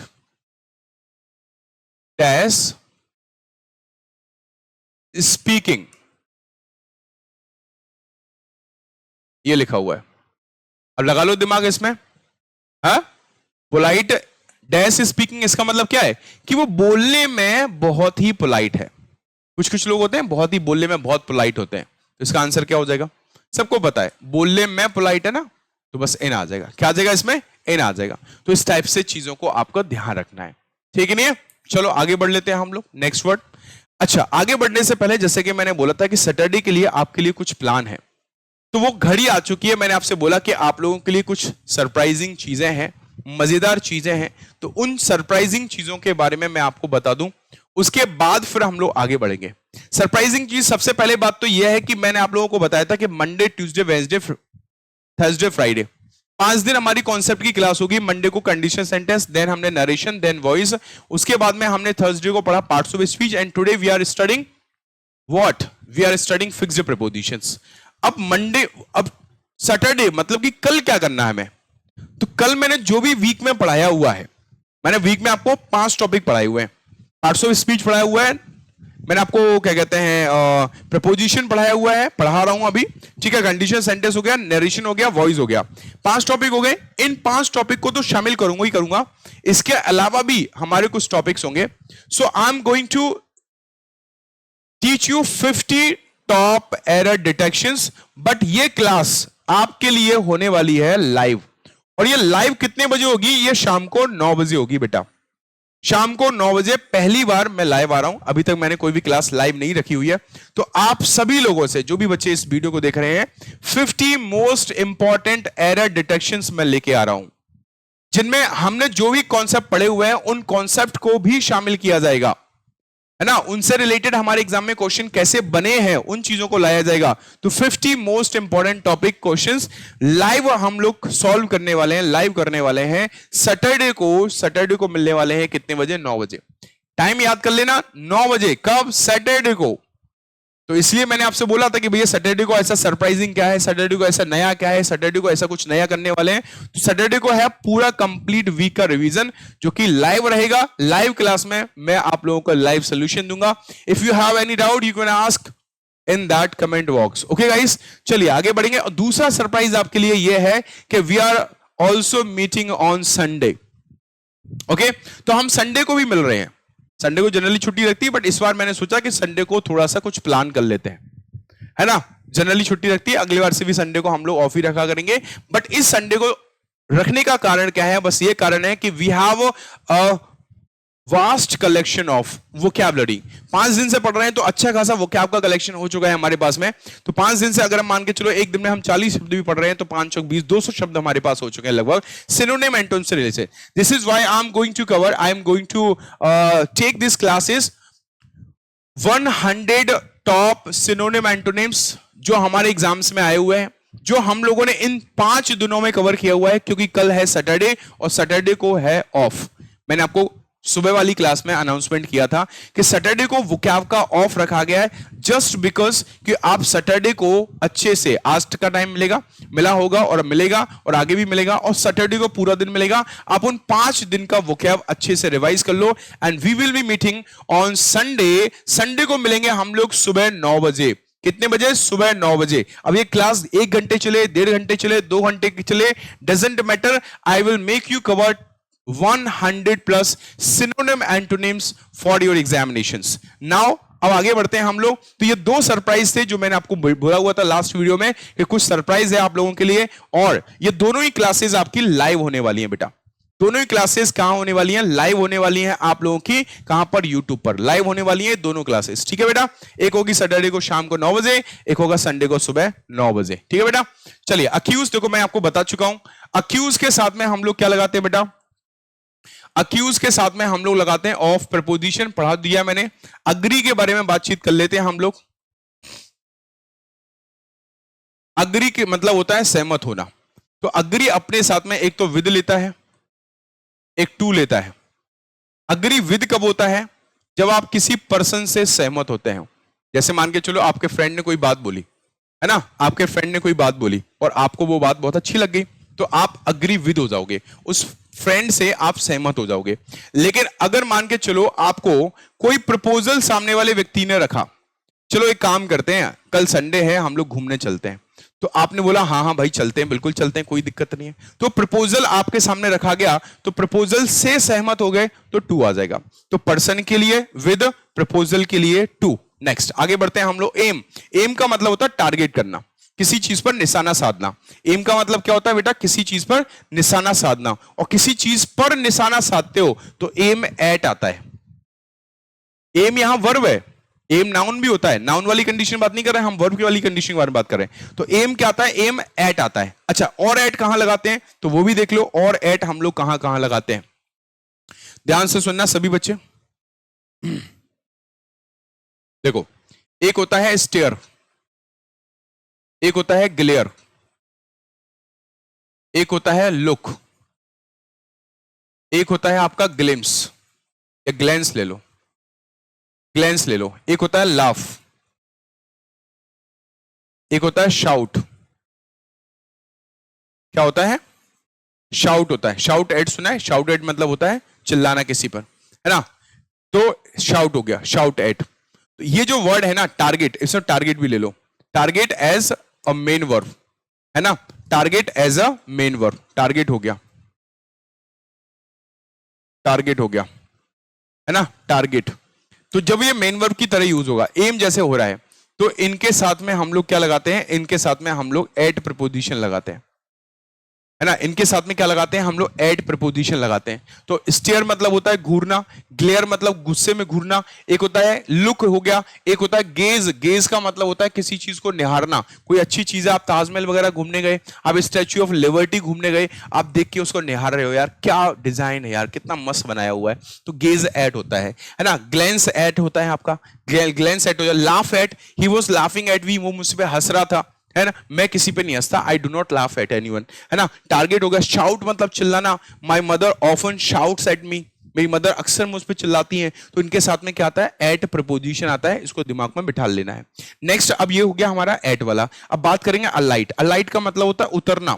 dash speaking, ये लिखा हुआ है। अब लगा लो दिमाग इसमें। हाँ, पोलाइट डैश स्पीकिंग, इसका मतलब क्या है कि वो बोलने में बहुत ही पोलाइट है। कुछ कुछ लोग होते हैं बहुत ही बोलने में बहुत पोलाइट होते हैं, तो इसका आंसर क्या हो जाएगा, सबको पता है, बोलने में पोलाइट है ना, तो बस इन आ जाएगा। क्या आ जाएगा इसमें, इन आ जाएगा। तो इस टाइप से चीजों को आपको ध्यान रखना है। ठीक है नहीं है। चलो आगे बढ़ लेते हैं हम लोग, नेक्स्ट वर्ड। अच्छा, आगे बढ़ने से पहले जैसे कि मैंने बोला था कि सैटरडे के लिए आपके लिए कुछ प्लान है, तो वो घड़ी आ चुकी है। मैंने आपसे बोला कि आप लोगों के लिए कुछ सरप्राइजिंग चीजें हैं, मजेदार चीजें हैं, तो उन सरप्राइजिंग चीजों के बारे में मैं आपको बता दूं, उसके बाद फिर हम लोग आगे बढ़ेंगे। सरप्राइजिंग चीज, सबसे पहले बात तो यह है कि मैंने आप लोगों को बताया था कि Monday, Tuesday, Wednesday, Thursday, Friday 5 दिन हमारी कॉन्सेप्ट की क्लास होगी। मंडे को कंडीशन सेंटेंस, देन हमने नरेशन, देन वॉइस, उसके बाद में हमने थर्सडे को पढ़ा parts of speech, and today we are studying what, we are studying fixed prepositions. अब मंडे, अब सैटरडे मतलब कि कल क्या करना है हमें, तो कल मैंने जो भी वीक में पढ़ाया हुआ है, मैंने वीक में आपको 5 टॉपिक पढ़ाए हुए हैं। पार्ट्स ऑफ स्पीच पढ़ाया हुआ है, मैंने आपको क्या कहते हैं प्रपोजिशन पढ़ाया हुआ है, पढ़ा रहा हूं अभी। ठीक है। कंडीशन सेंटेंस हो गया, नरेशन हो गया, वॉइस हो गया, 5 टॉपिक हो गए। इन 5 टॉपिक को तो शामिल करूंगा ही करूंगा, इसके अलावा भी हमारे कुछ टॉपिक्स होंगे। So I am going to teach you 50 top error detections. But ये क्लास आपके लिए होने वाली है लाइव, और ये लाइव कितने बजे होगी, ये शाम को 9 बजे होगी बेटा। शाम को 9 बजे पहली बार मैं लाइव आ रहा हूं, अभी तक मैंने कोई भी क्लास लाइव नहीं रखी हुई है। तो आप सभी लोगों से, जो भी बच्चे इस वीडियो को देख रहे हैं, 50 मोस्ट इंपॉर्टेंट एरर डिटेक्शंस मैं लेके आ रहा हूं, जिनमें हमने जो भी कॉन्सेप्ट पढ़े हुए हैं उन कॉन्सेप्ट को भी शामिल किया जाएगा, है ना। उनसे रिलेटेड हमारे एग्जाम में क्वेश्चन कैसे बने हैं उन चीजों को लाया जाएगा। तो 50 most important topic questions live हम लोग सॉल्व करने वाले हैं, लाइव करने वाले हैं। सैटरडे को मिलने वाले हैं कितने बजे, 9 बजे। टाइम याद कर लेना, 9 बजे। कब, सैटरडे को। तो इसलिए मैंने आपसे बोला था कि भैया सैटरडे को ऐसा सरप्राइजिंग क्या है, सैटरडे को ऐसा नया क्या है, सैटरडे को ऐसा कुछ नया करने वाले हैं। तो सैटरडे को है पूरा कंप्लीट वीक का रिवीजन, जो कि लाइव रहेगा। लाइव क्लास में मैं आप लोगों को लाइव सोल्यूशन दूंगा। If you have any doubt you can ask in that comment box. Okay guys, चलिए आगे बढ़ेंगे। और दूसरा सरप्राइज आपके लिए यह है कि we are also meeting on Sunday. Okay, तो हम संडे को भी मिल रहे हैं। संडे को जनरली छुट्टी रहती है, बट इस बार मैंने सोचा कि संडे को थोड़ा सा कुछ प्लान कर लेते हैं, है ना। जनरली छुट्टी रखती है, अगली बार से भी संडे को हम लोग ऑफ ही रखा करेंगे। बट इस संडे को रखने का कारण क्या है, बस ये कारण है कि we have a vast collection of vocabulary. 5 दिन से पढ़ रहे हैं तो अच्छा खासा वोकैब का कलेक्शन हो चुका है हमारे पास में। तो 5 दिन से अगर हम मान के चलो एक दिन में हम 40 शब्द भी पढ़ रहे हैं, तो 5 चौक 20, 200 शब्द हमारे पास हो चुके हैं लगभग, सिनोनिम एंटोनिम से related. This is why I am going to cover, I am going to take this classes 100 top synonym antonyms जो हमारे एग्जाम्स में आए हुए हैं, जो हम लोगों ने इन 5 दिनों में कवर किया हुआ है, क्योंकि कल है सैटरडे और सैटरडे को है ऑफ। मैंने आपको सुबह वाली क्लास में अनाउंसमेंट किया था कि सैटरडे को वोकैब का ऑफ रखा गया है जस्ट बिकॉज कि आप सैटरडे को अच्छे से, आज का टाइम मिला होगा और मिलेगा और आगे भी मिलेगा, और सैटरडे को पूरा दिन मिलेगा। आप उन 5 दिन का वोकैब अच्छे से रिवाइज कर लो and we will be meeting on Sunday. Sunday को मिलेंगे हम लोग सुबह 9 बजे। कितने बजे? सुबह 9 बजे। अब ये क्लास 1 घंटे चले, 1.5 घंटे चले, 2 घंटे चले, doesn't matter. I will make you cover 100 plus synonym antonyms for your examinations. Now अब आगे बढ़ते हैं हम लोग। तो ये 2 सरप्राइज थे जो मैंने आपको बोला हुआ था लास्ट वीडियो में कि कुछ सरप्राइज है आप लोगों के लिए, और ये दोनों ही क्लासेस आपकी लाइव होने वाली हैं बेटा। दोनों ही क्लासेस कहां होने वाली हैं? लाइव होने वाली हैं आप लोगों की। कहां पर? यूट्यूब पर लाइव होने वाली हैं दोनों क्लासेस। ठीक है बेटा, एक होगी सैटरडे को शाम को 9 बजे, एक होगा संडे को सुबह 9 बजे। ठीक है बेटा, चलिए अक्यूज देखो मैं आपको बता चुका हूं। अक्यूज के साथ में हम लोग क्या लगाते हैं बेटा? अक्यूज के साथ में हम लोग लगाते हैं ऑफ प्रपोजिशन, पढ़ा दिया मैंने। अग्री के बारे में बातचीत कर लेते हैं हम लोग। अग्री के मतलब होता है सहमत होना। तो अग्री अपने साथ में एक तो विद लेता है, एक टू लेता है। अग्री विद कब होता है? जब आप किसी पर्सन से सहमत होते हैं। जैसे मान के चलो आपके फ्रेंड ने कोई बात बोली है ना, आपके फ्रेंड ने कोई बात बोली और आपको वो बात बहुत अच्छी लग गई, तो आप अग्री विद हो जाओगे, उस फ्रेंड से आप सहमत हो जाओगे। लेकिन अगर मान के चलो आपको कोई प्रपोजल सामने वाले व्यक्ति ने रखा, चलो एक काम करते हैं, कल संडे है हम लोग घूमने चलते हैं, तो आपने बोला हाँ हाँ भाई चलते हैं, बिल्कुल चलते हैं, कोई दिक्कत नहीं है। तो प्रपोजल आपके सामने रखा गया, तो प्रपोजल से सहमत हो गए तो टू आ जाएगा। तो पर्सन के लिए विद, प्रपोजल के लिए टू। नेक्स्ट आगे बढ़ते हैं हम लोग। एम, एम का मतलब होता है टारगेट करना, किसी चीज पर निशाना साधना। एम का मतलब क्या होता है बेटा? किसी चीज पर निशाना साधना। और किसी चीज पर निशाना साधते हो तो एम एट आता है। एम यहां वर्ब है, एम नाउन भी होता है। नाउन वाली कंडीशन बात नहीं कर रहे हैं हम, वर्ब की वाली कंडीशन के बारे में बात कर रहे हैं। तो एम क्या आता है? एम एट आता है। अच्छा, और एट कहां लगाते हैं तो वो भी देख लो। और एट हम लोग कहां कहां लगाते हैं, ध्यान से सुनना सभी बच्चे। देखो, एक होता है स्टेयर, एक होता है ग्लेयर, एक होता है लुक, एक होता है आपका ग्लिम्स या ग्लेंस ले लो, ग्लेंस ले लो। एक होता है लाफ, एक होता है शाउट। क्या होता है? शाउट होता है। शाउट एट सुना है? शाउट एट मतलब होता है चिल्लाना किसी पर, है ना। तो शाउट हो गया, शाउट एट। तो ये जो वर्ड है ना टारगेट, इसमें टारगेट भी ले लो। Target as a main verb, है ना, target as a main verb. Target हो गया, टारगेट हो गया, है ना, टारगेट। तो जब ये मेन वर्ब की तरह यूज होगा, एम जैसे हो रहा है, तो इनके साथ में हम लोग क्या लगाते हैं? इनके साथ में हम लोग एट प्रपोजिशन लगाते हैं, है ना। इनके साथ में क्या लगाते हैं हम लोग? एट प्रपोजिशन लगाते हैं। तो स्टेयर मतलब होता है घूरना, ग्लेयर मतलब गुस्से में घूरना, एक होता है लुक हो गया, एक होता है गेज। गेज का मतलब होता है किसी चीज को निहारना। कोई अच्छी चीज है, आप ताजमहल वगैरह घूमने गए, आप स्टैच्यू ऑफ लिबर्टी घूमने गए, आप देख के उसको निहार रहे हो, यार क्या डिजाइन है यार, कितना मस्त बनाया हुआ है, तो गेज एट होता है ना। ग्लेंस एट होता है आपका, ग्लेंस एट हो जाए। Laugh at, he was laughing at we, वो मुझ पर हंस रहा था, है ना। मैं किसी पे नहीं हंसता, I do not laugh at anyone, है ना। टारगेट हो गया। शाउट मतलब चिल्लाना, my mother often shouts at me, मेरी मदर अक्सर मुझ पे चिल्लाती हैं। तो इनके साथ में क्या आता है? एट प्रपोजिशन आता है, इसको दिमाग में बिठा लेना है। नेक्स्ट, अब ये हो गया हमारा एट वाला। अब बात करेंगे अलाइट। अलाइट का मतलब होता है उतरना।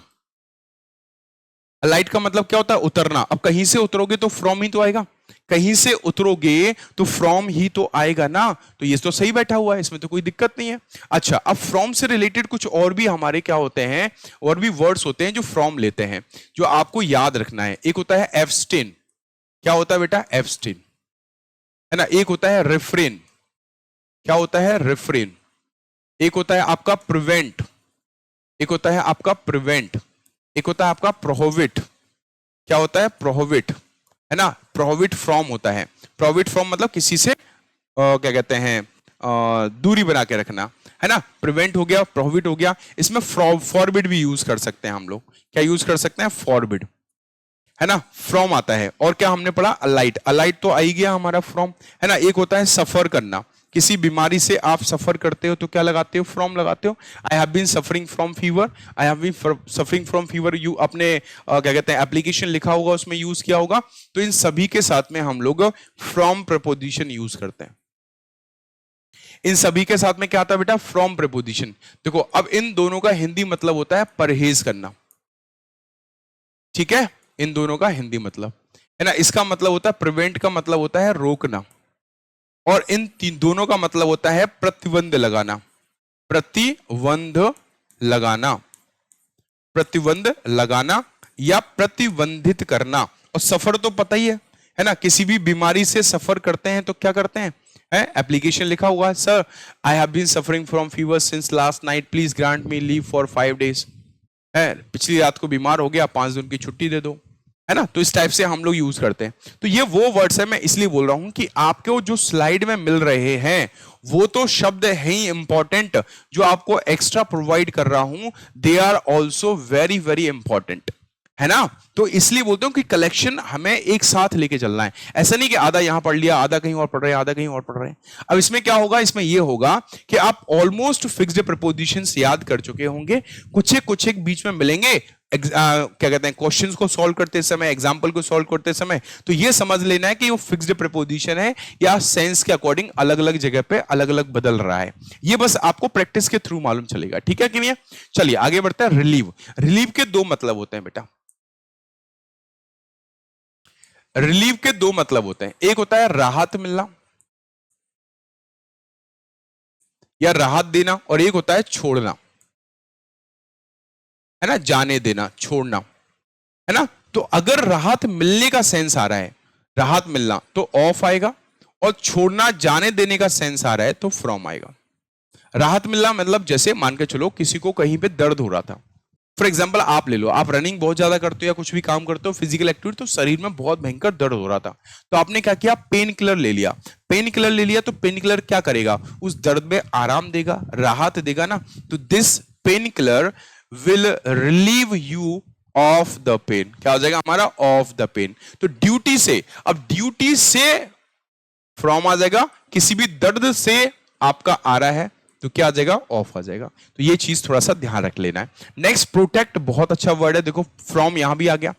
अलाइट का मतलब क्या होता है? उतरना। अब कहीं से उतरोगे तो फ्रॉम ही तो आएगा, कहीं से उतरोगे तो फ्रॉम ही तो आएगा ना। तो ये तो सही बैठा हुआ है, इसमें तो कोई दिक्कत नहीं है। अच्छा, अब फ्रॉम से रिलेटेड कुछ और भी हमारे क्या होते हैं, और भी वर्ड्स होते हैं जो फ्रॉम लेते हैं, जो आपको याद रखना है। एक होता है एब्स्टेन। क्या होता है बेटा? एब्स्टेन, है ना। एक होता है रिफ्रेन। क्या होता है? रिफ्रेन। एक होता है आपका प्रिवेंट, एक होता है आपका प्रिवेंट, एक होता है आपका प्रोहिबिट। क्या होता है? प्रोहिबिट, है ना। प्रोहिबिट फ्रॉम होता है। प्रोहिबिट फ्रॉम मतलब किसी से क्या कहते हैं, दूरी बना के रखना, है ना। प्रिवेंट हो गया, प्रोहिबिट हो गया। इसमें फॉरबिड भी यूज कर सकते हैं हम लोग। क्या यूज कर सकते हैं? फॉरबिड, है ना। फ्रॉम आता है। और क्या हमने पढ़ा? अलाइट। अलाइट तो आ ही गया हमारा फ्रॉम, है ना। एक होता है सफर करना। किसी बीमारी से आप सफर करते हो तो क्या लगाते हो? फ्रॉम लगाते हो। I have been suffering from fever, I have been suffering from fever, you अपने क्या कहते हैं एप्लीकेशन लिखा होगा, उसमें यूज किया होगा। तो इन सभी के साथ में हम लोग फ्रॉम प्रपोजिशन यूज करते हैं। इन सभी के साथ में क्या आता है बेटा? From preposition. देखो अब इन दोनों का हिंदी मतलब होता है परहेज करना, ठीक है? इन दोनों का हिंदी मतलब है ना, इसका मतलब होता है प्रिवेंट, का मतलब होता है रोकना, और इन तीन दोनों का मतलब होता है प्रतिबंध लगाना। प्रतिबंध लगाना, प्रतिबंध लगाना या प्रतिबंधित करना। और सफर तो पता ही है ना, किसी भी बीमारी से सफर करते हैं तो क्या करते हैं? एप्लीकेशन लिखा हुआ है, sir I have been suffering from fever since last night, please grant me leave for 5 days। है, पिछली रात को बीमार हो गया, 5 दिन की छुट्टी दे दो, है ना। तो इस टाइप से हम लोग यूज करते हैं। तो ये वो वर्ड्स है, मैं इसलिए बोल रहा हूं कि आपको जो स्लाइड में मिल रहे हैं वो तो शब्द है ही इंपॉर्टेंट, जो आपको एक्स्ट्रा प्रोवाइड कर रहा हूं they are also very very important, है ना। तो इसलिए बोलता हूं कि कलेक्शन हमें एक साथ लेके चलना है। ऐसा नहीं कि आधा यहां पढ़ लिया, आधा कहीं और पढ़ रहे हैं, आधा कहीं और पढ़ रहे हैं। अब इसमें क्या होगा? इसमें यह होगा कि आप ऑलमोस्ट फिक्स्ड प्रपोजिशंस याद कर चुके होंगे, कुछ एक बीच में मिलेंगे क्या कहते हैं क्वेश्चंस को सॉल्व करते समय, एग्जांपल को सॉल्व करते समय। तो ये समझ लेना है कि वो फिक्स्ड प्रपोजिशन है या सेंस के अकॉर्डिंग अलग अलग जगह पे अलग अलग बदल रहा है। ये बस आपको प्रैक्टिस के थ्रू मालूम चलेगा, ठीक है कि नहीं? चलिए आगे बढ़ते हैं। रिलीव, रिलीव के दो मतलब होते हैं बेटा। रिलीव के दो मतलब होते हैं, एक होता है राहत मिलना या राहत देना, और एक होता है छोड़ना, है ना, जाने देना, छोड़ना, है ना। तो अगर राहत मिलने का सेंस आ रहा है, राहत मिलना, तो ऑफ आएगा, और छोड़ना जाने देने का सेंस आ रहा है तो फ्रॉम आएगा। राहत मिलना मतलब जैसे मान के चलो किसी को कहीं पे दर्द हो रहा था, फॉर एग्जाम्पल आप ले लो, आप रनिंग बहुत ज्यादा करते हो या कुछ भी काम करते हो फिजिकल एक्टिविटी, तो शरीर में बहुत भयंकर दर्द हो रहा था, तो आपने क्या किया? पेन किलर ले लिया। पेन किलर ले लिया तो पेन किलर क्या करेगा? उस दर्द में आराम देगा, राहत देगा ना। तो this pain killer will relieve you of the pain. क्या हो जाएगा हमारा? Of the pain. तो ड्यूटी से, अब ड्यूटी से फ्रॉम आ जाएगा, किसी भी दर्द से आपका आ रहा है तो क्या आ जाएगा? ऑफ आ जाएगा। तो ये चीज थोड़ा सा ध्यान रख लेना है। नेक्स्ट प्रोटेक्ट, बहुत अच्छा वर्ड है, देखो फ्रॉम यहां भी आ गया।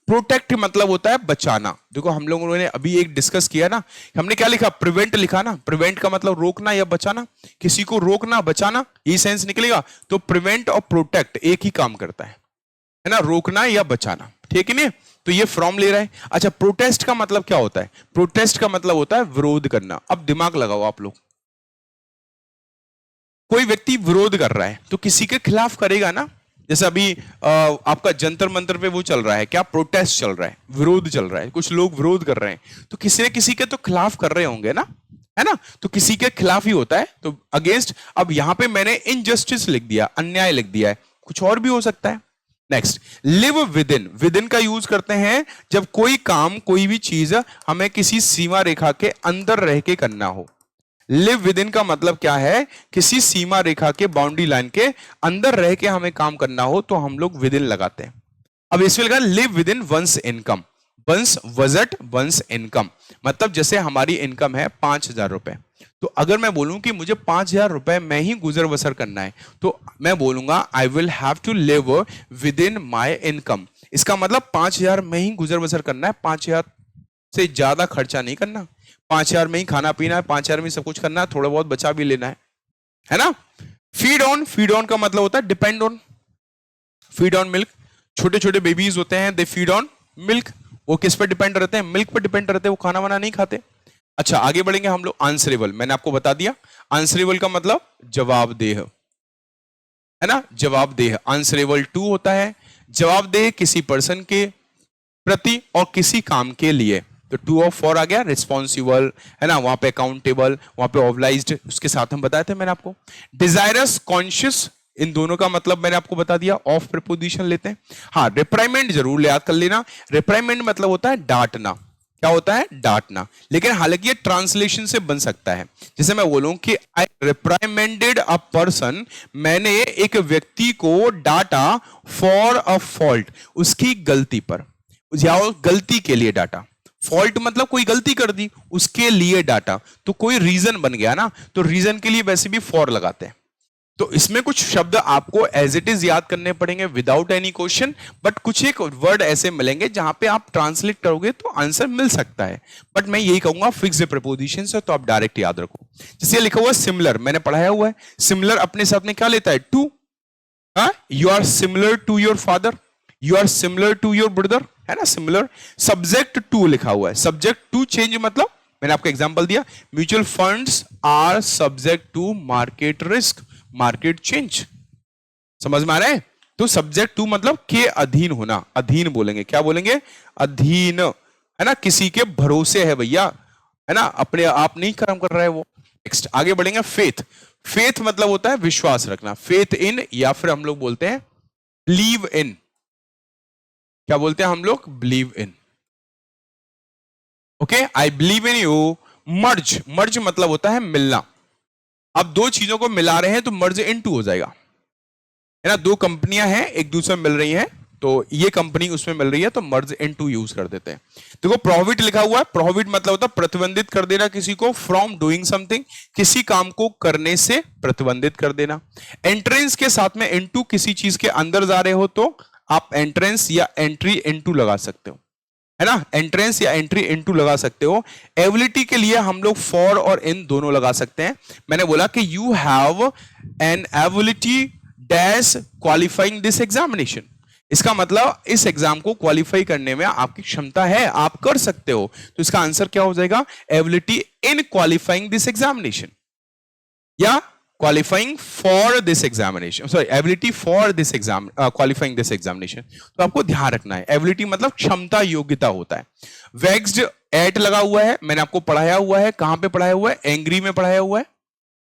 प्रोटेक्ट मतलब होता है बचाना। देखो हम लोगों ने अभी एक डिस्कस किया ना, हमने क्या लिखा? प्रिवेंट लिखा ना। प्रिवेंट का मतलब रोकना या बचाना, किसी को रोकना बचाना, ये सेंस निकलेगा। तो प्रिवेंट और प्रोटेक्ट एक ही काम करता है ना, रोकना या बचाना, ठीक है नहीं? तो ये फ्रॉम ले रहा है। अच्छा, प्रोटेस्ट का मतलब क्या होता है? प्रोटेस्ट का मतलब होता है विरोध करना। अब दिमाग लगाओ आप लोग, कोई व्यक्ति विरोध कर रहा है तो किसी के खिलाफ करेगा ना। जैसे अभी आपका जंतर मंतर पे वो चल रहा है, क्या प्रोटेस्ट चल रहा है, विरोध चल रहा है, कुछ लोग विरोध कर रहे हैं, तो किसी न किसी के तो खिलाफ कर रहे होंगे ना, है ना। तो किसी के खिलाफ ही होता है, तो अगेंस्ट। अब यहां पे मैंने इनजस्टिस लिख दिया, अन्याय लिख दिया है, कुछ और भी हो सकता है। Next, live with in. With in का यूज करते हैं जब कोई काम, कोई भी चीज हमें किसी सीमा रेखा के अंदर रह के करना हो। लिव विद इन का मतलब क्या है? किसी सीमा रेखा के, बाउंड्री लाइन के अंदर रह के हमें काम करना हो तो हम लोग विद इन लगाते हैं। अब इसमें लगा live with in one's income, one's budget, one's income. मतलब जैसे हमारी इनकम है 5,000 रुपए, तो अगर मैं बोलूं कि मुझे 5,000 रुपए में ही गुजर बसर करना है, तो मैं बोलूंगा I will have to live with in my income. इसका मतलब 5,000 में ही गुजर बसर करना है, 5,000 से ज्यादा खर्चा नहीं करना, 5,000 में ही खाना पीना है, 5,000 में सब कुछ करना है, थोड़ा बहुत बचा भी लेना है ना। फीड ऑन, फीड ऑन का मतलब होता है depend on. Feed on milk, छोटे छोटे बेबीज होते हैं, दे फीड ऑन मिल्क। वो किस पर डिपेंड रहते हैं? मिल्क पर डिपेंड रहते हैं, वो खाना वाना नहीं खाते। अच्छा, आगे बढ़ेंगे हम लोग। आंसरेबल, मैंने आपको बता दिया, आंसरेबल का मतलब जवाबदेह, है ना, जवाबदेह। आंसरेबल टू होता है जवाबदेह किसी पर्सन के प्रति और किसी काम के लिए। तो टू ऑफ फॉर आ गया, रिस्पॉन्सिबल, है ना, वहां पे अकाउंटेबल, वहां पे ऑब्लाइज्ड, उसके साथ हम बताए थे मैंने आपको। डिजायरस, कॉन्शियस, इन दोनों का मतलब मैंने आपको बता दिया। ऑफ प्रीपोजिशन लेते हैं। हाँ, रिप्राइमेंड जरूर याद कर लेना। रिप्राइमेंड मतलब होता है डांटना। क्या होता है? डांटना। लेकिन हालांकि ये ट्रांसलेशन से बन सकता है। जैसे मैं बोलूं कि आई रिप्राइमेंडेड अ पर्सन, मैंने एक व्यक्ति को डांटा फॉर अ फॉल्ट, उसकी गलती पर, या गलती के लिए डांटा। फॉल्ट मतलब कोई गलती कर दी, उसके लिए डाटा, तो कोई रीजन बन गया ना, तो रीजन के लिए वैसे भी फॉर लगाते हैं। तो इसमें कुछ शब्द आपको एज इट इज याद करने पड़ेंगे विदाउट एनी क्वेश्चन, बट कुछ एक वर्ड ऐसे मिलेंगे जहां पे आप ट्रांसलेट करोगे तो आंसर मिल सकता है। बट मैं यही कहूंगा फिक्स्ड प्रीपोजिशन से तो आप डायरेक्ट याद रखो। जैसे लिखा हुआ है सिमिलर, मैंने पढ़ाया हुआ है, सिमिलर अपने साथ में क्या लेता है, to. You are similar to your father, you are similar to your brother, है ना सिमिलर। सब्जेक्ट टू लिखा हुआ है, सब्जेक्ट टू चेंज मतलब मैंने आपको एग्जांपल दिया, mutual funds are subject to market risk, market change. समझ में आ रहा है? तो सब्जेक्ट टू मतलब के अधीन होना, अधीन बोलेंगे, क्या बोलेंगे, अधीन, है ना, किसी के भरोसे है भैया, है ना, अपने आप नहीं काम कर रहा है वो। नेक्स्ट आगे बढ़ेंगे, फेथ। फेथ मतलब होता है विश्वास रखना, फेथ इन, या फिर हम लोग बोलते हैं बिलीव इन। क्या बोलते हैं हम लोग, believe in. Okay, I believe in you. Merge, merge मतलब होता है मिलना। अब दो चीजों को मिला रहे हैं तो मर्ज इन टू हो जाएगा, है ना, दो कंपनियां हैं एक दूसरे में मिल रही हैं, तो ये कंपनी उसमें मिल रही है तो मर्ज इन टू यूज कर देते हैं। देखो प्रोहिबिट लिखा हुआ है, प्रोहिबिट मतलब होता है प्रतिबंधित कर देना किसी को, फ्रॉम डूइंग समथिंग, किसी काम को करने से प्रतिबंधित कर देना। एंट्रेंस के साथ में इनटू, किसी चीज के अंदर जा रहे हो तो आप एंट्रेंस या एंट्री इनटू लगा सकते हो, है ना, एंट्रेंस या एंट्री इनटू लगा सकते हो। एबिलिटी के लिए हम लोग फॉर और इन दोनों लगा सकते हैं। मैंने बोला कि you have an ability dash qualifying this examination, इसका मतलब इस एग्जाम को क्वालिफाई करने में आपकी क्षमता है, आप कर सकते हो, तो इसका आंसर क्या हो जाएगा, ability in qualifying this examination, या qualifying for this examination, sorry ability for this exam, qualifying this examination. तो आपको ध्यान रखना है, एबिलिटी मतलब क्षमता, योग्यता होता है। वेक्स्ड एट लगा हुआ है, मैंने आपको पढ़ाया हुआ है, कहां पे पढ़ाया हुआ है, एंग्री में पढ़ाया हुआ है।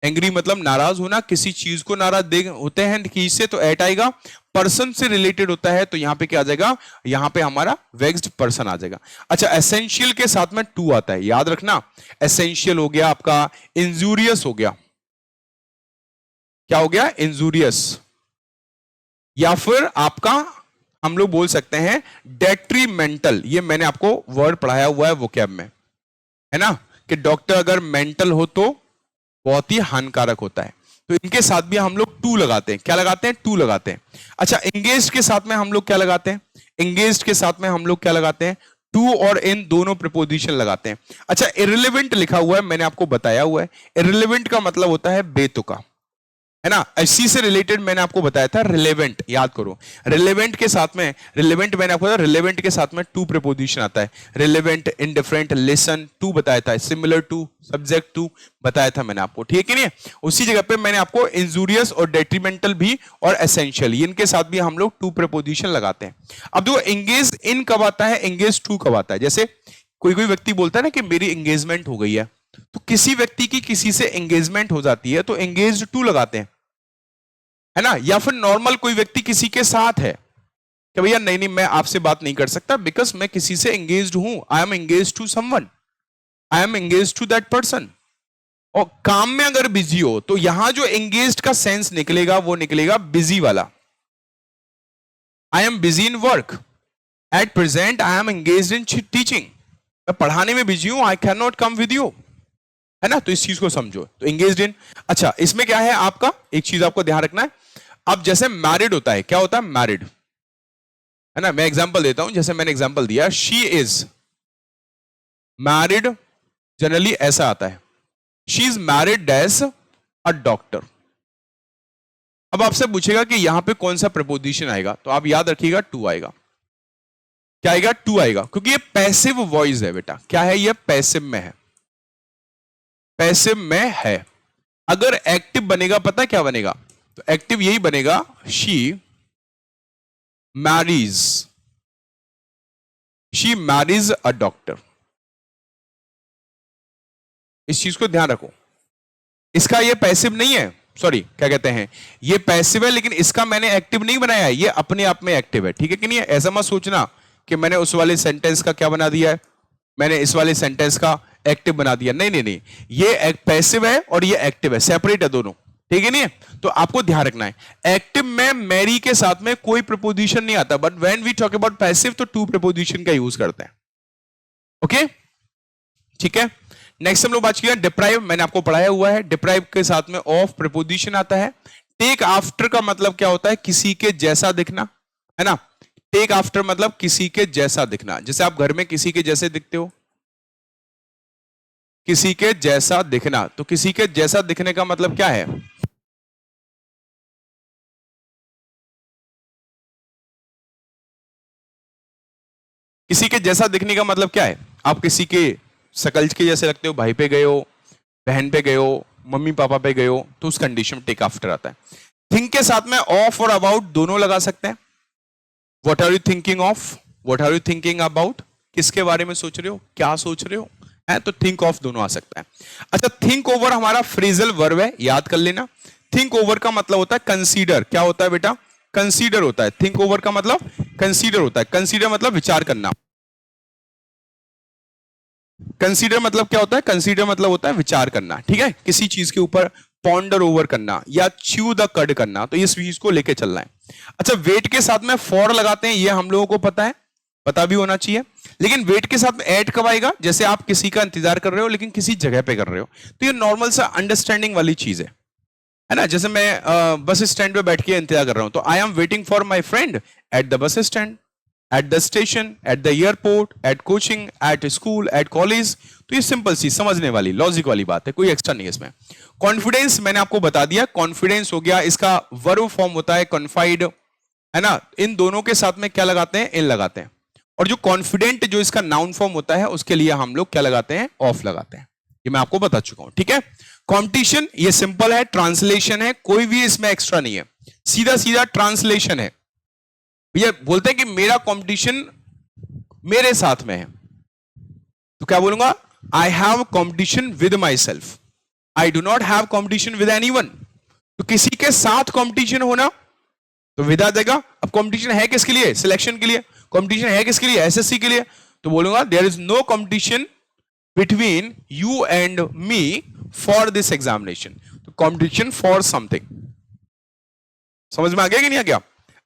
एंग्री मतलब नाराज होना, किसी चीज को नाराज देख होते हैं किसी से तो एट आएगा। पर्सन से रिलेटेड होता है तो यहां पे क्या आ जाएगा, यहां पे हमारा वेक्स्ड पर्सन आ जाएगा। अच्छा, एसेंशियल के साथ में टू आता है, याद रखना, एसेंशियल हो गया आपका, इंजूरियस हो गया, क्या हो गया, इंजूरियस, या फिर आपका हम लोग बोल सकते हैं डेट्रीमेंटल। ये मैंने आपको वर्ड पढ़ाया हुआ है वोकैब में, है ना, कि डॉक्टर अगर मेंटल हो तो बहुत ही हानिकारक होता है, तो इनके साथ भी हम लोग टू लगाते हैं, क्या लगाते हैं, टू लगाते हैं। अच्छा, एंगेज्ड के साथ में हम लोग क्या लगाते हैं, एंगेज्ड के साथ में हम लोग क्या लगाते हैं, टू और इन दोनों प्रीपोजिशन लगाते हैं। अच्छा, इररिलेवेंट लिखा हुआ है, मैंने आपको बताया हुआ है, इररिलेवेंट का मतलब होता है बेतुका, है ना, इसी से रिलेटेड मैंने आपको बताया था रिलेवेंट, याद करो, रिलेवेंट के साथ में, रिलेवेंट मैंने आपको बताया, रिलेवेंट के साथ में टू प्रीपोजिशन आता है, रिलेवेंट, इंडिफरेंट, लिसन, टू बताया था, सिमिलर टू, सब्जेक्ट टू बताया था मैंने आपको, ठीक है नहीं। उसी जगह पे मैंने आपको इंजूरियस और डेट्रीमेंटल भी और एसेंशियल, इनके साथ भी हम लोग टू प्रीपोजिशन लगाते हैं। अब देखो एंगेज इन कब आता है, एंगेज टू कब आता है। जैसे कोई कोई व्यक्ति बोलता है ना कि मेरी एंगेजमेंट हो गई है, तो किसी व्यक्ति की किसी से एंगेजमेंट हो जाती है तो एंगेज टू लगाते हैं, है ना, या फिर नॉर्मल कोई व्यक्ति किसी के साथ है कि भैया नहीं नहीं मैं आपसे बात नहीं कर सकता बिकॉज मैं किसी से एंगेज्ड हूं, I am engage to someone, I am engage to that person. और काम में अगर बिजी हो तो यहां जो एंगेज्ड का सेंस निकलेगा वो निकलेगा बिजी वाला, I am busy in work, eight present I M engaged in teaching, मैं पढ़ाने में बिजी हूं, आई can not come with you, है ना, तो इस चीज को समझो, तो एंगेज्ड इन। अच्छा, इसमें क्या है आपका, एक चीज आपको ध्यान रखना है, अब जैसे मैरिड होता है, क्या होता है मैरिड, है ना, मैं एग्जांपल देता हूं, जैसे मैंने एग्जांपल दिया, शी इज मैरिड, जनरली ऐसा आता है, she is married as a doctor. अब आपसे पूछेगा कि यहां पे कौन सा प्रपोजिशन आएगा, तो आप याद रखिएगा टू आएगा, क्या आएगा, टू आएगा, क्योंकि ये पैसिव वॉइस है बेटा, क्या है ये, पैसिव में है, पैसिव में है। अगर एक्टिव बनेगा पता क्या बनेगा, तो एक्टिव यही बनेगा, she marries, she marries a doctor. इस चीज को ध्यान रखो, इसका ये पैसिव नहीं है, सॉरी क्या कहते हैं, ये पैसिव है लेकिन इसका मैंने एक्टिव नहीं बनाया है, ये अपने आप में एक्टिव है, ठीक है कि नहीं है। ऐसा मत सोचना कि मैंने उस वाले सेंटेंस का क्या बना दिया है, मैंने इस वाले सेंटेंस का एक्टिव बना दिया, नहीं नहीं नहीं, ये पैसिव है और ये एक्टिव है, सेपरेट है दोनों, ठीक है नहीं है। तो आपको ध्यान रखना है, एक्टिव में मैरी के साथ में कोई प्रपोजिशन नहीं आता, but when we talk about passive तो टू प्रपोजिशन का यूज करते हैं, ओके, ठीक है। नेक्स्ट हम लोग बात किया डिप्राइव, मैंने आपको पढ़ाया हुआ है। डिप्राइव के साथ में ऑफ प्रीपोजिशन आता है। टेक आफ्टर का मतलब क्या होता है? किसी के जैसा दिखना, है ना। टेक आफ्टर मतलब किसी के जैसा दिखना। जैसे आप घर में किसी के जैसे दिखते हो, किसी के जैसा दिखना, तो किसी के जैसा दिखने का मतलब क्या है? किसी के जैसा दिखने का मतलब क्या है? आप किसी के शकल के जैसे लगते हो, भाई पे गए हो, बहन पे गए हो, मम्मी पापा पे गए हो, तो उस कंडीशन में टेक आफ्टर आता है। थिंक के साथ में ऑफ और अबाउट दोनों लगा सकते हैं। What are you thinking of, what are you thinking about, किसके बारे में सोच रहे हो, क्या सोच रहे हो, है तो थिंक ऑफ दोनों आ सकता है। अच्छा, थिंक ओवर हमारा फ्रेजल वर्ब है, याद कर लेना। थिंक ओवर का मतलब होता है कंसीडर। क्या होता है बेटा? कंसीडर होता है। थिंक ओवर का मतलब कंसीडर होता है। कंसीडर मतलब विचार करना। कंसीडर मतलब क्या होता है? कंसीडर मतलब होता है विचार करना, ठीक है। किसी चीज के ऊपर पॉन्डर ओवर करना या च्यू द कड करना, तो इस चीज को लेके चलना है। अच्छा, वेट के साथ में फॉर लगाते हैं, ये हम लोगों को पता है, पता भी होना चाहिए। लेकिन वेट के साथ में ऐड कब आएगा? जैसे आप किसी का इंतजार कर रहे हो लेकिन किसी जगह पे कर रहे हो, तो ये नॉर्मल सा अंडरस्टैंडिंग वाली चीज है ना। जैसे मैं बस स्टैंड पे बैठ के इंतजार कर रहा हूं, तो I am waiting for my friend at the bus stand, at the station, at the airport, at coaching, at school, at college. तो ये सिंपल सी समझने वाली लॉजिक वाली बात है, कोई एक्स्ट्रा नहीं है इसमें। कॉन्फिडेंस मैंने आपको बता दिया, कॉन्फिडेंस हो गया, इसका वर्ब फॉर्म होता है कॉन्फाइड, है ना। इन दोनों के साथ में क्या लगाते हैं? इन लगाते हैं। और जो कॉन्फिडेंट जो इसका नाउन फॉर्म होता है, उसके लिए हम लोग क्या लगाते हैं? ऑफ लगाते हैं। ये मैं आपको बता चुका हूं, ठीक है। कॉम्पिटिशन ये सिंपल है, ट्रांसलेशन है, कोई भी इसमें एक्स्ट्रा नहीं है, सीधा सीधा ट्रांसलेशन है। ये बोलते हैं कि मेरा कंपटीशन मेरे साथ में है, तो क्या बोलूंगा? I have competition with my self, I do not have competition with anyone. तो किसी के साथ कंपटीशन होना तो विद आ जाएगा। अब कंपटीशन है किसके लिए? सिलेक्शन के लिए। कंपटीशन है किसके लिए? एसएससी के लिए। तो बोलूंगा there is no competition between you and me for this examination. तो कंपटीशन फॉर समथिंग। समझ में आ गया कि नहीं आ गया?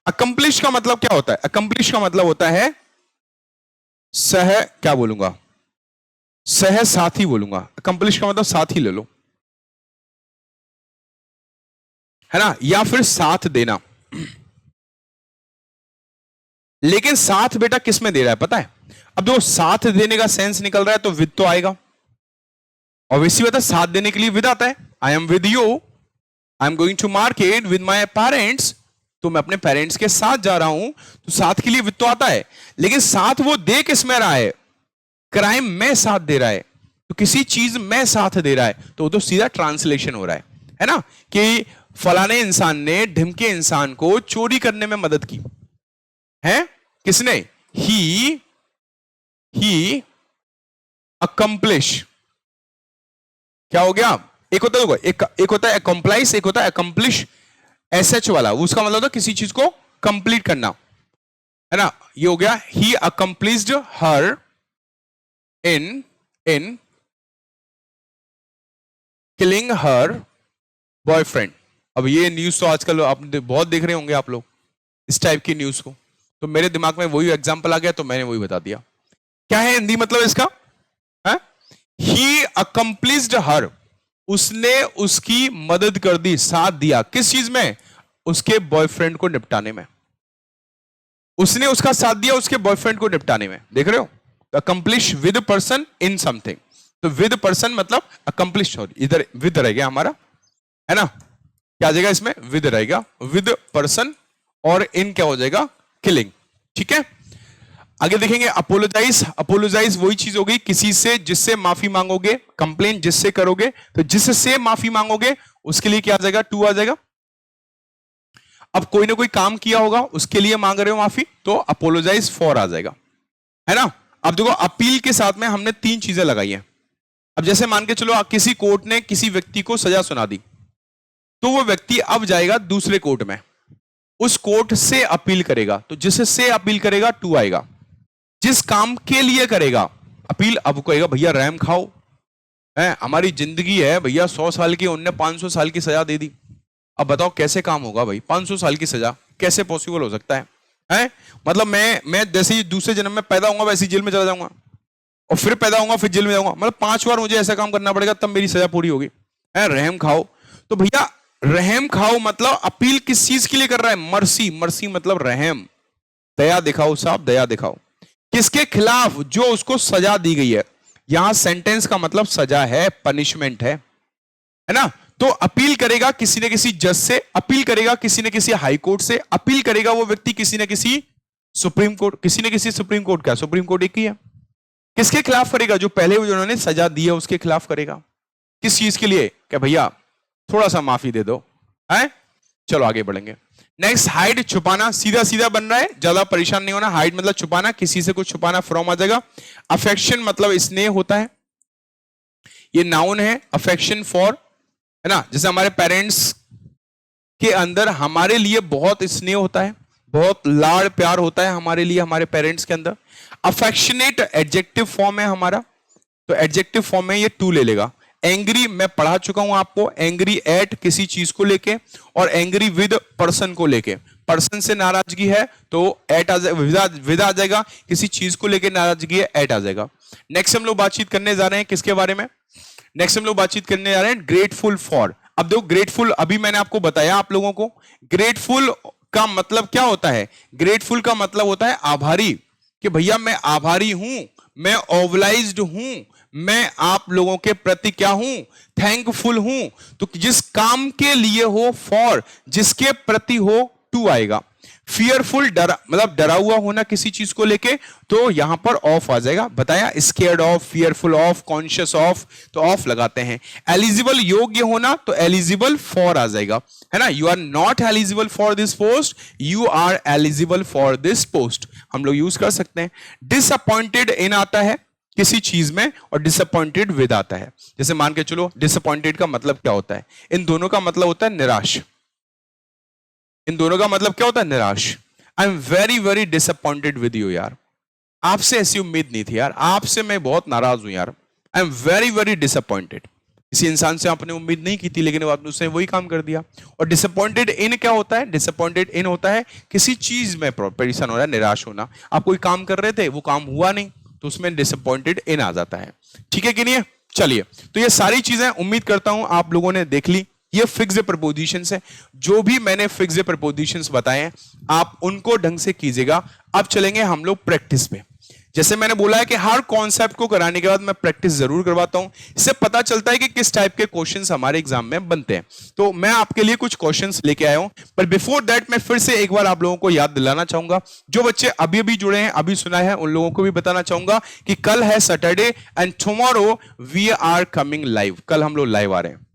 अकम्प्लिश का मतलब क्या होता है? अकम्प्लिश का मतलब होता है सह, क्या बोलूंगा? सह साथी बोलूंगा। अकम्प्लिश का मतलब साथी ले लो, है ना, या फिर साथ देना। लेकिन साथ बेटा किस में दे रहा है पता है? अब देखो, साथ देने का सेंस निकल रहा है तो विद तो आएगा। ऑब्वियसली बात है, साथ देने के लिए विद आता है। I am with you, I am going to market with my parents, तो मैं अपने पेरेंट्स के साथ जा रहा हूं, तो साथ के लिए विद तो आता है। लेकिन साथ वो दे किस में रहा है? क्राइम में साथ दे रहा है, तो किसी चीज में साथ दे रहा है, तो वो तो सीधा ट्रांसलेशन हो रहा है ना। कि फलाने इंसान ने ढिमके इंसान को चोरी करने में मदद की है। किसने? ही अकम्प्लिश। क्या हो गया? एक होता है, एक होता है अकम्प्लाइस, एक होता है अकम्प्लिश एसएच वाला, उसका मतलब होता है किसी चीज को कंप्लीट करना, है ना। ये हो गया ही accomplished her in killing her boyfriend. अब ये न्यूज तो आजकल आप बहुत देख रहे होंगे आप लोग, इस टाइप की न्यूज को, तो मेरे दिमाग में वही एग्जांपल आ गया तो मैंने वही बता दिया। क्या है हिंदी मतलब इसका? ही अकम्प्लिश्ड हर, उसने उसकी मदद कर दी, साथ दिया, किस चीज में? उसके बॉयफ्रेंड को निपटाने में। उसने उसका साथ दिया उसके बॉयफ्रेंड को निपटाने में, देख रहे हो? Accomplish with person in something, तो विद पर्सन मतलब अकम्प्लिश, इधर विद रह गया हमारा, है ना। क्या आ जाएगा इसमें? विद रहेगा, विद पर्सन, और इन क्या हो जाएगा? किलिंग, ठीक है। आगे देखेंगे अपोलोजाइज। अपोलोजाइज वही चीज होगी किसी से जिससे माफी मांगोगे, कंप्लेन जिससे करोगे, तो जिससे माफी मांगोगे उसके लिए क्या आ जाएगा? टू आ जाएगा। अब कोई ना कोई काम किया होगा उसके लिए मांग रहे हो माफी, तो अपोलोजाइज फॉर आ जाएगा, है ना। अब देखो, अपील के साथ में हमने तीन चीजें लगाई हैं। अब जैसे मान के चलो किसी कोर्ट ने किसी व्यक्ति को सजा सुना दी, तो वो व्यक्ति अब जाएगा दूसरे कोर्ट में, उस कोर्ट से अपील करेगा, तो जिससे अपील करेगा टू आएगा। जिस काम के लिए करेगा अपील, अब कहेगा भैया रहम खाओ, है हमारी जिंदगी है भैया 100 साल की, उनने 500 साल की सजा दे दी, अब बताओ कैसे काम होगा भाई? 500 साल की सजा कैसे पॉसिबल हो सकता है? मतलब मैं जैसे ही दूसरे जन्म में पैदा होऊंगा वैसे ही जेल में चला जाऊंगा, और फिर पैदा होऊंगा, फिर जेल में जाऊंगा, मतलब 5 बार मुझे ऐसा काम करना पड़ेगा तब मेरी सजा पूरी होगी। रहम खाओ। तो भैया रहम खाओ मतलब अपील किस चीज के लिए कर रहा है? मर्सी। मर्सी मतलब रहम, दया दिखाओ साहब, दया दिखाओ। किसके खिलाफ? जो उसको सजा दी गई है। यहां सेंटेंस का मतलब सजा है, पनिशमेंट है ना? तो अपील करेगा किसी न किसी जज से, अपील करेगा किसी न किसी हाई कोर्ट से, अपील करेगा वो व्यक्ति किसी न किसी सुप्रीम कोर्ट, किसी न किसी सुप्रीम कोर्ट। क्या सुप्रीम कोर्ट एक ही है? किसके खिलाफ करेगा? जो पहले उन्होंने सजा दी है उसके खिलाफ करेगा। किस चीज के लिए? क्या भैया थोड़ा सा माफी दे दो, है? चलो आगे बढ़ेंगे। नेक्स्ट, हाइड, छुपाना। सीधा सीधा बन रहा है, ज्यादा परेशान नहीं होना। हाइड मतलब छुपाना, किसी से कुछ छुपाना, फ्रॉम आ जाएगा। अफेक्शन मतलब स्नेह होता है, ये नाउन है। अफेक्शन फॉर, है ना? जैसे हमारे पेरेंट्स के अंदर हमारे लिए बहुत स्नेह होता है, बहुत लाड़ प्यार होता है हमारे लिए, हमारे पेरेंट्स के अंदर। अफेक्शनेट एडजेक्टिव फॉर्म है हमारा, तो एडजेक्टिव फॉर्म में ये टू ले लेगा। एंग्री मैं पढ़ा चुका हूं आपको, एंग्री एट किसी चीज को लेके, और एंग्री विद पर्सन को लेके। पर्सन से नाराजगी है तो एट आ जाएगा, विद आ जाएगा। किसी चीज को लेके नाराजगी है, एट आ जाएगा। नेक्स्ट हम लोग बातचीत करने जा रहे हैं किसके बारे में? नेक्स्ट हम लोग बातचीत करने जा रहे हैं ग्रेटफुल फॉर। अब देखो ग्रेटफुल, अभी मैंने आपको बताया आप लोगों को, ग्रेटफुल का मतलब क्या होता है? ग्रेटफुल का मतलब होता है आभारी, कि भैया मैं आभारी हूं, मैं ऑब्लाइज्ड हूं, मैं आप लोगों के प्रति क्या हूं? थैंकफुल हूं। तो जिस काम के लिए हो फॉर, जिसके प्रति हो टू आएगा। फियरफुल, डरा मतलब डरा हुआ होना किसी चीज को लेके, तो यहां पर ऑफ आ जाएगा। बताया, scared of, fearful of, conscious of, तो ऑफ लगाते हैं। एलिजिबल, योग्य होना, तो एलिजिबल फॉर आ जाएगा, है ना? You are not eligible for this post, you are eligible for this post, हम लोग यूज कर सकते हैं। डिसअपॉइंटेड इन आता है किसी चीज में, और डिसअपॉइंटेड विद आता है। जैसे मान के चलो, डिसअपॉइंटेड का मतलब क्या होता है? इन दोनों का मतलब होता है निराश। इन दोनों का मतलब क्या होता है? निराश। I am very very disappointed with you यार, आपसे ऐसी उम्मीद नहीं थी यार, आपसे मैं बहुत नाराज हूं यार। I am very very disappointed. किसी इंसान से आपने उम्मीद नहीं की थी, लेकिन आपने उसने वही काम कर दिया। और डिसअपॉइंटेड इन क्या होता है? डिसअपॉइंटेड इन होता है किसी चीज में परेशान होना, निराश होना। आप कोई काम कर रहे थे, वो काम हुआ नहीं, तो उसमें डिसअपॉइंटेड इन आ जाता है। ठीक है कि नहीं है? चलिए, तो ये सारी चीजें उम्मीद करता हूं आप लोगों ने देख ली। ये फिक्स्ड प्रपोजिशंस है, जो भी मैंने फिक्स्ड प्रपोजिशंस बताए हैं आप उनको ढंग से कीजिएगा। अब चलेंगे हम लोग प्रैक्टिस पे। जैसे मैंने बोला है कि हर कॉन्सेप्ट को कराने के बाद मैं प्रैक्टिस जरूर करवाता हूं, इससे पता चलता है कि किस टाइप के क्वेश्चंस हमारे एग्जाम में बनते हैं। तो मैं आपके लिए कुछ क्वेश्चंस लेके आया हूं, पर बिफोर दैट मैं फिर से एक बार आप लोगों को याद दिलाना चाहूंगा। जो बच्चे अभी अभी जुड़े हैं, अभी सुना है, उन लोगों को भी बताना चाहूंगा कि कल है Saturday and tomorrow we are coming live. कल हम लोग लाइव आ रहे हैं,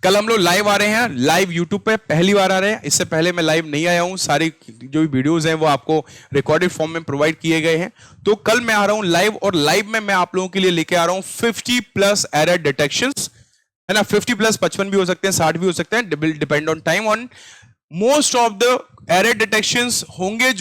कल हम लोग लाइव आ रहे हैं, लाइव यूट्यूब पे पहली बार आ रहे हैं। इससे पहले मैं लाइव नहीं आया हूं, सारी जो भी वीडियोस हैं वो आपको रिकॉर्डेड फॉर्म में प्रोवाइड किए गए हैं। तो कल मैं आ रहा हूं लाइव, और लाइव में मैं आप लोगों के लिए लेके आ रहा हूं 50+ एरर डिटेक्शंस, है ना? 50+, 55 भी हो सकते हैं, 60 भी हो सकते हैं, depend on time. On most of the error detections होंगे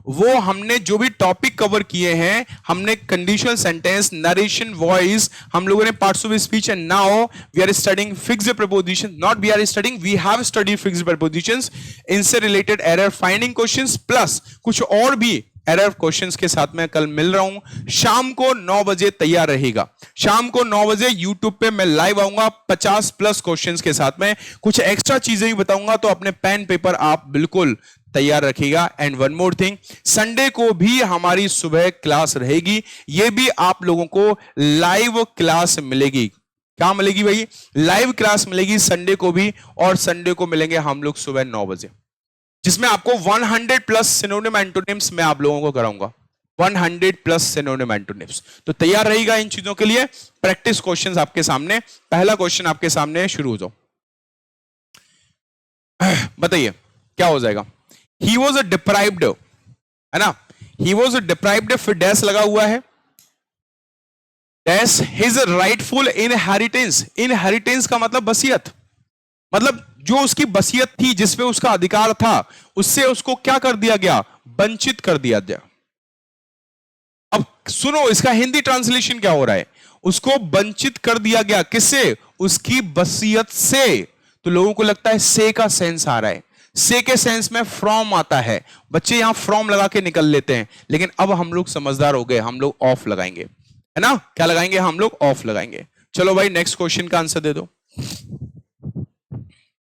वो हमने जो भी टॉपिक कवर किए हैं, हमने कंडीशनल सेंटेंस, नरेशन, वॉइस, हम लोगों ने parts of speech, and now we are studying fixed preposition. Not we are studying, we have studied fixed prepositions. इनसे related error finding questions plus कुछ और भी एरर क्वेश्चंस के साथ मैं कल मिल रहा हूं। शाम को 9 बजे तैयार रहेगा। शाम को 9 बजे यूट्यूब पे मैं लाइव आऊंगा 50+ क्वेश्चंस के साथ में, कुछ एक्स्ट्रा चीजें भी बताऊंगा, तो अपने पेन पेपर आप बिल्कुल तैयार रखिएगा। And one more thing, Sunday को भी हमारी सुबह क्लास रहेगी, ये भी आप लोगों को लाइव क्लास मिलेगी। क्या मिलेगी भाई? लाइव क्लास मिलेगी संडे को भी, और संडे को मिलेंगे हम लोग सुबह 9 बजे, जिसमें आपको 100+ सिनोनिम एंटोनिम्स मैं आप लोगों को कराऊंगा। 100+ सिनोनिम एंटोनिम्स। तो तैयार रहिएगा इन चीजों के लिए। प्रैक्टिस क्वेश्चंस आपके सामने, पहला क्वेश्चन आपके सामने, शुरू हो जाओ। बताइए क्या हो जाएगा? ही वॉज अ डिप्राइव्ड, है ना? ही वॉज अ डिप्राइव्ड, फिर डैश लगा हुआ है, dash his rightful inheritance. Inheritance का मतलब वसीयत, मतलब जो उसकी वसीयत थी, जिसपे उसका अधिकार था, उससे उसको क्या कर दिया गया? वंचित कर दिया गया। अब सुनो, इसका हिंदी ट्रांसलेशन क्या हो रहा है? उसको वंचित कर दिया गया, किससे? उसकी वसीयत से। तो लोगों को लगता है से का सेंस आ रहा है, से के सेंस में फ्रॉम आता है, बच्चे यहां फ्रॉम लगा के निकल लेते हैं, लेकिन अब हम लोग समझदार हो गए, हम लोग ऑफ लगाएंगे, है ना? क्या लगाएंगे? हम लोग ऑफ लगाएंगे। चलो भाई नेक्स्ट क्वेश्चन का आंसर दे दो।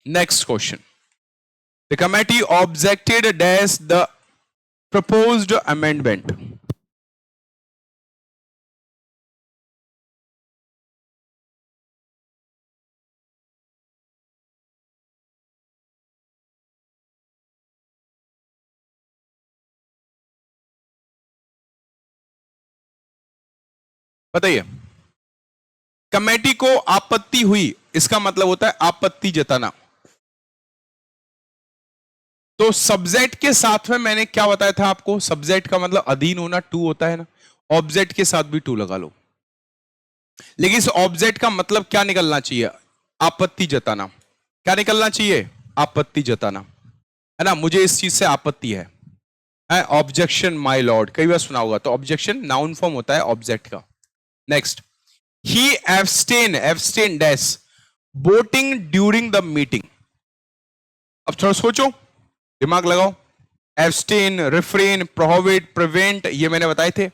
Next question, the committee objected dash the proposed amendment. बताइए, कमेटी को आपत्ति हुई, इसका मतलब होता है आपत्ति जताना। तो सब्जेक्ट के साथ में मैंने क्या बताया था आपको? सब्जेक्ट का मतलब अधीन होना, टू होता है ना, ऑब्जेक्ट के साथ भी टू लगा लो, लेकिन इस ऑब्जेक्ट का मतलब क्या निकलना चाहिए? आपत्ति जताना। क्या निकलना चाहिए? आपत्ति जताना, है ना? मुझे इस चीज से आपत्ति है, ऑब्जेक्शन माय लॉर्ड, कई बार सुना होगा। तो ऑब्जेक्शन नाउन फॉर्म होता है ऑब्जेक्ट का। Next, he abstain dash voting during the meeting. अब थोड़ा सोचो, दिमाग लगाओ। एब्सटेन, रिफ्रेन, प्रोहिबिट, प्रिवेंट, ये मैंने बताए थे।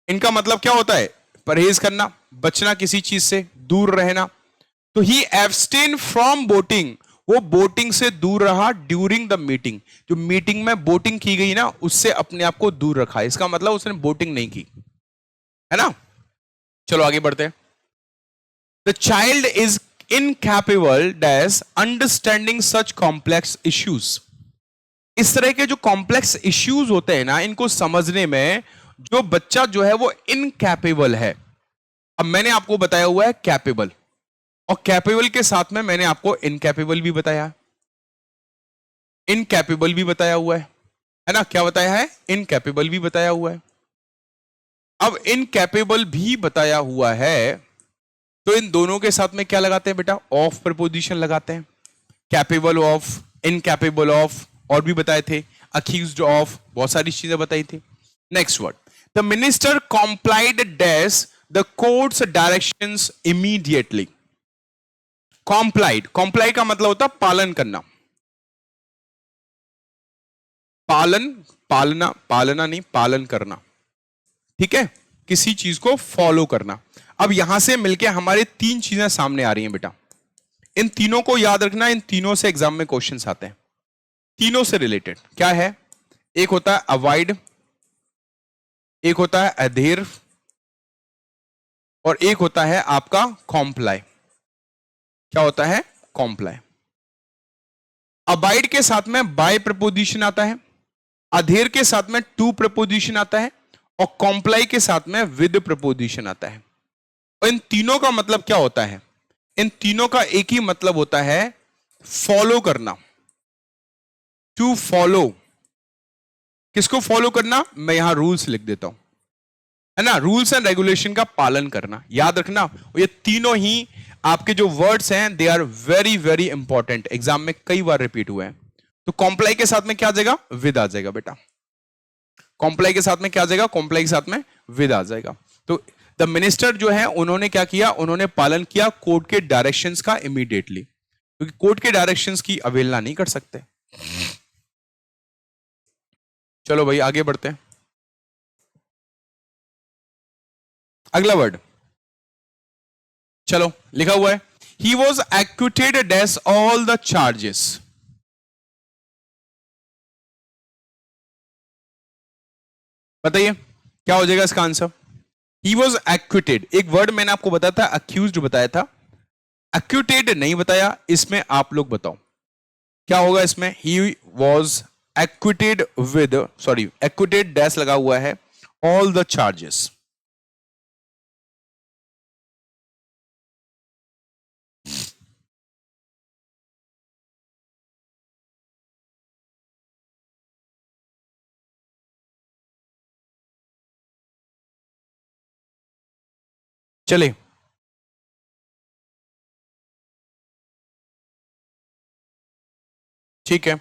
इनका मतलब क्या होता है? परहेज करना, बचना किसी चीज से, दूर रहना। तो ही एब्सटेन फ्रॉम वोटिंग, वो वोटिंग से दूर रहा ड्यूरिंग द मीटिंग। जो मीटिंग में वोटिंग की गई ना, उससे अपने आप को दूर रखा, इसका मतलब उसने वोटिंग नहीं की, है ना? चलो आगे बढ़ते हैं। The child is incapable dash understanding such complex issues. इस तरह के जो कॉम्प्लेक्स इश्यूज होते हैं ना, इनको समझने में जो बच्चा जो है वो इनकैपेबल है। अब मैंने आपको बताया हुआ है कैपेबल, और कैपेबल के साथ में मैंने आपको इनकैपेबल भी बताया, इनकैपेबल भी बताया हुआ है ना? क्या बताया है? इनकैपेबल भी बताया हुआ है। अब इनकैपेबल भी बताया हुआ है, तो इन दोनों के साथ में क्या लगाते हैं बेटा? ऑफ प्रपोजिशन लगाते हैं। कैपेबल ऑफ, इनकैपेबल ऑफ, और भी बताए थे, अक्यूज्ड ऑफ, बहुत सारी चीजें बताई थी। Next word, the minister complied dash the courts directions immediately. Complied, comply का मतलब होता है पालन करना। पालन, पालना, पालना नहीं, पालन करना, ठीक है? किसी चीज को फॉलो करना। अब यहां से मिलके हमारे तीन चीजें सामने आ रही हैं बेटा, इन तीनों को याद रखना, इन तीनों से एग्जाम में क्वेश्चंस आते हैं, तीनों से रिलेटेड। क्या है? एक होता है अवॉइड, एक होता है अधेर, और एक होता है आपका कॉम्प्लाई। क्या होता है? कॉम्प्लाई। अबाइड के साथ में बाय प्रपोजिशन आता है, अधेर के साथ में टू प्रपोजिशन आता है, और कॉम्प्लाई के साथ में विद प्रपोजिशन आता है। और इन तीनों का मतलब क्या होता है? इन तीनों का एक ही मतलब होता है, फॉलो करना, टू फॉलो। किसको फॉलो करना? मैं यहां रूल्स लिख देता हूं, है ना? रूल्स एंड रेगुलेशन का पालन करना, याद रखना। और ये तीनों ही आपके जो वर्ड्स हैं, they are very very important, exam में कई बार रिपीट हुए हैं। तो कॉम्प्लाई के साथ में क्या आ जाएगा? विद आ जाएगा बेटा। कॉम्प्लाई के साथ में क्या आ जाएगा? कॉम्प्लाई के साथ में विद आ जाएगा। तो द मिनिस्टर जो है, उन्होंने क्या किया? उन्होंने पालन किया कोर्ट के डायरेक्शंस का इमीडिएटली, क्योंकि कोर्ट के डायरेक्शंस की अवहेलना नहीं कर सकते। चलो भाई आगे बढ़ते हैं। अगला वर्ड, चलो लिखा हुआ है, he was acquitted dash all the charges. बताइए क्या हो जाएगा इसका आंसर? ही वॉज एक्विटेड, एक वर्ड मैंने आपको बताया था, अक्यूज्ड बताया था, एक्विटेड नहीं बताया। इसमें आप लोग बताओ क्या होगा इसमें? He was acquitted with, sorry acquitted dash लगा हुआ है, ऑल द चार्जेस। चले, ठीक है।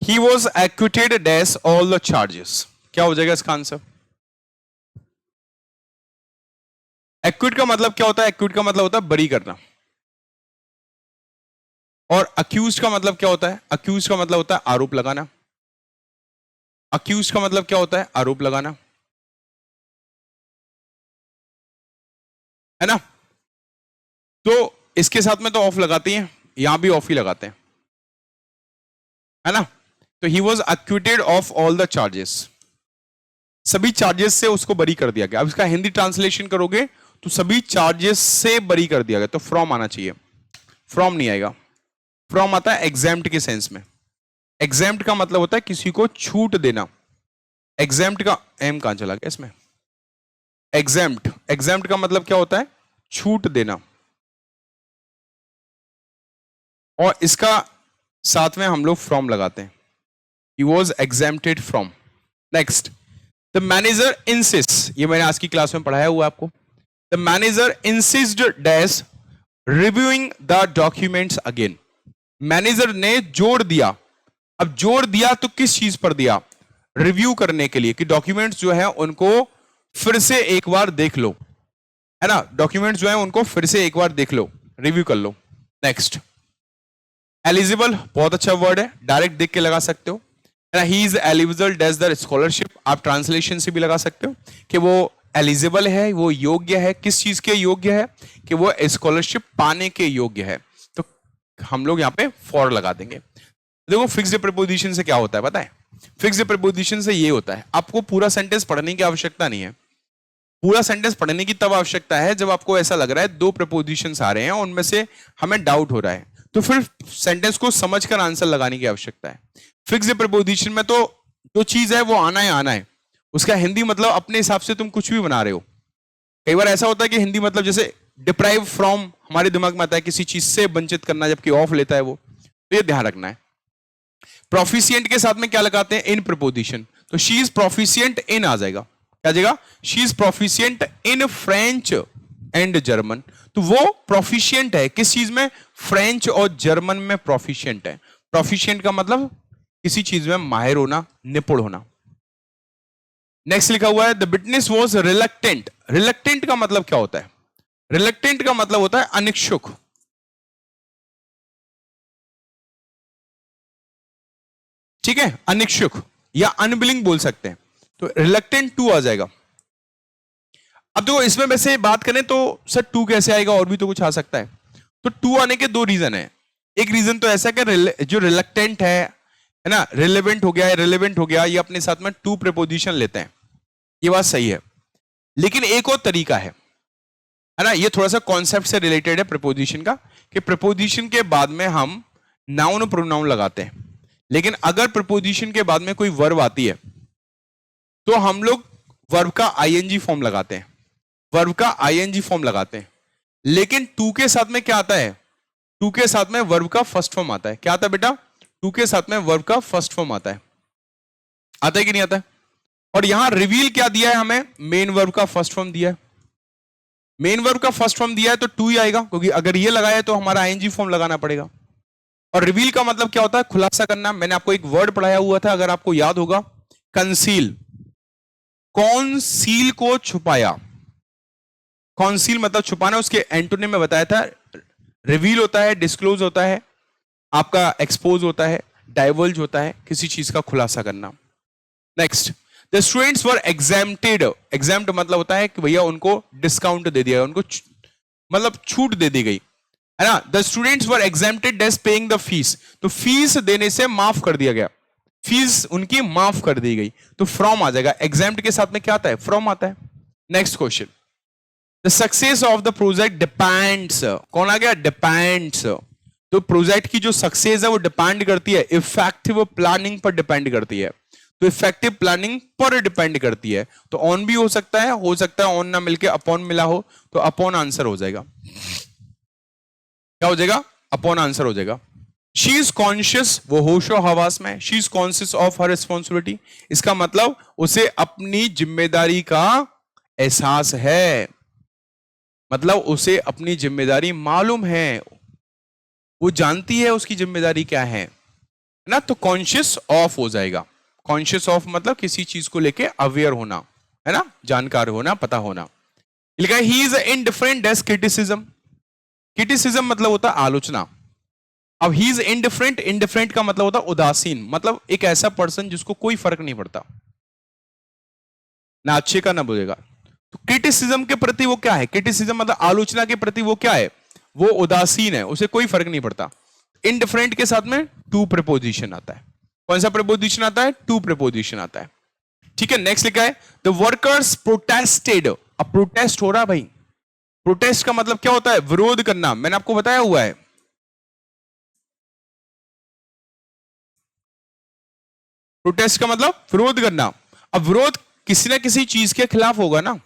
He was acquitted dash all the charges, क्या हो जाएगा इसका आंसर? एक्विट का मतलब क्या होता है? एक्विट का मतलब होता है बरी करना, और अक्यूज का मतलब क्या होता है? अक्यूज का मतलब होता है आरोप लगाना। अक्यूज का मतलब क्या होता है? आरोप लगाना, है ना? तो इसके साथ में तो ऑफ लगाते हैं, यहां भी ऑफ ही लगाते हैं, है ना? तो he was acquitted of all the charges, सभी चार्जेस से उसको बरी कर दिया गया। अब इसका हिंदी ट्रांसलेशन करोगे तो सभी चार्जेस से बरी कर दिया गया, तो फ्रॉम आना चाहिए, फ्रॉम नहीं आएगा। फ्रॉम आता है एग्जेम्प्ट के सेंस में। एग्जेम्प्ट का मतलब होता है किसी को छूट देना। एग्जेम्प्ट का एम कहां चला गया इसमें? एग्जेम्प्ट, एग्जेम्प्ट का मतलब क्या होता है? छूट देना। और इसका साथ में हम लोग फ्रॉम लगाते हैं, he was exempted from. Next, the manager insist, ये मैंने आज की क्लास में पढ़ाया हुआ आपको। The manager insist dash reviewing the documents again. Manager ने जोर दिया, अब जोर दिया तो किस चीज पर दिया? रिव्यू करने के लिए, कि डॉक्यूमेंट्स जो है उनको फिर से एक बार देख लो, है ना? डॉक्यूमेंट्स जो है उनको फिर से एक बार देख लो, रिव्यू कर लो। नेक्स्ट, एलिजिबल, बहुत अच्छा वर्ड है, डायरेक्ट देख के लगा सकते हो, है ना? He is eligible dash the scholarship, आप ट्रांसलेशन से भी लगा सकते हो कि वो एलिजिबल है, वो योग्य है। किस चीज के योग्य है? कि वो स्कॉलरशिप पाने के योग्य है। तो हम लोग यहाँ पे फॉर लगा देंगे। देखो फिक्स्ड प्रीपोजिशन से क्या होता है पता है? फिक्स्ड प्रीपोजिशन से ये होता है, आपको पूरा सेंटेंस पढ़ने की आवश्यकता नहीं है। पूरा सेंटेंस पढ़ने की तब आवश्यकता है जब आपको ऐसा लग रहा है दो प्रीपोजिशंस आ रहे हैं, उनमें से हमें डाउट हो रहा है, तो फिर सेंटेंस को समझकर आंसर लगाने की आवश्यकता है। फिक्स्ड प्रीपोजिशन में तो जो चीज है वो आना है, आना है। उसका हिंदी मतलब अपने हिसाब से तुम कुछ भी बना रहे हो। कई बार ऐसा होता है कि हिंदी मतलब जैसे डिप्राइव फ्रॉम हमारे दिमाग में आता है किसी चीज से वंचित करना, जबकि ऑफ लेता है वो, तो ये ध्यान रखना है। प्रोफिशिएंट के साथ में क्या लगाते हैं? इन प्रीपोजिशन। तो शी इज प्रोफिशिएंट इन आ जाएगा, क्या जाएगा? She is proficient in French and German. तो वो प्रोफिशिएंट है किस चीज में? फ्रेंच और जर्मन में प्रोफिशिएंट है। प्रोफिशिएंट का मतलब किसी चीज में माहिर होना, निपुण होना। नेक्स्ट लिखा हुआ है the witness was reluctant. Reluctant का मतलब क्या होता है? रिलक्टेंट का मतलब होता है अनिच्छुक। ठीक है, अनिच्छुक या अनविलिंग बोल सकते हैं, तो रिलक्टेंट टू आ जाएगा। अब देखो इसमें वैसे बात करें तो सर टू कैसे आएगा, और भी तो कुछ आ सकता है। तो टू आने के दो रीजन है। एक रीजन तो ऐसा कि जो रिलक्टेंट है ना, रिलेवेंट हो गया है, रिलेवेंट हो गया, ये अपने साथ में टू प्रीपोजिशन लेते हैं, ये बात सही है। लेकिन एक और तरीका है ना, ये थोड़ा सा कॉन्सेप्ट से रिलेटेड है प्रीपोजिशन का, कि प्रीपोजिशन के बाद में हम नाउन प्रोनाउन लगाते हैं। लेकिन अगर प्रीपोजिशन के बाद में कोई वर्ब आती है तो हम लोग वर्ब का आईएनजी फॉर्म लगाते हैं, वर्ब का आईएनजी फॉर्म लगाते हैं। लेकिन टू के साथ में क्या आता है? टू के साथ में वर्ब का फर्स्ट फॉर्म आता है। क्या आता है बेटा? टू के साथ में वर्ब का फर्स्ट फॉर्म आता है। आता है कि नहीं आता है? और यहां रिवील क्या दिया है हमें? मेन वर्ब का फर्स्ट फॉर्म दिया है। मेन वर्ब का फर्स्ट फॉर्म दिया है तो टू ही आएगा, क्योंकि अगर ये लगाया है तो हमारा आईएनजी फॉर्म लगाना पड़ेगा। और रिवील का मतलब क्या होता है? खुलासा करना। मैंने आपको एक वर्ड पढ़ाया हुआ था, अगर आपको याद होगा, कंसील। कौन सील को छुपाया? कॉन्सील मतलब छुपाना, उसके एंटोनिम में बताया था। रिवील होता है, डिस्क्लोज होता है, आपका एक्सपोज होता है, डाइवर्ज होता है, किसी चीज का खुलासा करना। Next, the students were exempted. Exempt मतलब होता है कि भैया उनको डिस्काउंट दे दिया, उनको मतलब छूट दे दी गई, है ना? The students were exempted as paying the fees. तो फीस देने से माफ कर दिया गया, फीस उनकी माफ कर दी गई, तो फ्रॉम आ जाएगा। एग्जाम्प्ट के साथ में क्या आता है? फ्रॉम आता है। Next question, the success of the project depends. कौन आ गया? डिपेंड्स। तो प्रोजेक्ट की जो सक्सेस है वो डिपेंड करती है इफेक्टिव प्लानिंग पर, डिपेंड करती है। तो इफेक्टिव प्लानिंग पर डिपेंड करती है। तो ऑन भी हो सकता है ऑन ना मिलके अपॉन मिला हो, तो अपॉन आंसर हो जाएगा। क्या हो जाएगा? अपॉन आंसर हो जाएगा। शी इज कॉन्शियस, वो होशो हवास में। She is conscious of her responsibility, इसका मतलब उसे अपनी जिम्मेदारी का एहसास है, मतलब उसे अपनी जिम्मेदारी मालूम है, वो जानती है उसकी जिम्मेदारी क्या है ना। तो कॉन्शियस ऑफ हो जाएगा। कॉन्शियस ऑफ मतलब किसी चीज को लेके अवेयर होना, है ना, जानकार होना, पता होना। लिखा है he is indifferent as criticism. Criticism मतलब होता है आलोचना। अब ही इज इनडिफरेंट, इनडिफरेंट का मतलब होता है उदासीन, मतलब एक ऐसा पर्सन जिसको कोई फर्क नहीं पड़ता, ना अच्छे का ना बुरे का। तो क्रिटिसिज्म के प्रति वो क्या है, क्रिटिसिज्म मतलब आलोचना के प्रति वो क्या है, वो उदासीन है, उसे कोई फर्क नहीं पड़ता। इनडिफरेंट के साथ में टू प्रीपोजिशन आता है। कौन सा प्रीपोजिशन आता है, टू प्रीपोजिशन आता है। ठीक है, नेक्स्ट लिखा है द वर्कर्स प्रोटेस्टेड। अब प्रोटेस्ट हो रहा है भाई, प्रोटेस्ट का मतलब क्या होता है, विरोध करना, मैंने आपको बताया हुआ है। प्रोटेस्ट का मतलब विरोध करना। अब विरोध किसी ना किसी चीज के खिलाफ होगा ना।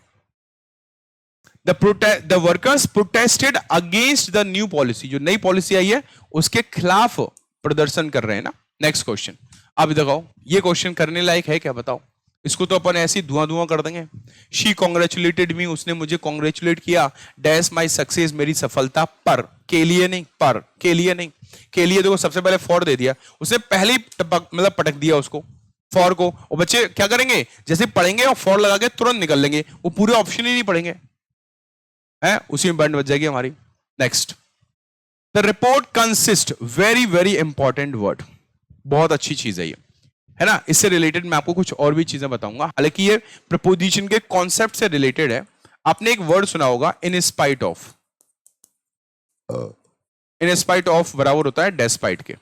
The workers protested against the new policy, जो नई पॉलिसी आई है उसके खिलाफ प्रदर्शन कर रहे हैं ना। नेक्स्ट क्वेश्चन, अब दिखाओ ये क्वेश्चन करने लायक है क्या, बताओ। इसको तो अपन ऐसे ही धुआं धुआं कर देंगे। शी कॉन्ग्रेचुलेटेड मी, उसने मुझे कॉन्ग्रेचुलेट किया, डैश माई सक्सेस, मेरी सफलता पर, के लिए नहीं, पर के लिए नहीं, के लिए देखो सबसे पहले फॉर दे दिया उसने, पहले मतलब पटक दिया उसको फॉर को। और बच्चे क्या करेंगे, जैसे पढ़ेंगे और फॉर लगा के तुरंत निकल लेंगे, वो पूरे ऑप्शन ही नहीं पढ़ेंगे, है उसी में बैंड बच जाएगी हमारी। Next, the report consist, very very important word, बहुत अच्छी चीज है ये, है ना। इससे रिलेटेड मैं आपको कुछ और भी चीजें बताऊंगा, हालांकि ये प्रपोजिशन के कॉन्सेप्ट से रिलेटेड है। आपने एक वर्ड सुना होगा in spite of, in spite of बराबर होता है डेस्पाइट के।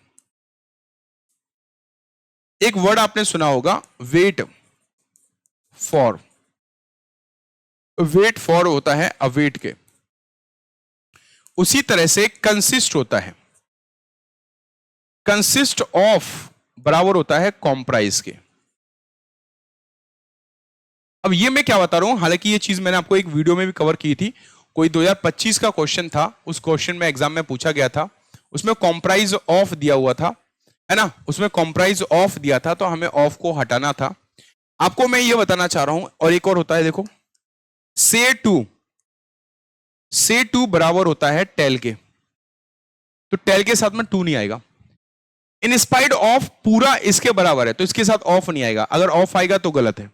एक वर्ड आपने सुना होगा वेट फॉर, वेट फॉर होता है अवेट के, उसी तरह से कंसिस्ट होता है, कंसिस्ट ऑफ बराबर होता है कॉम्प्राइज के। अब ये मैं क्या बता रहा हूं, हालांकि ये चीज मैंने आपको एक वीडियो में भी कवर की थी, कोई 2025 का क्वेश्चन था, उस क्वेश्चन में एग्जाम में पूछा गया था, उसमें कॉम्प्राइज ऑफ दिया हुआ था, है ना, उसमें कॉम्प्राइज ऑफ दिया था, तो हमें ऑफ को हटाना था। आपको मैं ये बताना चाह रहा हूं, और एक और होता है देखो, से टू, से टू बराबर होता है टेल के, तो टेल के साथ में टू नहीं आएगा। इन स्पाइट ऑफ पूरा इसके बराबर है, तो इसके साथ ऑफ नहीं आएगा, अगर ऑफ आएगा तो गलत है।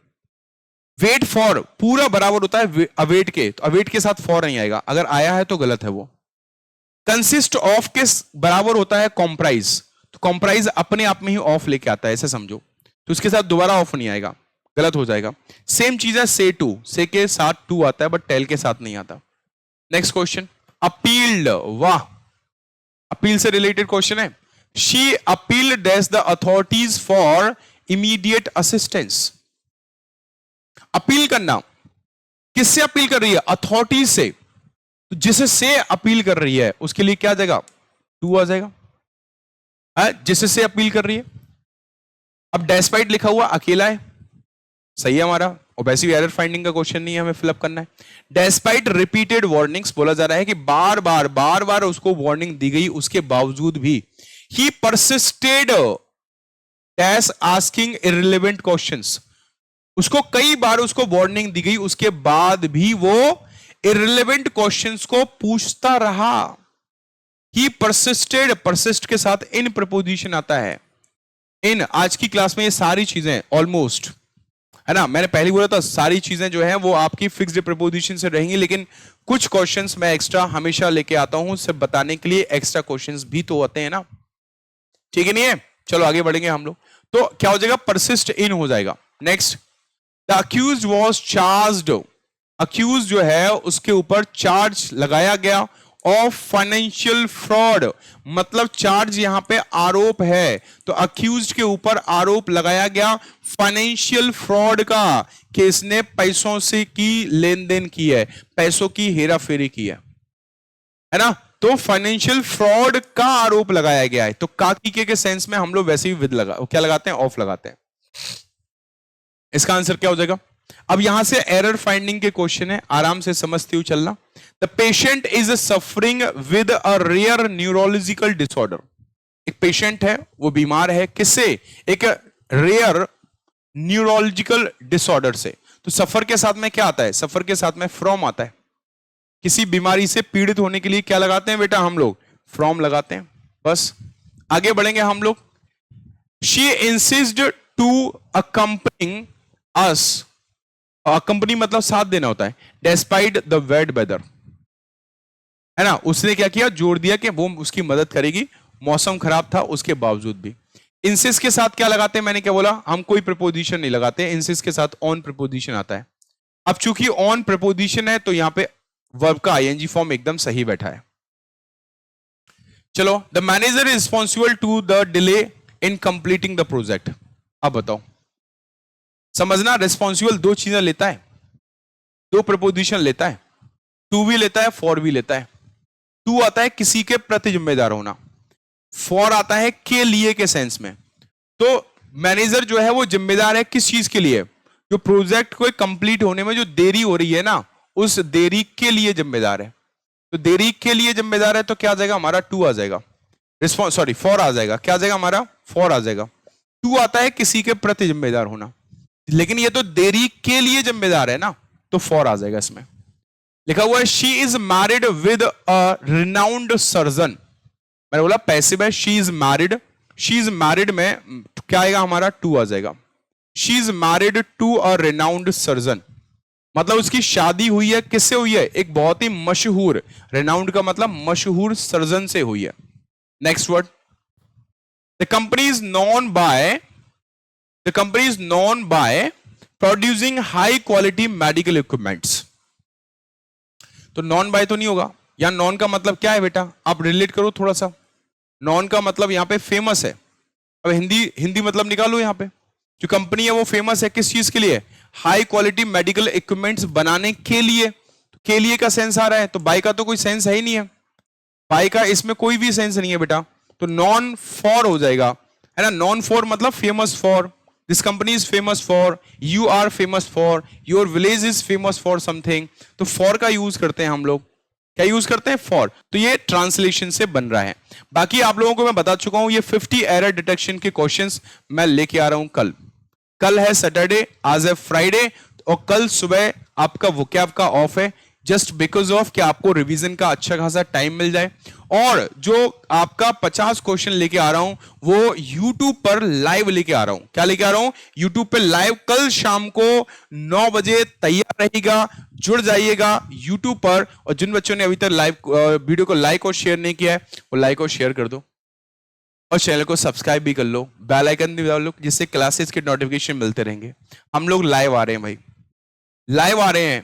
वेट फॉर पूरा बराबर होता है अवेट के, तो अवेट के साथ फॉर नहीं आएगा, अगर आया है तो गलत है वो। कंसिस्ट ऑफ के बराबर होता है कॉम्प्राइज, तो कॉम्प्राइज अपने आप में ही ऑफ लेके आता है, ऐसे समझो, तो इसके साथ दोबारा ऑफ नहीं आएगा, गलत हो जाएगा। सेम चीज है से टू, से के साथ टू आता है बट टेल के साथ नहीं आता। नेक्स्ट क्वेश्चन, अपील्ड, वाह, अपील से रिलेटेड क्वेश्चन है। She appealed that the authorities for immediate assistance. Appeal करना, किससे अपील कर रही है, अथॉरिटीज से, तो जिसे से अपील कर रही है उसके लिए क्या जाएगा, टू आ जाएगा, जिसे से अपील कर रही है। अब डेस्पाइट लिखा हुआ अकेला है, सही है हमारा, और वैसे भी एरर फाइंडिंग का क्वेश्चन नहीं है, हमें फिलअप करना है। डेस्पाइट रिपीटेड वार्निंग्स, बोला जा रहा है कि बार बार उसको वार्निंग दी गई, उसके बावजूद भी he persisted dash asking irrelevant questions, उसको कई बार उसको वार्निंग दी गई, उसके बाद भी वो इररिलेवेंट क्वेश्चंस को पूछता रहा। ही परसिस्टेड, परसिस्ट के साथ इन प्रपोजिशन आता है, इन, आज की क्लास में ये सारी चीजें ऑलमोस्ट, है ना, मैंने पहले बोला था सारी चीजें जो है वो आपकी फिक्स्ड प्रपोजिशन से रहेंगी, लेकिन कुछ क्वेश्चंस मैं एक्स्ट्रा हमेशा लेके आता हूं, सिर्फ बताने के लिए एक्स्ट्रा क्वेश्चंस भी तो होते हैं ना, ठीक है नहीं है। चलो आगे बढ़ेंगे हम लोग, तो क्या हो जाएगा, परसिस्ट इन हो जाएगा। Next, the accused was charged, accuse जो है उसके ऊपर चार्ज लगाया गया ऑफ फाइनेंशियल फ्रॉड, मतलब चार्ज यहां पे आरोप है, तो अक्यूज्ड के ऊपर आरोप लगाया गया फाइनेंशियल फ्रॉड का, कि इसने पैसों से की लेन देन की है, पैसों की हेराफेरी की है ना, तो फाइनेंशियल फ्रॉड का आरोप लगाया गया है। तो काकी के सेंस में हम लोग वैसे ही विद लगा क्या लगाते हैं, ऑफ लगाते हैं। इसका आंसर क्या हो जाएगा। अब यहां से एरर फाइंडिंग के क्वेश्चन है, आराम से समझते हुए चलना। The patient is suffering with a rare neurological disorder, एक पेशेंट है वो बीमार है, किससे, एक रेयर न्यूरोलॉजिकल डिसऑर्डर से। तो सफर के साथ में क्या आता है, सफर के साथ में फ्रॉम आता है, किसी बीमारी से पीड़ित होने के लिए क्या लगाते हैं बेटा हम लोग, फ्रॉम लगाते हैं। बस आगे बढ़ेंगे हम लोग। She insisted to accompanying us, company मतलब साथ देना होता है, डेस्पाइट द वेड वेदर, है ना, उसने क्या किया, जोड़ दिया कि वो उसकी मदद करेगी मौसम खराब था उसके बावजूद भी। इंसिस के साथ क्या लगाते हैं, मैंने क्या बोला, हम कोई प्रपोजिशन नहीं लगाते, इंसिस के साथ ऑन प्रपोजिशन आता है। अब चूंकि ऑन प्रपोजिशन है तो यहां पे वर्ब का आईएनजी फॉर्म एकदम सही बैठा है। चलो, the manager is responsible to the delay in completing the project. अब बताओ, समझना, रिस्पॉन्सिबल दो चीजें लेता है, दो प्रपोजिशन लेता है, टू भी लेता है, फॉर भी लेता है। टू आता है किसी के प्रति जिम्मेदार होना, फॉर आता है के लिए के सेंस में। तो मैनेजर जो है वो जिम्मेदार है किस चीज के लिए, जो प्रोजेक्ट को कंप्लीट होने में जो देरी हो रही है ना, उस देरी के लिए जिम्मेदार है। तो देरी के लिए जिम्मेदार है तो क्या आ जाएगा हमारा, टू आ जाएगा। फॉर आ जाएगा, क्या आ जाएगा हमारा, फॉर आ जाएगा। टू आता है किसी के प्रति जिम्मेदार होना, लेकिन ये तो देरी के लिए जिम्मेदार है ना, तो फॉर आ जाएगा। इसमें लिखा हुआ है she is married with a renowned surgeon. मैंने बोला पैसिव है, she is married, she is married में क्या आएगा हमारा, टू आ जाएगा। She is married to a renowned surgeon, मतलब उसकी शादी हुई है, किससे हुई है, एक बहुत ही मशहूर, रिनाउंड का मतलब मशहूर सर्जन से हुई है। Next word, the company is known by, the company is known by producing high quality medical equipments. तो नॉन बाय तो नहीं होगा, यहां नॉन का मतलब क्या है बेटा, आप रिलेट करो थोड़ा सा। नॉन का मतलब यहां पे फेमस है। अब हिंदी मतलब निकालो, यहां पे जो कंपनी है वो फेमस है किस चीज के लिए, हाई क्वालिटी मेडिकल इक्विपमेंट्स बनाने के लिए। तो के लिए का सेंस आ रहा है, तो बाय का तो कोई सेंस है ही नहीं है, बाय का इसमें कोई भी सेंस नहीं है बेटा, तो नॉन फॉर हो जाएगा, है ना। नॉन फॉर मतलब famous for, this company is famous for, you are famous for, your village is famous for something. तो फॉर का यूज करते हैं हम लोग, क्या यूज करते हैं, फॉर। तो ये ट्रांसलेशन से बन रहा है। बाकी आप लोगों को मैं बता चुका हूं, ये 50 एरर डिटेक्शन के क्वेश्चंस मैं लेके आ रहा हूं कल। कल है सैटरडे, आज है फ्राइडे, और कल सुबह आपका वोकैब का ऑफ है, जस्ट बिकॉज ऑफ कि आपको रिवीजन का अच्छा खासा टाइम मिल जाए। और जो आपका 50 क्वेश्चन लेके आ रहा हूं वो YouTube पर लाइव लेके आ रहा हूं। क्या लेके आ रहा हूं, YouTube पे लाइव, कल शाम को 9 बजे तैयार रहेगा, जुड़ जाइएगा YouTube पर। और जिन बच्चों ने अभी तक लाइव वीडियो को लाइक और शेयर नहीं किया है वो लाइक और शेयर कर दो, और चैनल को सब्सक्राइब भी कर लो, बेल आइकन भी दबा लो, जिससे क्लासेस के नोटिफिकेशन मिलते रहेंगे। हम लोग लाइव आ रहे हैं भाई, लाइव आ रहे हैं,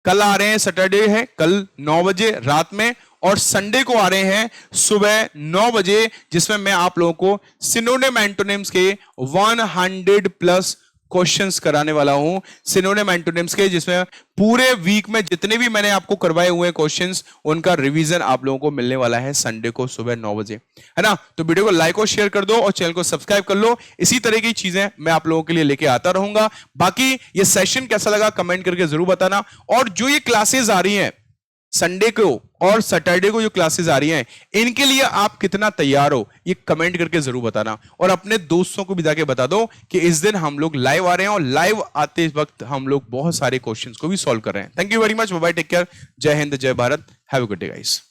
कल आ रहे हैं, सैटरडे है, कल 9 बजे रात में, और संडे को आ रहे हैं सुबह 9 बजे, जिसमें मैं आप लोगों को सिनोनिम एंटोनिम्स के 100+ क्वेश्चंस कराने वाला हूं। सिनोनिम एंटोनिम्स के, जिसमें पूरे वीक में जितने भी मैंने आपको करवाए हुए क्वेश्चंस, उनका रिवीजन आप लोगों को मिलने वाला है संडे को सुबह 9 बजे, है ना। तो वीडियो को लाइक और शेयर कर दो और चैनल को सब्सक्राइब कर लो। इसी तरह की चीजें मैं आप लोगों के लिए लेके आता रहूंगा। बाकी ये सेशन कैसा लगा कमेंट करके जरूर बताना, और जो ये क्लासेस आ रही हैं संडे को और सैटरडे को, जो क्लासेस आ रही हैं, इनके लिए आप कितना तैयार हो ये कमेंट करके जरूर बताना, और अपने दोस्तों को भी जाके बता दो कि इस दिन हम लोग लाइव आ रहे हैं, और लाइव आते वक्त हम लोग बहुत सारे क्वेश्चंस को भी सॉल्व कर रहे हैं। Thank you very much, bye bye, take care, जय हिंद, जय Bharat, have a good day guys.